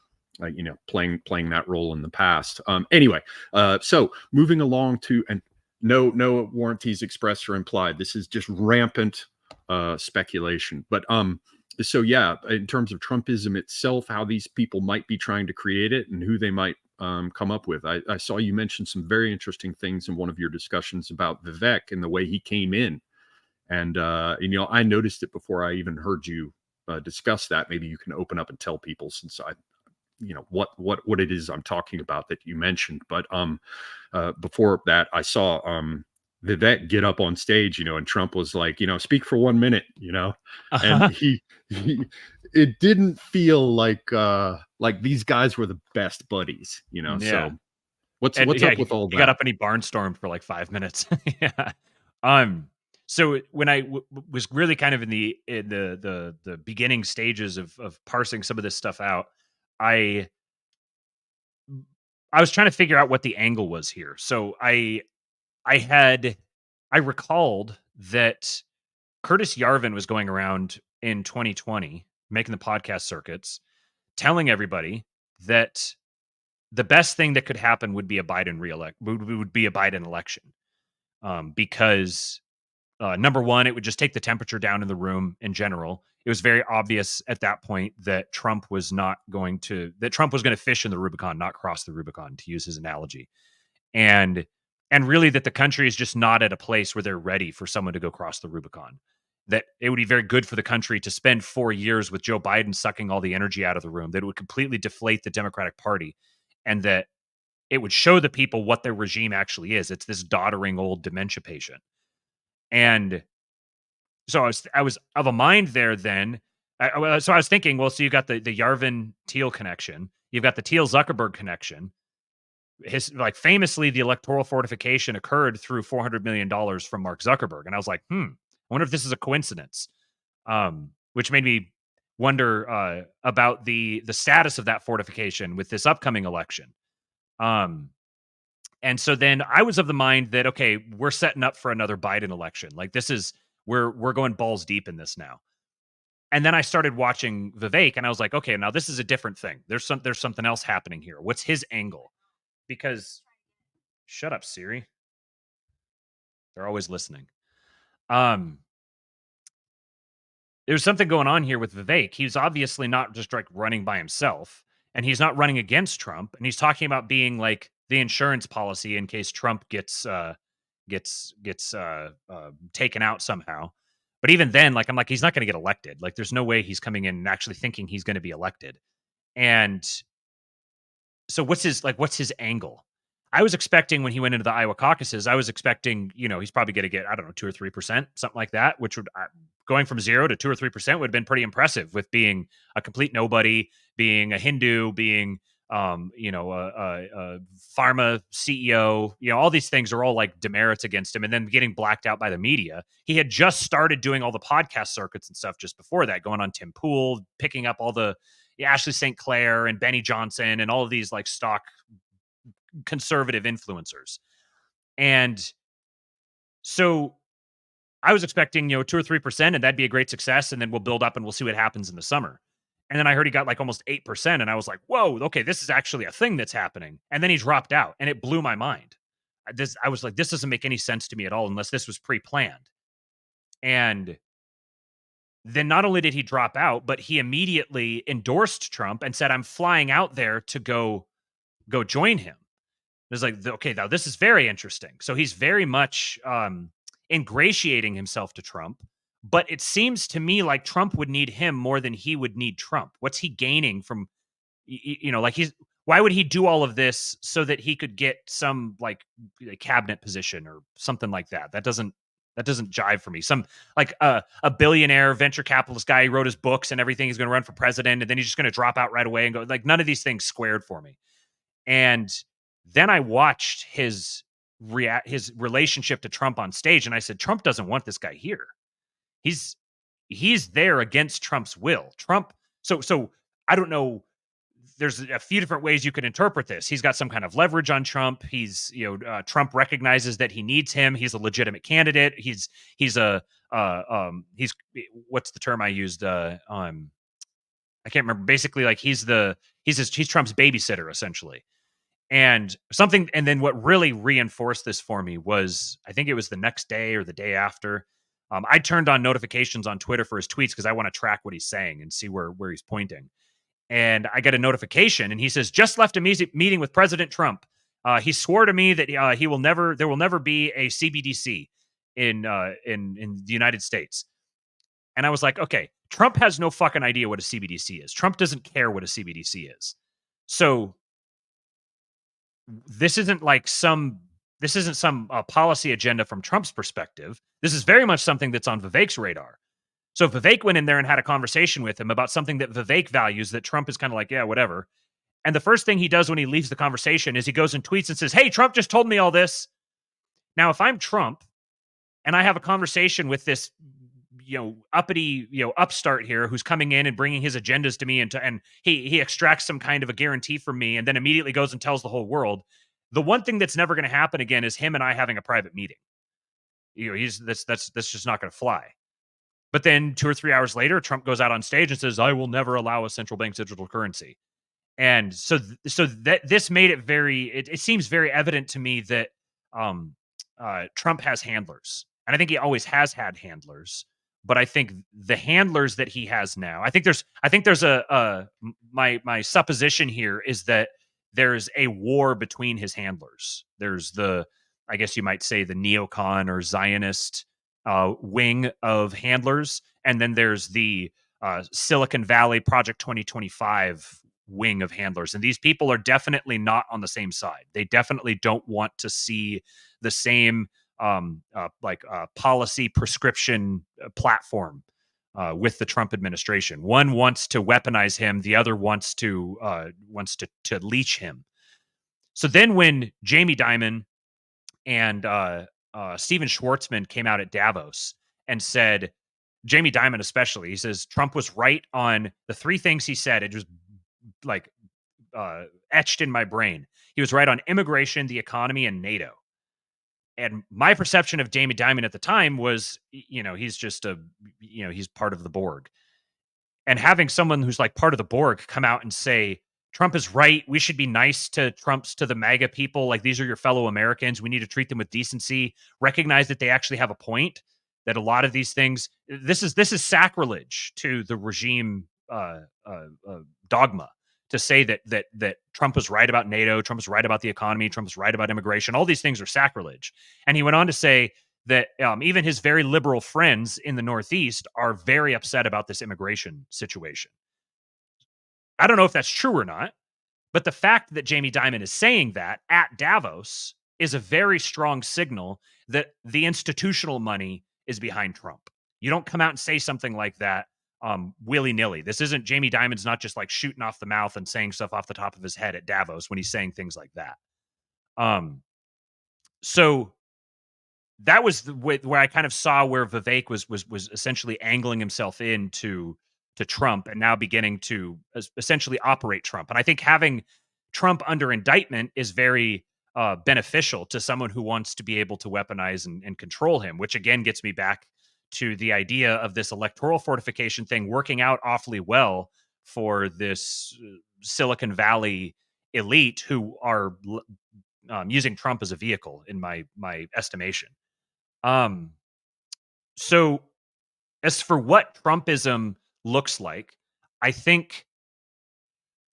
playing that role in the past. Anyway, so moving along to, and no warranties expressed or implied. This is just rampant speculation. But so yeah, in terms of Trumpism itself, how these people might be trying to create it and who they might come up with. I saw you mention some very interesting things in one of your discussions about Vivek and the way he came in. And I noticed it before I even heard you discuss that. Maybe you can open up and tell people, since I what it is I'm talking about that you mentioned. But before that, I saw Vivek get up on stage, and Trump was like, speak for 1 minute, and he it didn't feel like these guys were the best buddies, Yeah. So what's up with all that? He got up and he barnstormed for like 5 minutes. Yeah. So when I was really kind of in the beginning stages of parsing some of this stuff out, I was trying to figure out what the angle was here. So I recalled that Curtis Yarvin was going around in 2020, making the podcast circuits, telling everybody that the best thing that could happen would be a Biden would be a Biden election, because number one, it would just take the temperature down in the room in general. It was very obvious at that point that Trump was going to fish in the Rubicon, not cross the Rubicon, to use his analogy. And really that the country is just not at a place where they're ready for someone to go cross the Rubicon. That it would be very good for the country to spend 4 years with Joe Biden sucking all the energy out of the room, that it would completely deflate the Democratic Party, and that it would show the people what their regime actually is. It's this doddering old dementia patient. And so I was of a mind there then. So I was thinking, well, so you got the Yarvin Thiel connection. You've got the Thiel Zuckerberg connection. Famously, the electoral fortification occurred through $400 million from Mark Zuckerberg. And I was like, I wonder if this is a coincidence. Which made me wonder about the status of that fortification with this upcoming election. And so then I was of the mind that, okay, we're setting up for another Biden election. Like this is we're going balls deep in this now. And then I started watching Vivek, and I was like, okay, now this is a different thing. There's something else happening here. What's his angle? Because shut up, Siri. They're always listening. There's something going on here with Vivek. He's obviously not just like running by himself, and he's not running against Trump. And he's talking about being like the insurance policy in case Trump gets taken out somehow. But even then, like I'm like, he's not going to get elected. Like, there's no way he's coming in and actually thinking he's going to be elected. And so what's his angle? I was expecting when he went into the Iowa caucuses, I was expecting, he's probably going to get, I don't know, 2 or 3%, something like that, which would, going from 0 to 2 or 3% would have been pretty impressive, with being a complete nobody, being a Hindu, being, a pharma CEO, all these things are all like demerits against him, and then getting blacked out by the media. He had just started doing all the podcast circuits and stuff just before that, going on Tim Pool, picking up all the Ashley St. Clair and Benny Johnson and all of these like stock conservative influencers. And so I was expecting, 2 or 3%, and that'd be a great success. And then we'll build up and we'll see what happens in the summer. And then I heard he got like almost 8%. And I was like, whoa, okay, this is actually a thing that's happening. And then he dropped out, and it blew my mind. I was like, this doesn't make any sense to me at all unless this was pre-planned. And then not only did he drop out, but he immediately endorsed Trump and said, I'm flying out there to go join him. It's like, okay, now this is very interesting. So he's very much ingratiating himself to Trump, but it seems to me like Trump would need him more than he would need Trump. What's he gaining from, why would he do all of this so that he could get some like a cabinet position or something like that? That doesn't jive for me. Some like a billionaire venture capitalist guy who wrote his books and everything. He's going to run for president, and then he's just going to drop out right away and go, like, none of these things squared for me. And then I watched his relationship to Trump on stage, and I said, Trump doesn't want this guy here. He's there against Trump's will. Trump. So I don't know. There's a few different ways you could interpret this. He's got some kind of leverage on Trump. He's, Trump recognizes that he needs him. He's a legitimate candidate. He's what's the term I used? I can't remember. Basically, like he's Trump's babysitter essentially. And then what really reinforced this for me was, I think it was the next day or the day after, I turned on notifications on Twitter for his tweets because I want to track what he's saying and see where he's pointing. And I get a notification, and he says, just left a meeting with President Trump. He swore to me that there will never be a CBDC in the United States. And I was like, okay, Trump has no fucking idea what a CBDC is. Trump doesn't care what a CBDC is. So this isn't some policy agenda from Trump's perspective. This is very much something that's on Vivek's radar. So Vivek went in there and had a conversation with him about something that Vivek values that Trump is kind of like, yeah, whatever. And the first thing he does when he leaves the conversation is he goes and tweets and says, hey, Trump just told me all this. Now, if I'm Trump and I have a conversation with this, uppity, upstart here who's coming in and bringing his agendas to me, and he extracts some kind of a guarantee from me and then immediately goes and tells the whole world, the one thing that's never going to happen again is him and I having a private meeting. That's just not going to fly. But then 2 or 3 hours later, Trump goes out on stage and says, I will never allow a central bank's digital currency. And so that this made it it seems very evident to me that Trump has handlers. And I think he always has had handlers. But I think the handlers that he has now, I think there's my supposition here is that there's a war between his handlers. There's I guess you might say, the neocon or Zionist wing of handlers. And then there's the Silicon Valley Project 2025 wing of handlers. And these people are definitely not on the same side. They definitely don't want to see the same policy prescription platform with the Trump administration. One wants to weaponize him. The other wants to leech him. So then when Jamie Dimon and Steven Schwartzman came out at Davos and said, Jamie Dimon especially, he says Trump was right on the three things he said. It just like etched in my brain. He was right on immigration, the economy, and NATO. And my perception of Jamie Dimon at the time was, he's just he's part of the Borg. And having someone who's like part of the Borg come out and say, Trump is right. We should be nice to the MAGA people. Like, these are your fellow Americans. We need to treat them with decency. Recognize that they actually have a point. That a lot of these things, this is sacrilege to the regime dogma to say that Trump was right about NATO, Trump was right about the economy, Trump was right about immigration. All these things are sacrilege. And he went on to say that even his very liberal friends in the Northeast are very upset about this immigration situation. I don't know if that's true or not, but the fact that Jamie Dimon is saying that at Davos is a very strong signal that the institutional money is behind Trump. You don't come out and say something like that willy-nilly. This isn't Jamie Dimon's not just like shooting off the mouth and saying stuff off the top of his head at Davos when he's saying things like that. So that was where I kind of saw where Vivek was essentially angling himself into Trump and now beginning to essentially operate Trump. And I think having Trump under indictment is very beneficial to someone who wants to be able to weaponize and control him, which again gets me back to the idea of this electoral fortification thing working out awfully well for this Silicon Valley elite who are using Trump as a vehicle, in my estimation. So as for what Trumpism looks like, I think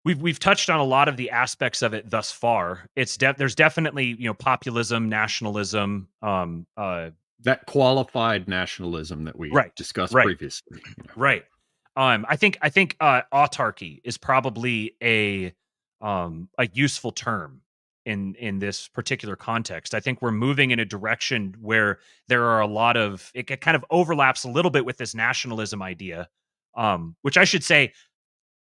we've touched on a lot of the aspects of it thus far. There's definitely populism, nationalism, that qualified nationalism that we discussed previously. Right. I think autarky is probably a useful term in this particular context. I think we're moving in a direction where there are a lot of it kind of overlaps a little bit with this nationalism idea, which I should say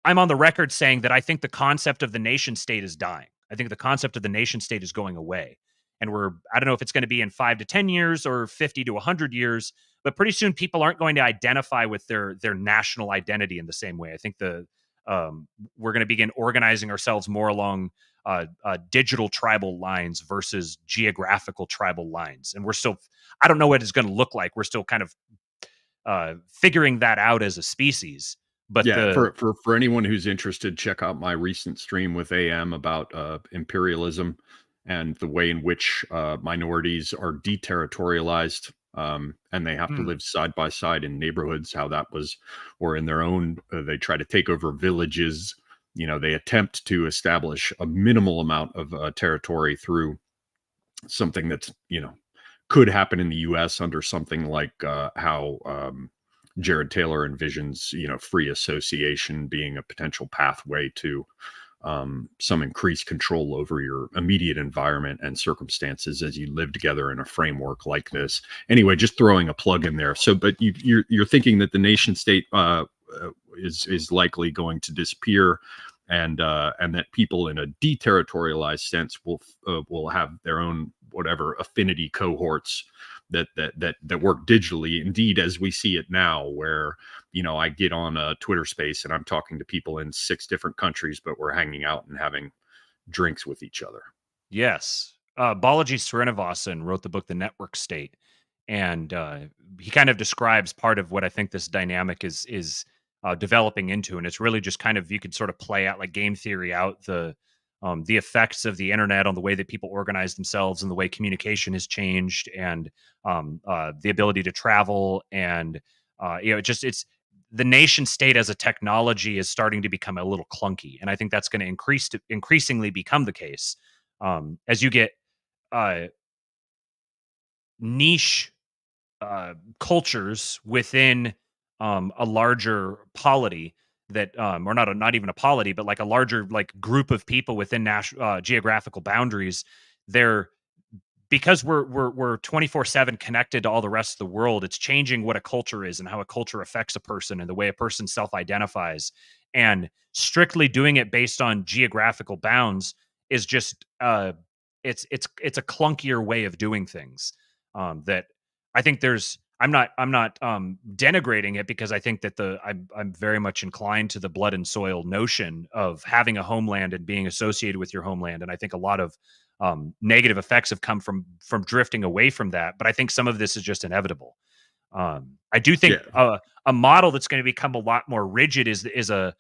I'm on the record saying that I think the concept of the nation state is dying. I think the concept of the nation state is going away. And I don't know if it's going to be in 5 to 10 years or 50 to 100 years, but pretty soon people aren't going to identify with their national identity in the same way. I think we're going to begin organizing ourselves more along digital tribal lines versus geographical tribal lines. And I don't know what it's going to look like. We're still kind of figuring that out as a species. But yeah, for anyone who's interested, check out my recent stream with AM about imperialism and the way in which minorities are deterritorialized and they have to live side by side in neighborhoods, how that was, or in their own, they try to take over villages. They attempt to establish a minimal amount of territory through something that's, could happen in the U.S. under something like how Jared Taylor envisions, free association being a potential pathway to some increased control over your immediate environment and circumstances as you live together in a framework like this. Anyway, just throwing a plug in there. So, but you're thinking that the nation state is likely going to disappear, and that people in a deterritorialized sense will have their own whatever affinity cohorts that work digitally. Indeed, as we see it now, where I get on a Twitter space and I'm talking to people in 6 different countries, but we're hanging out and having drinks with each other. Yes. Balaji Srinivasan wrote the book The Network State, and he kind of describes part of what I think this dynamic is developing into, and it's really just kind of, you could sort of play out like game theory out the effects of the internet on the way that people organize themselves and the way communication has changed, and the ability to travel, and it's the nation state as a technology is starting to become a little clunky, and I think that's going to increasingly become the case as you get niche cultures within a larger polity that or not even a polity, but like a larger like group of people within national geographical boundaries. They're because we're 24/7 connected to all the rest of the world. It's changing what a culture is and how a culture affects a person and the way a person self-identifies. And strictly doing it based on geographical bounds is just it's a clunkier way of doing things. That I think I'm not denigrating it, because I think that I'm very much inclined to the blood and soil notion of having a homeland and being associated with your homeland. And I think a lot of negative effects have come from drifting away from that. But I think some of this is just inevitable. I do think Yeah. a model that's going to become a lot more rigid is a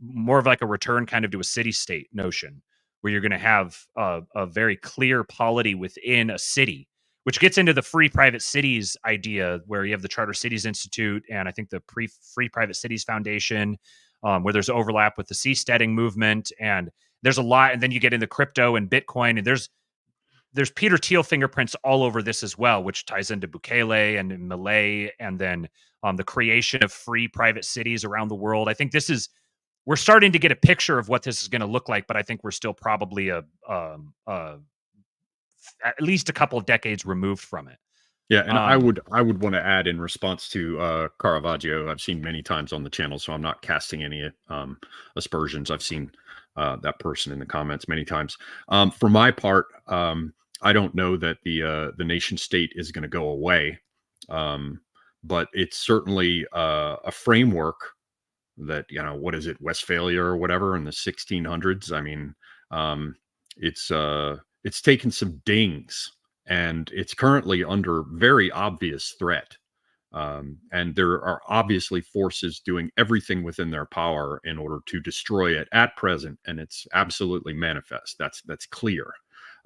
more of like a return kind of to a city state notion, where you're going to have a very clear polity within a city, which gets into the free private cities idea, where you have the Charter Cities Institute and I think the Free Private Cities Foundation, where there's overlap with the seasteading movement, and there's a lot. And then you get into crypto and Bitcoin, and there's Peter Thiel fingerprints all over this as well, which ties into Bukele and Malay, and then the creation of free private cities around the world. I think we're starting to get a picture of what this is going to look like, but I think we're still probably at least a couple of decades removed from it. Yeah, and I Um, would want to add in response to Caravaggio. I've seen many times on the channel, so I'm not casting any aspersions. I've seen that person in the comments many times. For my part, I don't know that the nation state is going to go away, but it's certainly a framework that, what is it, Westphalia or whatever in the 1600s. I mean, it's taken some dings, and it's currently under very obvious threat. And there are obviously forces doing everything within their power in order to destroy it at present, and it's absolutely manifest. That's clear.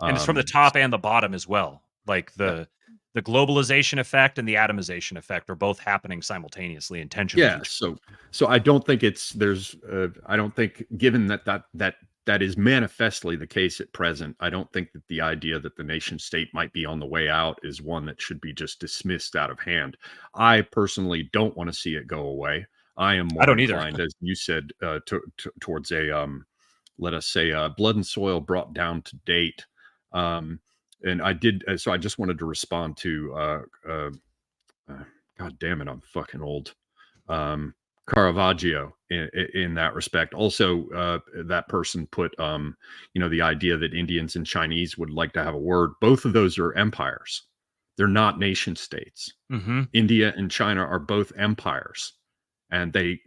and it's from the Um, top and the bottom as well. Like the globalization effect and the atomization effect are both happening simultaneously, intentionally. Yeah, so I don't think I don't think, given that is manifestly the case at present, I don't think that the idea that the nation state might be on the way out is one that should be just dismissed out of hand. I personally don't want to see it go away. I am I more don't either. inclined, as you said, towards a let us say blood and soil brought down to date. And I did, so I just wanted to respond to God damn it, I'm fucking old. um, Caravaggio in that respect. Also, that person put, the idea that Indians and Chinese would like to have a word. Both of those are empires. They're not nation states. Mm-hmm. India and China are both empires, and they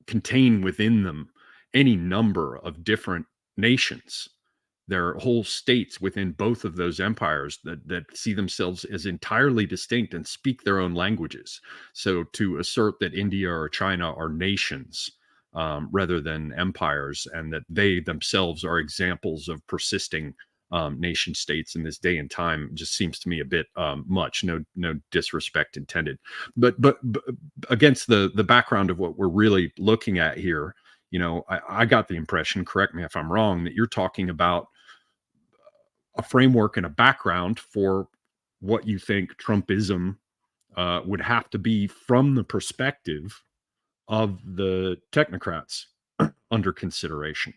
contain within them any number of different nations. There are whole states within both of those empires that see themselves as entirely distinct and speak their own languages. So to assert that India or China are nations, rather than empires, and that they themselves are examples of persisting nation states in this day and time, just seems to me a bit much. No disrespect intended, but against the background of what we're really looking at here, I got the impression, correct me if I'm wrong, that you're talking about a framework and a background for what you think Trumpism would have to be from the perspective of the technocrats under consideration.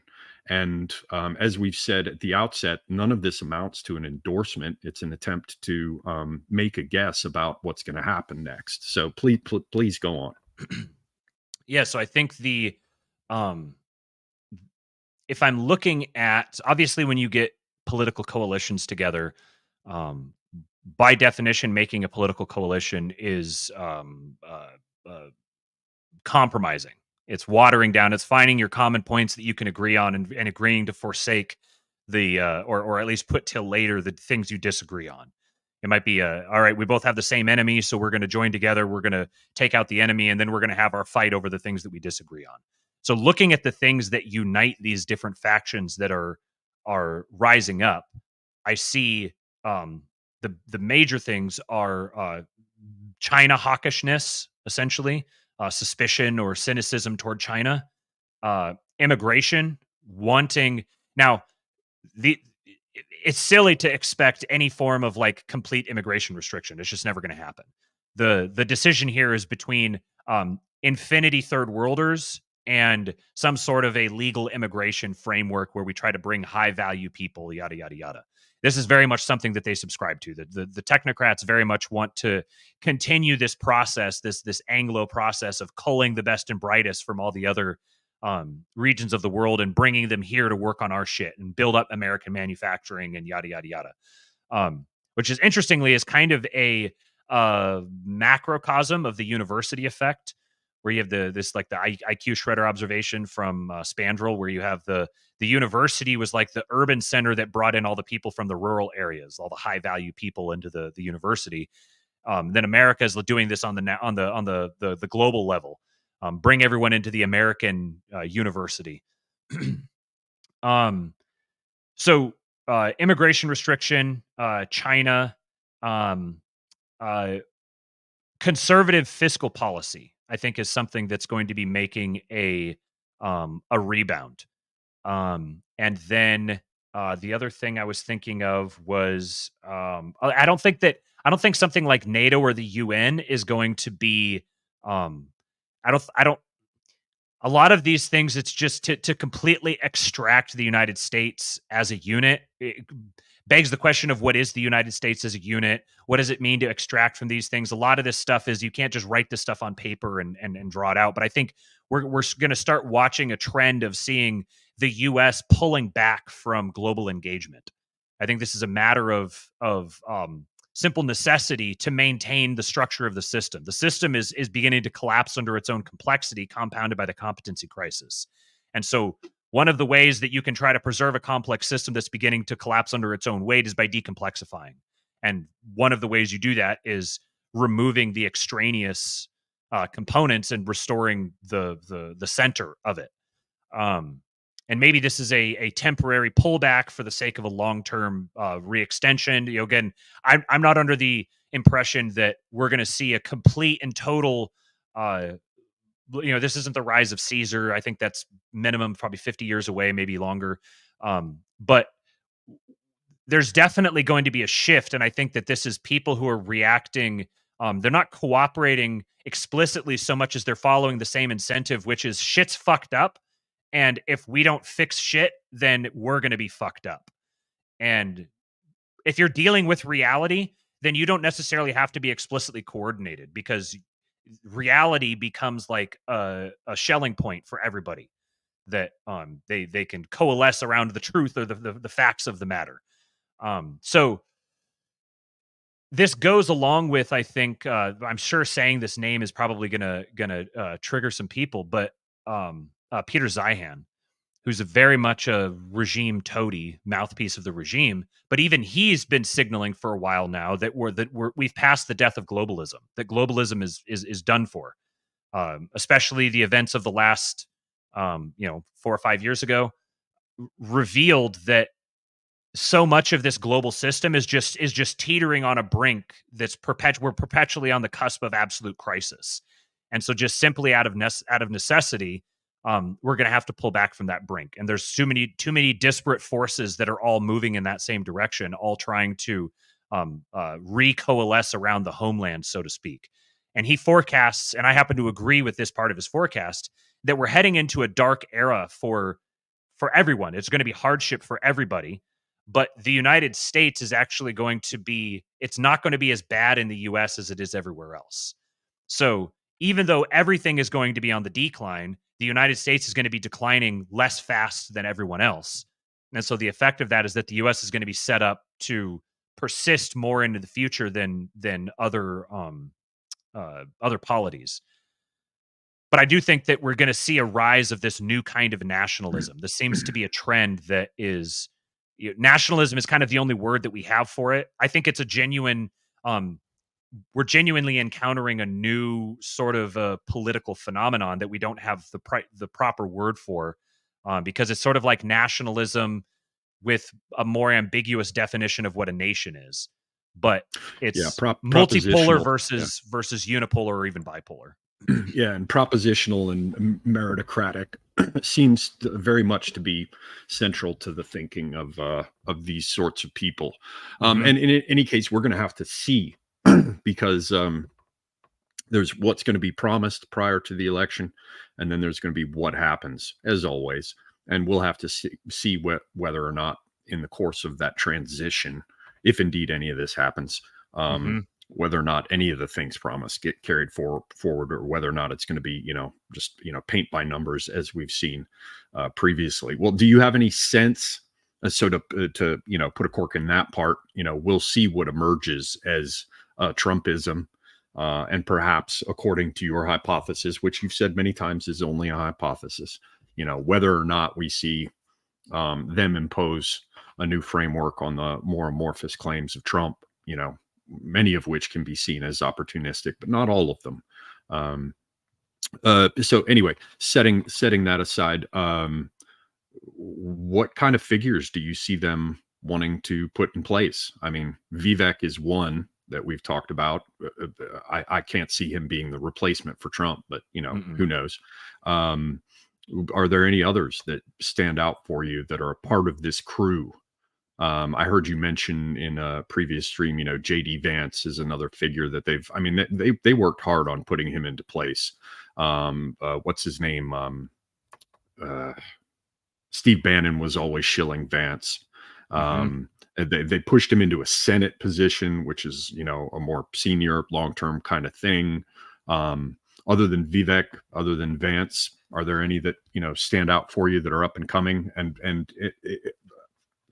And as we've said at the outset, none of this amounts to an endorsement. It's an attempt to make a guess about what's going to happen next. So please go on. Yeah, so I think um if I'm looking at, obviously when you get political coalitions together, um by definition making a political coalition is compromising. It's watering down. It's finding your common points that you can agree on, and agreeing to forsake the or at least put till later the things you disagree on. It might be all right, we both have the same enemy, so we're going to join together. We're going to take out the enemy, and then we're going to have our fight over the things that we disagree on. So looking at the things that unite these different factions that are rising up, I see the major things are China hawkishness, essentially, suspicion or cynicism toward China, immigration, wanting now the it's silly to expect any form of like complete immigration restriction. It's just never going to happen. The decision here is between infinity third worlders and some sort of a legal immigration framework where we try to bring high value people, yada yada yada. This is very much something that they subscribe to. The technocrats very much want to continue this process, this Anglo process of culling the best and brightest from all the other regions of the world and bringing them here to work on our shit and build up American manufacturing and yada yada yada. Which is interestingly is kind of a macrocosm of the university effect, where you have the IQ shredder observation from Spandrel, where you have the university was like the urban center that brought in all the people from the rural areas, all the high value people into the university. Then America is doing this on the global level. Bring everyone into the American university. So immigration restriction, China, conservative fiscal policy, I think, is something that's going to be making a rebound. And then the other thing I was thinking of was I don't think something like NATO or the UN is going to be. I don't. A lot of these things, it's just to completely extract the United States as a unit. It begs the question of what is the United States as a unit? What does it mean to extract from these things? A lot of this stuff is you can't just write this stuff on paper and draw it out. But I think we're going to start watching a trend of seeing the U.S. pulling back from global engagement. I think this is a matter of simple necessity to maintain the structure of the system. The system is beginning to collapse under its own complexity, compounded by the competency crisis. And so one of the ways that you can try to preserve a complex system that's beginning to collapse under its own weight is by decomplexifying. And one of the ways you do that is removing the extraneous components and restoring the center of it. And maybe this is a temporary pullback for the sake of a long-term re-extension. Again, I'm not under the impression that we're going to see a complete and total. This isn't the rise of Caesar. I think that's minimum probably 50 years away, maybe longer. But there's definitely going to be a shift, and I think that this is people who are reacting. They're not cooperating explicitly so much as they're following the same incentive, which is shit's fucked up. And if we don't fix shit, then we're going to be fucked up. And if you're dealing with reality, then you don't necessarily have to be explicitly coordinated, because reality becomes like a shelling point for everybody, that they can coalesce around the truth or the facts of the matter. So this goes along with, I think, I'm sure saying this name is probably gonna trigger some people, but Peter Zeihan, who's very much a regime toady, mouthpiece of the regime, but even he's been signaling for a while now that we've passed the death of globalism. That globalism is done for. Especially the events of the last 4 or 5 years ago revealed that so much of this global system is just teetering on a brink that's we're perpetually on the cusp of absolute crisis. And so just simply out of necessity, we're going to have to pull back from that brink. And there's too many disparate forces that are all moving in that same direction, all trying to recoalesce around the homeland, so to speak. And he forecasts, and I happen to agree with this part of his forecast, that we're heading into a dark era for everyone. It's going to be hardship for everybody. But the United States is actually going to be, it's not going to be as bad in the US as it is everywhere else. So even though everything is going to be on the decline, the United States is going to be declining less fast than everyone else. And so the effect of that is that the US is going to be set up to persist more into the future than other polities. But I do think that we're going to see a rise of this new kind of nationalism. This seems to be a trend that is, nationalism is kind of the only word that we have for it. I think it's a genuine, we're genuinely encountering a new sort of a political phenomenon that we don't have the proper word for, because it's sort of like nationalism with a more ambiguous definition of what a nation is. But it's multipolar versus unipolar or even bipolar. Yeah, and propositional and meritocratic seems very much to be central to the thinking of these sorts of people. And in any case, we're going to have to see, because there's what's going to be promised prior to the election, and then there's going to be what happens, as always. And we'll have to see whether or not in the course of that transition, if indeed any of this happens, whether or not any of the things promised get carried forward, or whether or not it's going to be, just paint by numbers as we've seen previously. Well, do you have any sense? So to put a cork in that part, we'll see what emerges as Trumpism. And perhaps, according to your hypothesis, which you've said many times is only a hypothesis, whether or not we see them impose a new framework on the more amorphous claims of Trump, many of which can be seen as opportunistic, but not all of them. So anyway, setting that aside, what kind of figures do you see them wanting to put in place? I mean, Vivek is one that we've talked about. I can't see him being the replacement for Trump, but who knows? Are there any others that stand out for you that are a part of this crew? I heard you mention in a previous stream, JD Vance is another figure that they worked hard on putting him into place. What's his name? Steve Bannon was always shilling Vance. They pushed him into a Senate position, which is, a more senior, long-term kind of thing. Other than Vivek, other than Vance, are there any that, stand out for you that are up and coming? And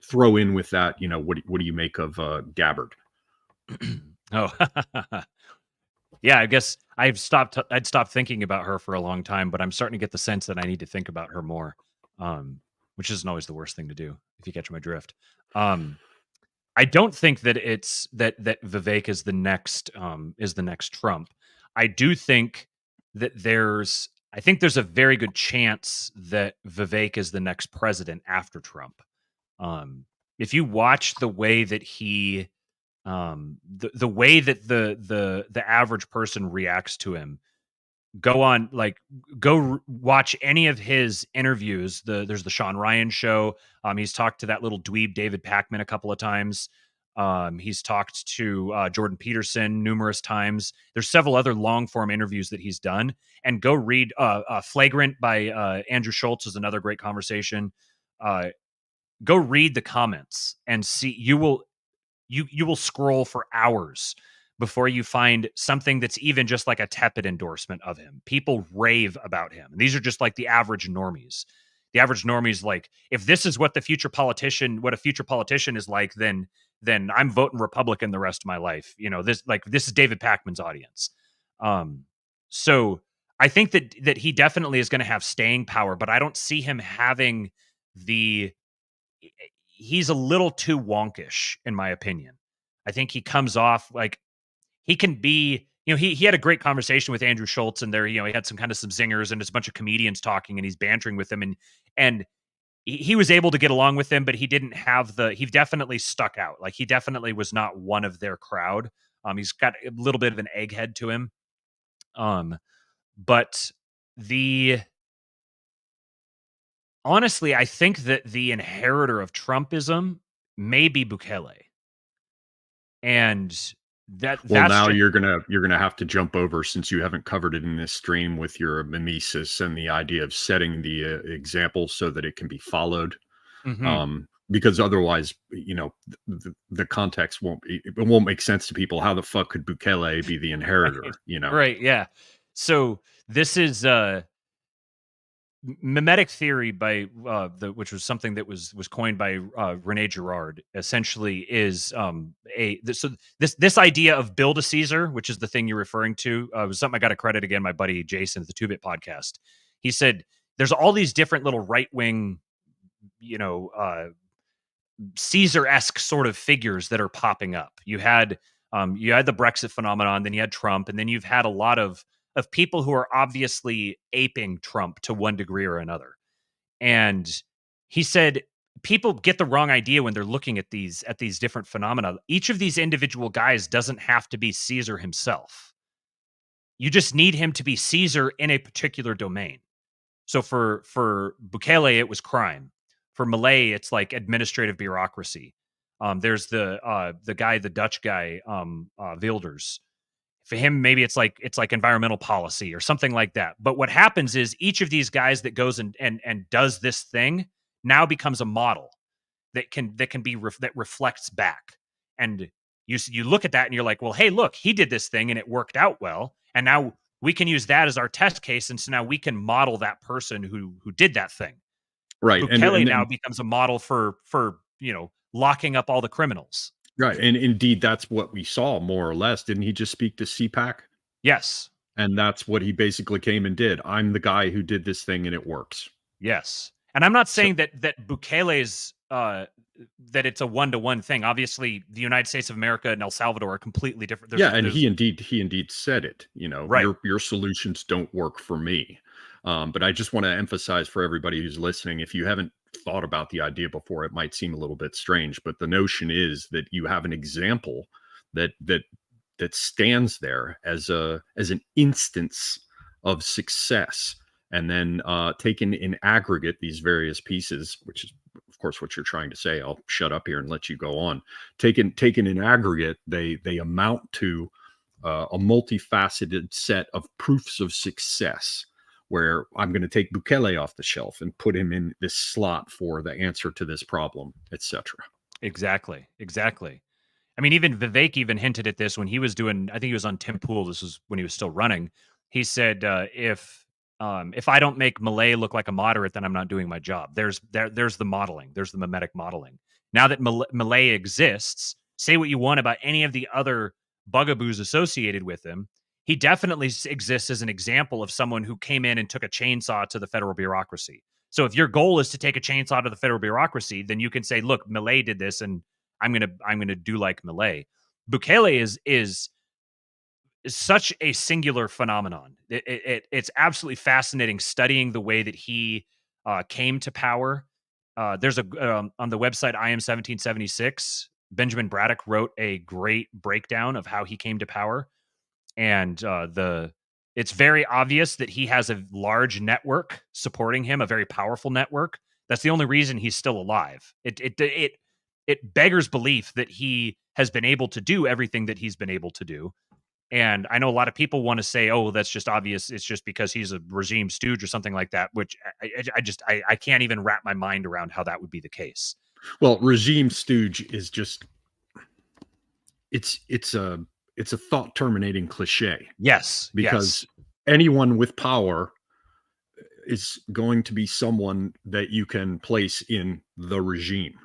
throw in with that, what do you make of Gabbard? Oh, yeah, I guess I'd stopped thinking about her for a long time, but I'm starting to get the sense that I need to think about her more, which isn't always the worst thing to do, if you catch my drift. I don't think that it's that Vivek is the next Trump. I do think that there's a very good chance that Vivek is the next president after Trump. If you watch the way that he, the way that the average person reacts to him, go watch any of his interviews. There's the Sean Ryan show. He's talked to that little dweeb David Pakman a couple of times. He's talked to Jordan Peterson numerous times. There's several other long form interviews that he's done. And go read Flagrant by Andrew Schultz is another great conversation. Go read the comments and see. You will scroll for hours before you find something that's even just like a tepid endorsement of him. People rave about him. And these are just like the average normies. The average normies, like, if this is what a future politician is like, then I'm voting Republican the rest of my life. This is David Pakman's audience. So I think that he definitely is going to have staying power, but I don't see him having he's a little too wonkish, in my opinion. I think he comes off like he can be, he had a great conversation with Andrew Schultz, and there, he had some zingers and just a bunch of comedians talking, and he's bantering with them, and he was able to get along with them, but he didn't have he definitely stuck out. Like, he definitely was not one of their crowd. He's got a little bit of an egghead to him. But honestly, I think that the inheritor of Trumpism may be Bukele. And now you're gonna have to jump over, since you haven't covered it in this stream, with your mimesis and the idea of setting the example so that it can be followed. Because otherwise, the context won't make sense to people. How the fuck could Bukele be the inheritor? Right? Yeah. So this is mimetic theory by which was something that was coined by Rene Girard. Essentially, is this idea of build a Caesar, which is the thing you're referring to, was something I got to credit again my buddy Jason at the 2-Bit podcast. He said there's all these different little right wing, Caesar-esque sort of figures that are popping up. You had the Brexit phenomenon, then you had Trump, and then you've had a lot of people who are obviously aping Trump to one degree or another. And he said people get the wrong idea when they're looking at these different phenomena. Each of these individual guys doesn't have to be Caesar himself. You just need him to be Caesar in a particular domain. So for Bukele, it was crime. For Milei, it's like administrative bureaucracy. There's the Dutch guy, Wilders. For him, maybe it's like environmental policy or something like that. But what happens is each of these guys that goes and does this thing now becomes a model that reflects back. And you look at that and you're like, well, hey, look, he did this thing and it worked out well, and now we can use that as our test case, and so now we can model that person who did that thing. Right. Bukele now becomes a model for locking up all the criminals. Right. And indeed, that's what we saw more or less. Didn't he just speak to CPAC? Yes. And that's what he basically came and did. I'm the guy who did this thing and it works. Yes. And I'm not So, saying that Bukele's that it's a one-to-one thing. Obviously, the United States of America and El Salvador are completely different. yeah, and There's he indeed said it. You know, right. your solutions don't work for me. But I just want to emphasize for everybody who's listening, if you haven't thought about the idea before, it might seem a little bit strange, but the notion is that you have an example that stands there as an instance of success, and then taken in aggregate, these various pieces, which is of course what you're trying to say. I'll shut up here and let you go on. Taken in aggregate, they amount to a multifaceted set of proofs of success, where I'm going to take Bukele off the shelf and put him in this slot for the answer to this problem, etc. Exactly. I mean, even Vivek even hinted at this when he was doing. I think he was on Tim Pool. This was when he was still running. He said, if I don't make Malay look like a moderate, then I'm not doing my job." There's the modeling. There's the mimetic modeling. Now that Malay exists, say what you want about any of the other bugaboos associated with him, he definitely exists as an example of someone who came in and took a chainsaw to the federal bureaucracy. So if your goal is to take a chainsaw to the federal bureaucracy, then you can say, "Look, Malay did this, and I'm gonna do like Malay." Bukele is such a singular phenomenon. It's absolutely fascinating studying the way that he came to power. There's on the website I am 1776. Benjamin Braddock wrote a great breakdown of how he came to power, and it's very obvious that he has a large network supporting him, a very powerful network. That's the only reason he's still alive. It beggars belief that he has been able to do everything that he's been able to do. And I know a lot of people want to say, "Oh, that's just obvious. It's just because he's a regime stooge or something like that," which I can't even wrap my mind around how that would be the case. Well, regime stooge is just it's a thought terminating cliche, Yes, because anyone with power is going to be someone that you can place in the regime.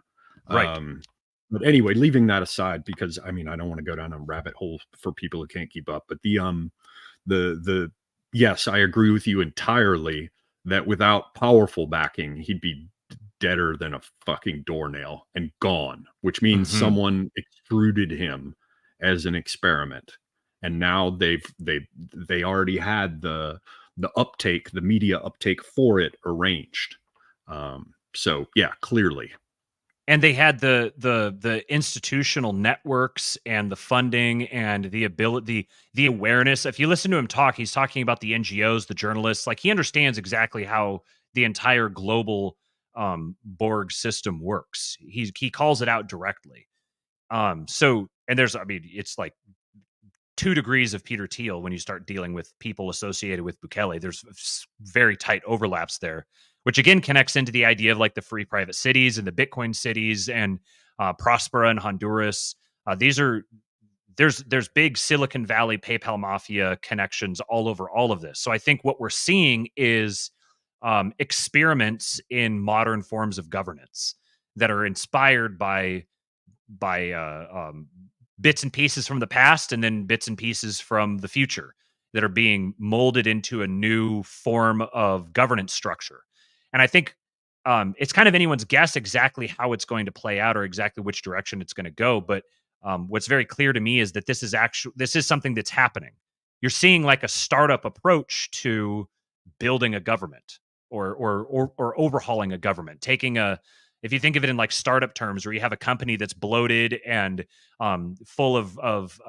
Right. But anyway, leaving that aside, because I mean, I don't want to go down a rabbit hole for people who can't keep up. But the yes, I agree with you entirely that without powerful backing, he'd be deader than a fucking doornail and gone, which means Mhm. someone extruded him as an experiment. And now they already had the uptake, the media uptake for it arranged. So yeah, clearly. And they had the institutional networks and the funding and the ability, the awareness. If you listen to him talk, he's talking about the NGOs, the journalists. Like, he understands exactly how the entire global Borg system works. He calls it out directly. So, and there's, I mean, it's like 2 degrees of Peter Thiel when you start dealing with people associated with Bukele. There's very tight overlaps there, which again connects into the idea of like the free private cities and the Bitcoin cities and Prospera and Honduras. These are there's big Silicon Valley PayPal mafia connections all over all of this. So I think what we're seeing is experiments in modern forms of governance that are inspired by bits and pieces from the past and then bits and pieces from the future that are being molded into a new form of governance structure. And I think it's kind of anyone's guess exactly how it's going to play out or exactly which direction it's going to go. But what's very clear to me is that this is something that's happening. You're seeing like a startup approach to building a government or overhauling a government, taking a if you think of it in like startup terms, where you have a company that's bloated and full of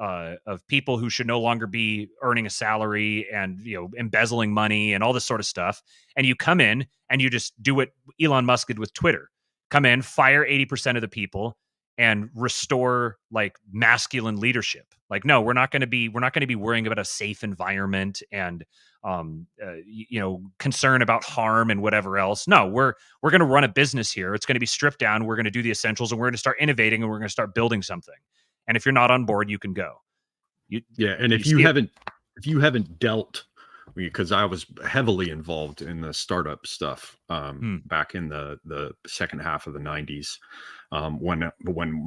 people who should no longer be earning a salary and embezzling money and all this sort of stuff, and you come in and you just do what Elon Musk did with Twitter: come in, fire 80% of the people, and restore like masculine leadership. Like, no, we're not going to be worrying about a safe environment and concern about harm and whatever else. No, we're going to run a business here. It's going to be stripped down. We're going to do the essentials, and we're going to start innovating, and we're going to start building something. And if you're not on board, you can go. Yeah, and if you haven't dealt, because I was heavily involved in the startup stuff back in the second half of the 90s. when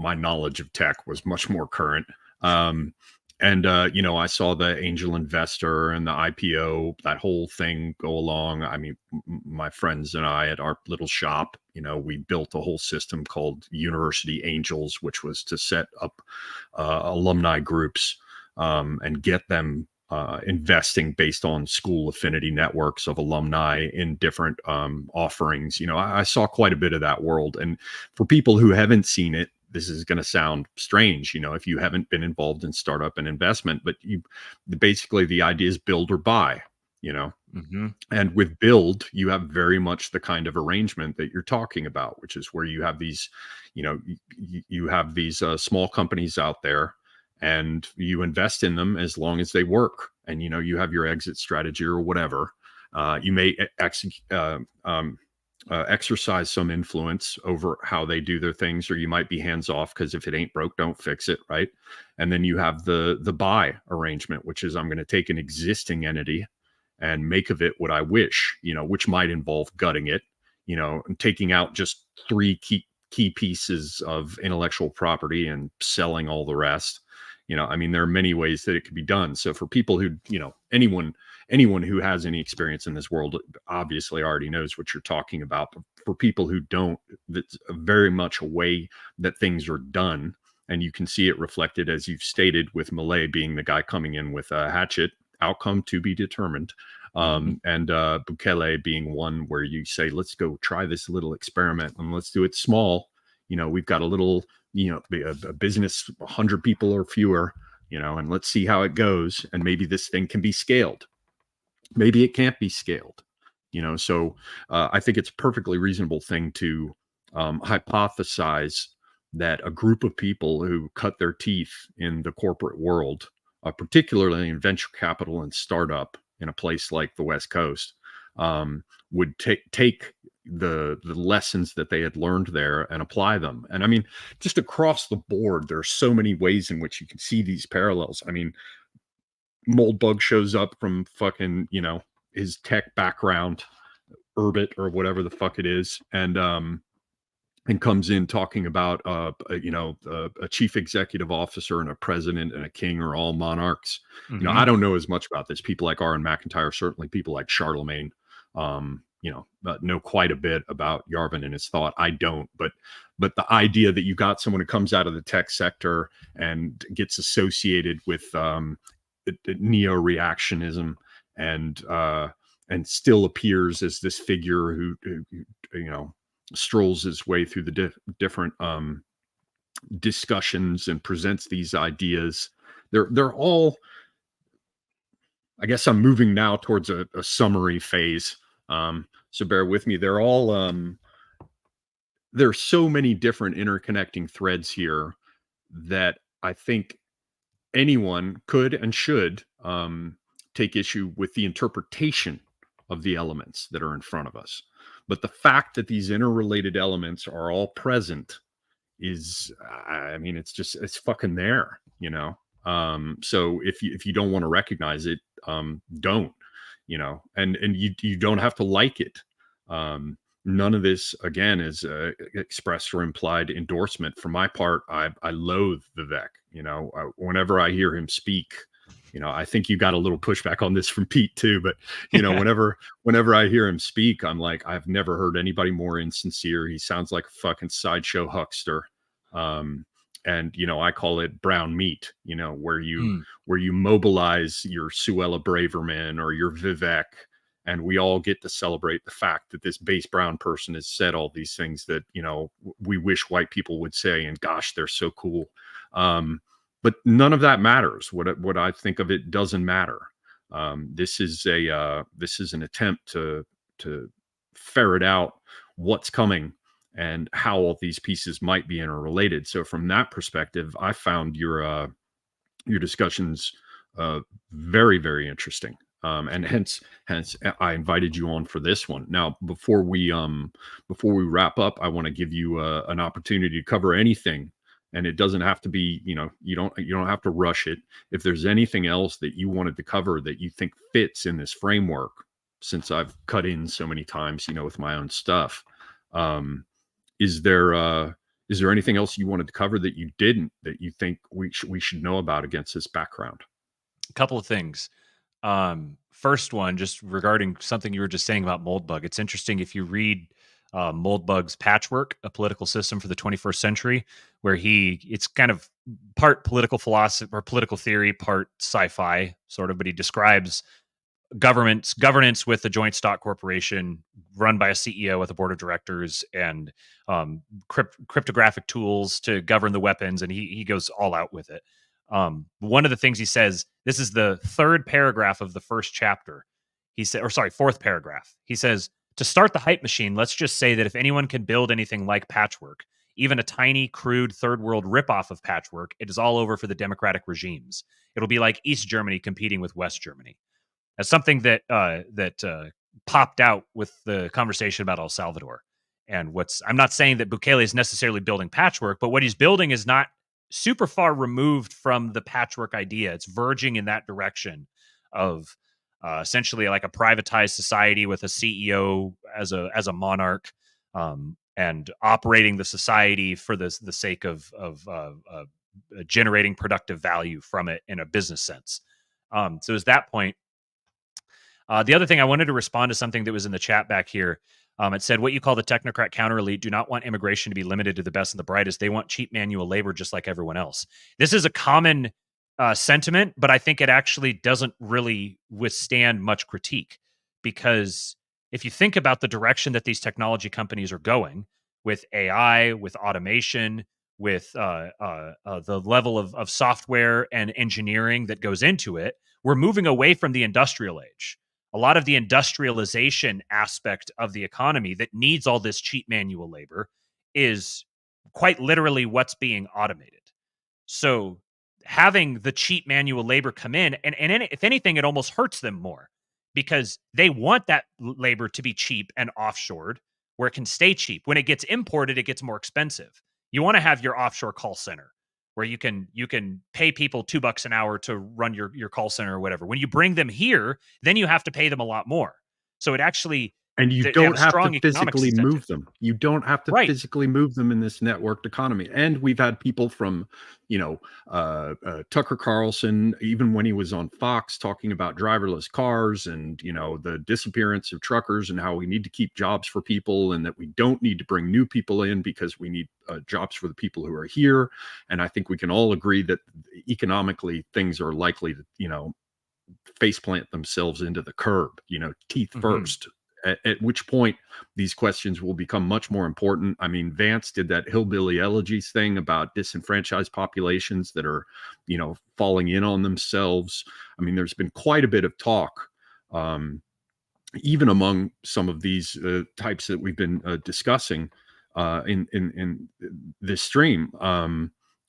my knowledge of tech was much more current. I saw the angel investor and the IPO, that whole thing go along. I mean, my friends and I at our little shop, we built a whole system called University Angels, which was to set up alumni groups and get them investing based on school affinity networks of alumni in different offerings. I saw quite a bit of that world. And for people who haven't seen it, this is going to sound strange, if you haven't been involved in startup and investment, but basically the idea is build or buy, Mm-hmm. and with build, you have very much the kind of arrangement that you're talking about, which is where you have these, you have these small companies out there, and you invest in them as long as they work, and you have your exit strategy or whatever. You may exercise some influence over how they do their things, or you might be hands off because if it ain't broke, don't fix it, right? And then you have the buy arrangement, which is I'm going to take an existing entity and make of it what I wish, which might involve gutting it, and taking out just three key pieces of intellectual property and selling all the rest. I mean, there are many ways that it could be done. So for people who, anyone who has any experience in this world obviously already knows what you're talking about. But for people who don't, that's very much a way that things are done. And you can see it reflected, as you've stated, with Malay being the guy coming in with a hatchet, outcome to be determined. And Bukele being one where you say, let's go try this little experiment and let's do it small. We've got a little, a business, 100 people or fewer, and let's see how it goes. And maybe this thing can be scaled. Maybe it can't be scaled, so I think it's a perfectly reasonable thing to hypothesize that a group of people who cut their teeth in the corporate world, particularly in venture capital and startup in a place like the West Coast, would take the lessons that they had learned there and apply them. And I mean, just across the board, there are so many ways in which you can see these parallels. I mean, Moldbug shows up from fucking, his tech background, Urbit or whatever the fuck it is, and comes in talking about a chief executive officer and a president and a king are all monarchs. Mm-hmm. I don't know as much about this. People like Aaron McIntyre, certainly people like Charlemagne, know quite a bit about Yarvin and his thought. I don't, but the idea that you got someone who comes out of the tech sector and gets associated with neo-reactionism and still appears as this figure who strolls his way through the different discussions and presents these ideas. They're all, I guess I'm moving now towards a summary phase. So bear with me. They're all, there's so many different interconnecting threads here that I think anyone could and should take issue with the interpretation of the elements that are in front of us. But the fact that these interrelated elements are all present is, I mean, it's fucking there, so if you don't want to recognize it, don't, and you don't have to like it. None of this, again, is expressed or implied endorsement. For my part, I loathe Vivek. Whenever I hear him speak, I think you got a little pushback on this from Pete too. But whenever I hear him speak, I'm like, I've never heard anybody more insincere. He sounds like a fucking sideshow huckster. And I call it brown meat. Where you mobilize your Suella Braverman or your Vivek. And we all get to celebrate the fact that this base brown person has said all these things that, we wish white people would say, and gosh, they're so cool. But none of that matters. What I think of it doesn't matter. This is an attempt to ferret out what's coming and how all these pieces might be interrelated. So from that perspective, I found your discussions very, very interesting. And hence I invited you on for this one. Now, before we wrap up, I want to give you an opportunity to cover anything, and it doesn't have to be, you don't have to rush it. If there's anything else that you wanted to cover that you think fits in this framework, since I've cut in so many times, with my own stuff, is there Is there anything else you wanted to cover that you didn't, that you think we should know about against this background? A couple of things. First one, just regarding something you were just saying about Moldbug. It's interesting if you read Moldbug's Patchwork, A Political System for the 21st Century, where it's kind of part political philosophy or political theory, part sci-fi sort of, but he describes governance with a joint stock corporation run by a CEO with a board of directors, and cryptographic tools to govern the weapons, and he goes all out with it. One of the things he says, this is the third paragraph of the first chapter. He said, or sorry, fourth paragraph. He says, to start the hype machine, let's just say that if anyone can build anything like Patchwork, even a tiny, crude third world ripoff of Patchwork, it is all over for the democratic regimes. It'll be like East Germany competing with West Germany. That's something that popped out with the conversation about El Salvador. And I'm not saying that Bukele is necessarily building Patchwork, but what he's building is not super far removed from the Patchwork idea. It's verging in that direction of essentially like a privatized society with a CEO as a monarch, and operating the society for the sake of generating productive value from it in a business sense. So is that point. The other thing, I wanted to respond to something that was in the chat back here. It said, what you call the technocrat counter elite do not want immigration to be limited to the best and the brightest. They want cheap manual labor just like everyone else. This is a common sentiment, but I think it actually doesn't really withstand much critique, because if you think about the direction that these technology companies are going with AI, with automation, with the level of software and engineering that goes into it, we're moving away from the industrial age. A lot of the industrialization aspect of the economy that needs all this cheap manual labor is quite literally what's being automated. So having the cheap manual labor come in, and if anything, it almost hurts them more, because they want that labor to be cheap and offshored where it can stay cheap. When it gets imported, it gets more expensive. You want to have your offshore call center where you can pay people $2 an hour to run your call center or whatever. When you bring them here, then you have to pay them a lot more. So it actually, and you don't have to economic physically incentive. move them. You don't have to Right. physically move them in this networked economy. And we've had people from, Tucker Carlson, even when he was on Fox, talking about driverless cars and, the disappearance of truckers and how we need to keep jobs for people, and that we don't need to bring new people in because we need jobs for the people who are here. And I think we can all agree that economically things are likely to, faceplant themselves into the curb, teeth first. At which point these questions will become much more important. I mean, Vance did that hillbilly elegies thing about disenfranchised populations that are, falling in on themselves. I mean, there's been quite a bit of talk, even among some of these types that we've been discussing in this stream,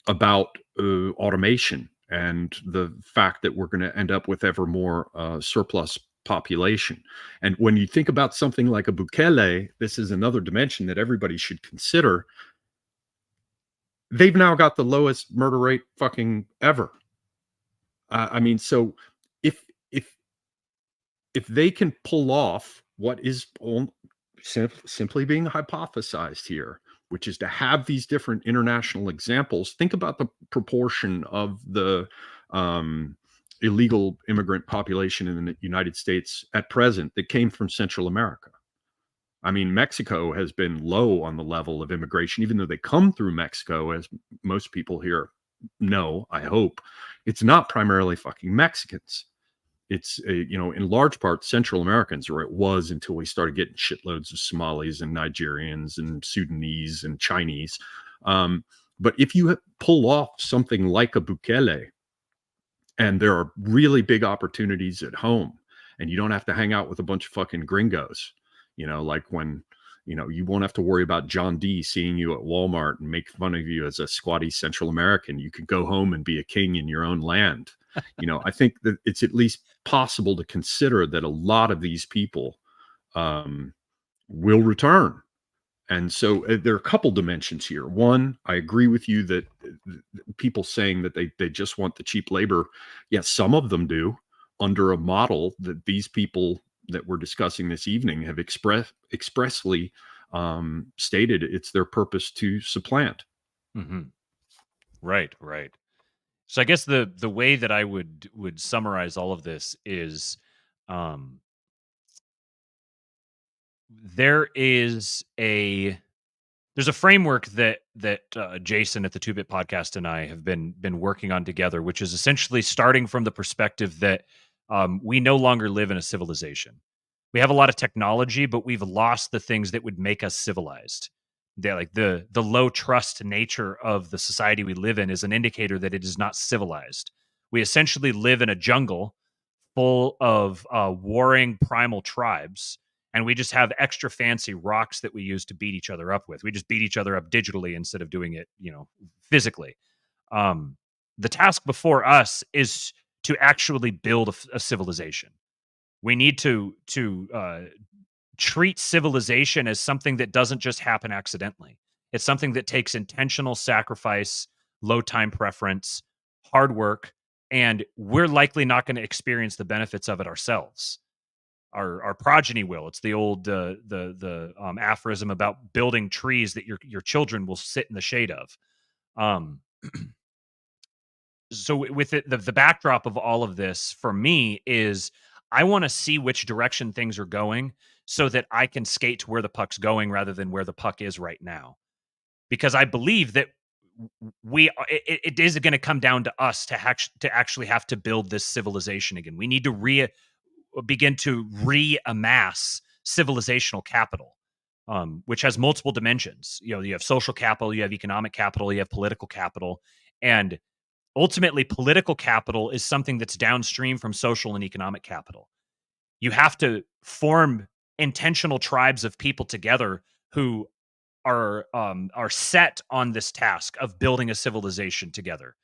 about automation and the fact that we're going to end up with ever more surplus population. And when you think about something like a Bukele, this is another dimension that everybody should consider. They've now got the lowest murder rate fucking ever. I mean, so if they can pull off what is simply being hypothesized here, which is to have these different international examples, think about the proportion of the illegal immigrant population in the United States at present that came from Central America. I mean, Mexico has been low on the level of immigration, even though they come through Mexico, as most people here know, I hope. It's not primarily fucking Mexicans. It's, in large part, Central Americans, or it was until we started getting shitloads of Somalis and Nigerians and Sudanese and Chinese. But if you pull off something like a Bukele, and there are really big opportunities at home, and you don't have to hang out with a bunch of fucking gringos, like when, you won't have to worry about John D seeing you at Walmart and make fun of you as a squatty Central American. You can go home and be a king in your own land. I think that it's at least possible to consider that a lot of these people will return. And so there are a couple dimensions here. One, I agree with you that people saying that they just want the cheap labor. Yes, some of them do, under a model that these people that we're discussing this evening have expressly stated it's their purpose to supplant. Hmm. Right, right. So I guess the way that I would summarize all of this is, um, there is a there's a framework that Jason at the Two Bit Podcast and I have been working on together, which is essentially starting from the perspective that we no longer live in a civilization. We have a lot of technology, but we've lost the things that would make us civilized. The low trust nature of the society we live in is an indicator that it is not civilized. We essentially live in a jungle full of warring primal tribes, and we just have extra fancy rocks that we use to beat each other up with. We just beat each other up digitally instead of doing it, physically. Um, the task before us is to actually build a civilization. We need to treat civilization as something that doesn't just happen accidentally. It's something that takes intentional sacrifice, low time preference, hard work, and we're likely not going to experience the benefits of it ourselves. Our progeny will. It's the old aphorism about building trees that your children will sit in the shade of. Um, so with it, the backdrop of all of this for me is I want to see which direction things are going so that I can skate to where the puck's going rather than where the puck is right now. Because I believe that it is going to come down to us to actually have to build this civilization again. We need to begin to re-amass civilizational capital, which has multiple dimensions. You have social capital, you have economic capital, you have political capital, and ultimately, political capital is something that's downstream from social and economic capital. You have to form intentional tribes of people together who are set on this task of building a civilization together,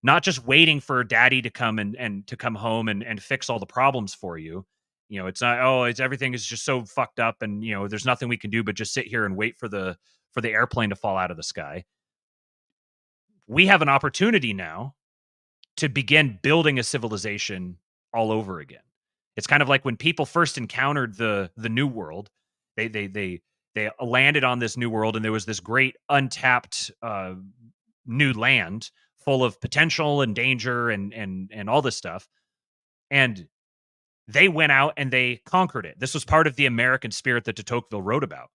not just waiting for daddy to come and to come home and fix all the problems for you. It's not, it's everything is just so fucked up, and there's nothing we can do but just sit here and wait for the airplane to fall out of the sky. We have an opportunity now to begin building a civilization all over again. It's kind of like when people first encountered the new world, they landed on this new world, and there was this great untapped new land full of potential and danger and all this stuff. And they went out and they conquered it. This was part of the American spirit that de Tocqueville wrote about,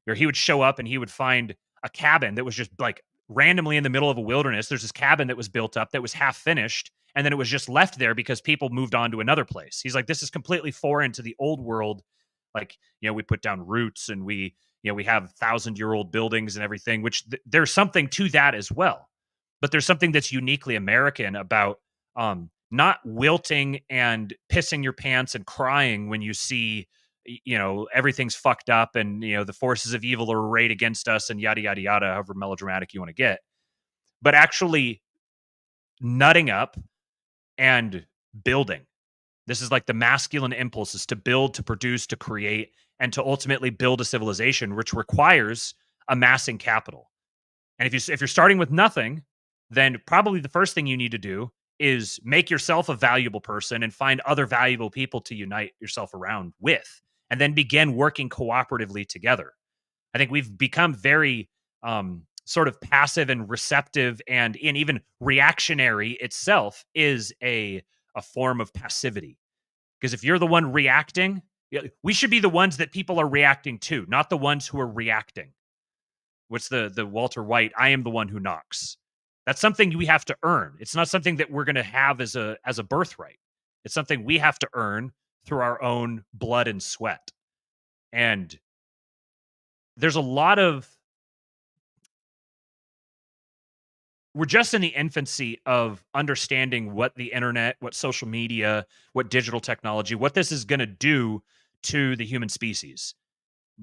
where he would show up and he would find a cabin that was just like randomly in the middle of a wilderness. There's this cabin that was built up that was half finished, and then it was just left there because people moved on to another place. He's like, this is completely foreign to the old world. Like, we put down roots, and we have 1,000-year-old buildings and everything, which there's something to that as well. But there's something that's uniquely American about not wilting and pissing your pants and crying when you see everything's fucked up and the forces of evil are arrayed against us and yada yada yada, however melodramatic you want to get, but actually nutting up and building. This is like the masculine impulse, is to build, to produce, to create, and to ultimately build a civilization, which requires amassing capital. And if you're starting with nothing, then probably the first thing you need to do is make yourself a valuable person and find other valuable people to unite yourself around with, and then begin working cooperatively together. I think we've become very sort of passive and receptive, and even reactionary itself is a form of passivity. Because if you're the one reacting, we should be the ones that people are reacting to, not the ones who are reacting. What's the Walter White? I am the one who knocks. That's something we have to earn. It's not something that we're going to have as a birthright. It's something we have to earn through our own blood and sweat. And there's a lot of, we're just in the infancy of understanding what the internet, what social media, what digital technology, what this is going to do to the human species.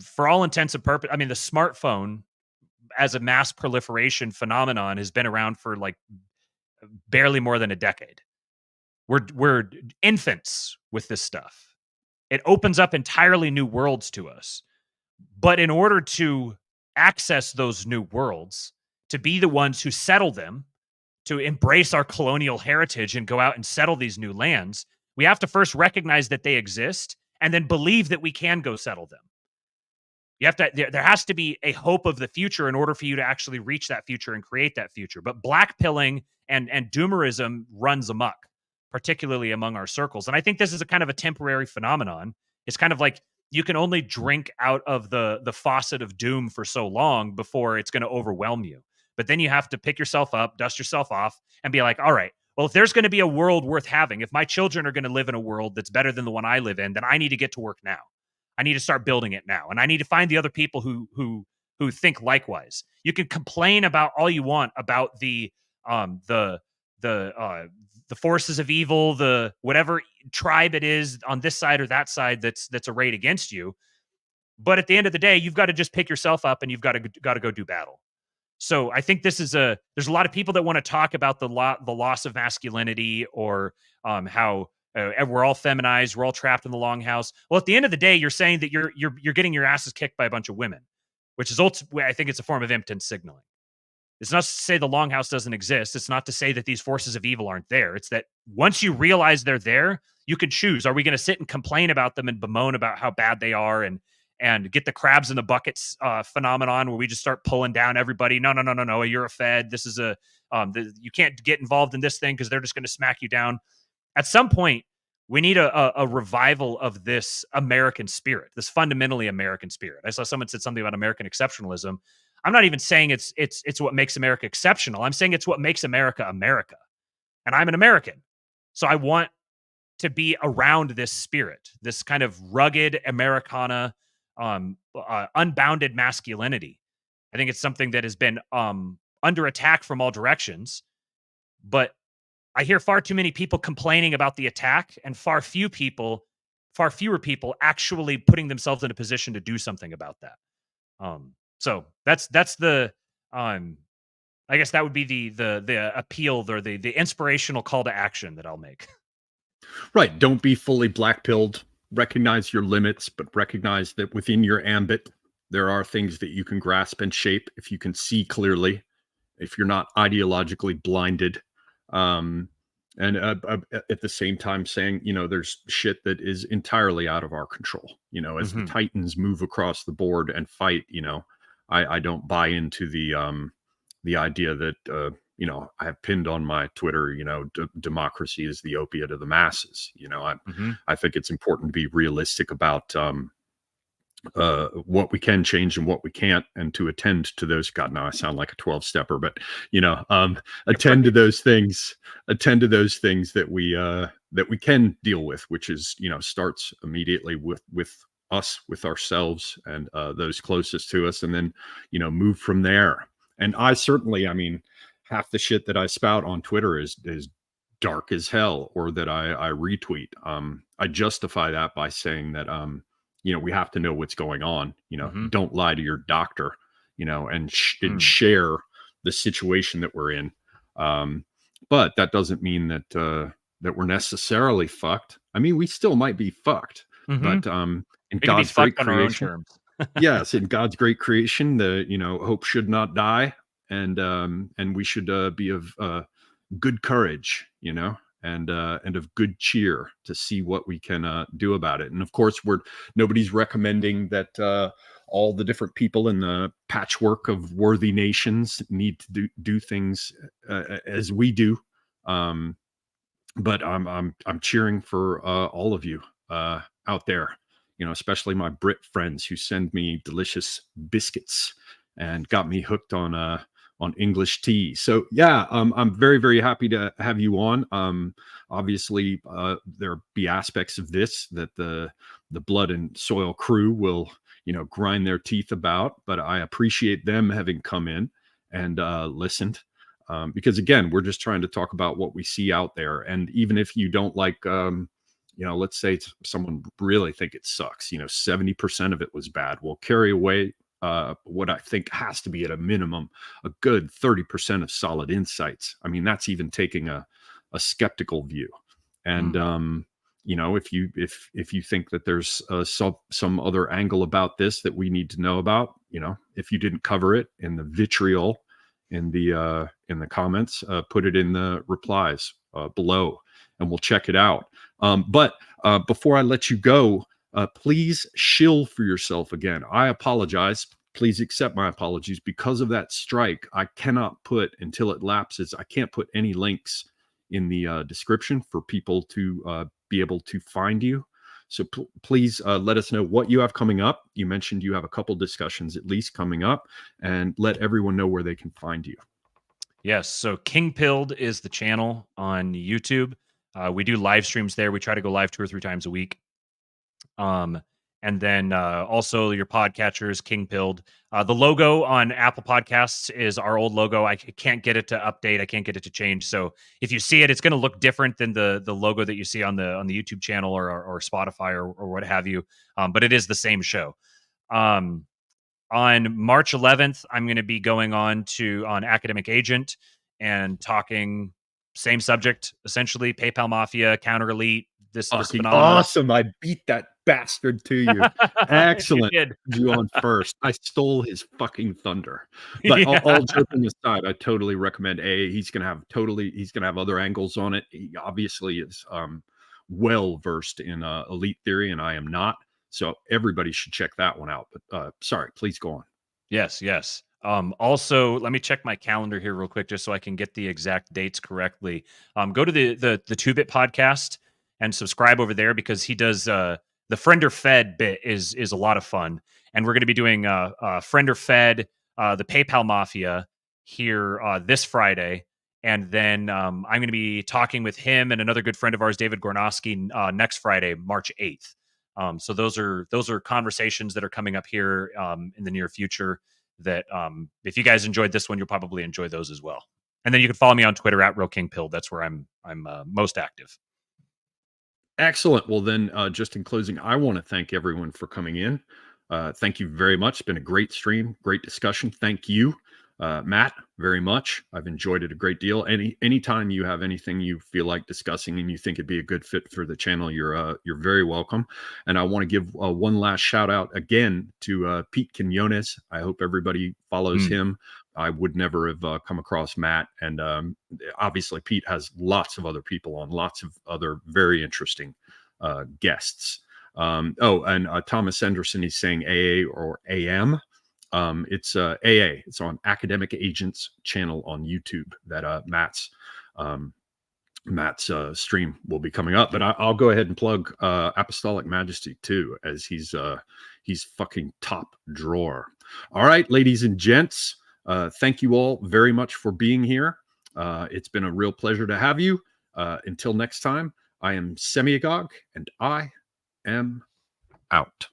For all intents and purposes, I mean, the smartphone as a mass proliferation phenomenon has been around for like barely more than a decade. We're infants with this stuff. It opens up entirely new worlds to us. But in order to access those new worlds, to be the ones who settle them, to embrace our colonial heritage and go out and settle these new lands, we have to first recognize that they exist and then believe that we can go settle them. You have to, there has to be a hope of the future in order for you to actually reach that future and create that future. But black pilling and doomerism runs amok, particularly among our circles. And I think this is a kind of a temporary phenomenon. It's kind of like you can only drink out of the faucet of doom for so long before it's going to overwhelm you. But then you have to pick yourself up, dust yourself off, and be like, all right, well, if there's going to be a world worth having, if my children are going to live in a world that's better than the one I live in, then I need to get to work now. I need to start building it now, and I need to find the other people who think likewise. You can complain about all you want about the forces of evil, the whatever tribe it is on this side or that side that's arrayed against you, but at the end of the day, you've got to just pick yourself up and you've got to go do battle. So I think there's a lot of people that want to talk about the loss of masculinity, or how we're all feminized, we're all trapped in the longhouse. Well, at the end of the day, you're saying that you're getting your asses kicked by a bunch of women, which is ultimately, I think it's a form of impotent signaling. It's not to say the longhouse doesn't exist. It's not to say that these forces of evil aren't there. It's that once you realize they're there, you can choose. Are we going to sit and complain about them and bemoan about how bad they are and get the crabs in the buckets phenomenon where we just start pulling down everybody? No. You're a Fed. This is you can't get involved in this thing because they're just going to smack you down. At some point, we need a revival of this American spirit, this fundamentally American spirit. I saw someone said something about American exceptionalism. I'm not even saying it's what makes America exceptional. I'm saying it's what makes America America. And I'm an American. So I want to be around this spirit, this kind of rugged Americana, unbounded masculinity. I think it's something that has been under attack from all directions, but I hear far too many people complaining about the attack and far fewer people actually putting themselves in a position to do something about that. So that's the I guess that would be the appeal, or the inspirational call to action that I'll make. Right. Don't be fully black-pilled. Recognize your limits, but recognize that within your ambit, there are things that you can grasp and shape if you can see clearly, if you're not ideologically blinded. And at the same time saying, there's shit that is entirely out of our control. As the Titans move across the board and fight, I don't buy into the idea that, I have pinned on my Twitter, democracy is the opiate of the masses. I think it's important to be realistic about what we can change and what we can't, and to attend to those. God, now I sound like a 12-stepper, but attend to those things that we can deal with, which is, starts immediately with us, with ourselves, and those closest to us, and then, move from there. And I certainly, half the shit that I spout on Twitter is dark as hell, or that I retweet. I justify that by saying that, we have to know what's going on. Don't lie to your doctor, and share the situation that we're in. But that doesn't mean that we're necessarily fucked. We still might be fucked, but in God's great creation, yes, in God's great creation, hope should not die, and we should be of good courage, and of good cheer to see what we can do about it. And of course, nobody's recommending that all the different people in the patchwork of worthy nations need to do things as we do. But I'm cheering for all of you out there, especially my Brit friends who send me delicious biscuits and got me hooked on English tea. So yeah, I'm very, very happy to have you on. Obviously, there'll be aspects of this that the Blood and Soil crew will, grind their teeth about, but I appreciate them having come in and listened. Because again, we're just trying to talk about what we see out there. And even if you don't like, let's say someone really think it sucks, 70% of it was bad. We'll carry away what I think has to be at a minimum a good 30% of solid insights. That's even taking a skeptical view. And if you think that there's some other angle about this that we need to know about, if you didn't cover it in the vitriol in the comments, put it in the replies below, and we'll check it out. But before I let you go, please shill for yourself again. I apologize. Please accept my apologies. Because of that strike, I cannot put, until it lapses, I can't put any links in the description for people to be able to find you. So please let us know what you have coming up. You mentioned you have a couple discussions at least coming up, and let everyone know where they can find you. Yes. So KINGPILLED is the channel on YouTube. We do live streams there. We try to go live 2 or 3 times a week. And then also your podcatchers, KINGPILLED. The logo on Apple Podcasts is our old logo. I can't get it to update. I can't get it to change. So if you see it, it's going to look different than the logo that you see on the YouTube channel or Spotify or what have you. But it is the same show. On March 11th, I'm going to be going on Academic Agent and talking same subject, essentially PayPal Mafia, counter elite, this phenomenon. Awesome. I beat that bastard to you. Excellent. You on first. I stole his fucking thunder. But Yeah. all joking aside, I totally recommend AA. He's gonna have other angles on it. He obviously is well versed in elite theory, and I am not. So everybody should check that one out. But sorry, please go on. Yes. Also, let me check my calendar here real quick, just so I can get the exact dates correctly. Go to the 2-Bit podcast and subscribe over there, because he does the Friender Fed bit is a lot of fun, and we're going to be doing Friender Fed, the PayPal Mafia here this Friday, and then I'm going to be talking with him and another good friend of ours, David Gornosky, next Friday, March 8th. So those are conversations that are coming up here in the near future that if you guys enjoyed this one, you'll probably enjoy those as well. And then you can follow me on Twitter at RealKingPill. That's where I'm most active. Excellent. Well, then, just in closing, I want to thank everyone for coming in. Thank you very much. It's been a great stream, great discussion. Thank you, Matt, very much. I've enjoyed it a great deal. Anytime you have anything you feel like discussing and you think it'd be a good fit for the channel, you're very welcome. And I want to give one last shout out again to Pete Quinones. I hope everybody follows him. I would never have come across Matt. And obviously, Pete has lots of other people on, lots of other very interesting guests. And Thomas Anderson, he's saying AA or AM. It's AA. It's on Academic Agent's channel on YouTube that Matt's stream will be coming up. But I'll go ahead and plug Apostolic Majesty too, as he's fucking top drawer. All right, ladies and gents. Thank you all very much for being here. It's been a real pleasure to have you. Until next time, I am Semiagog, and I am out.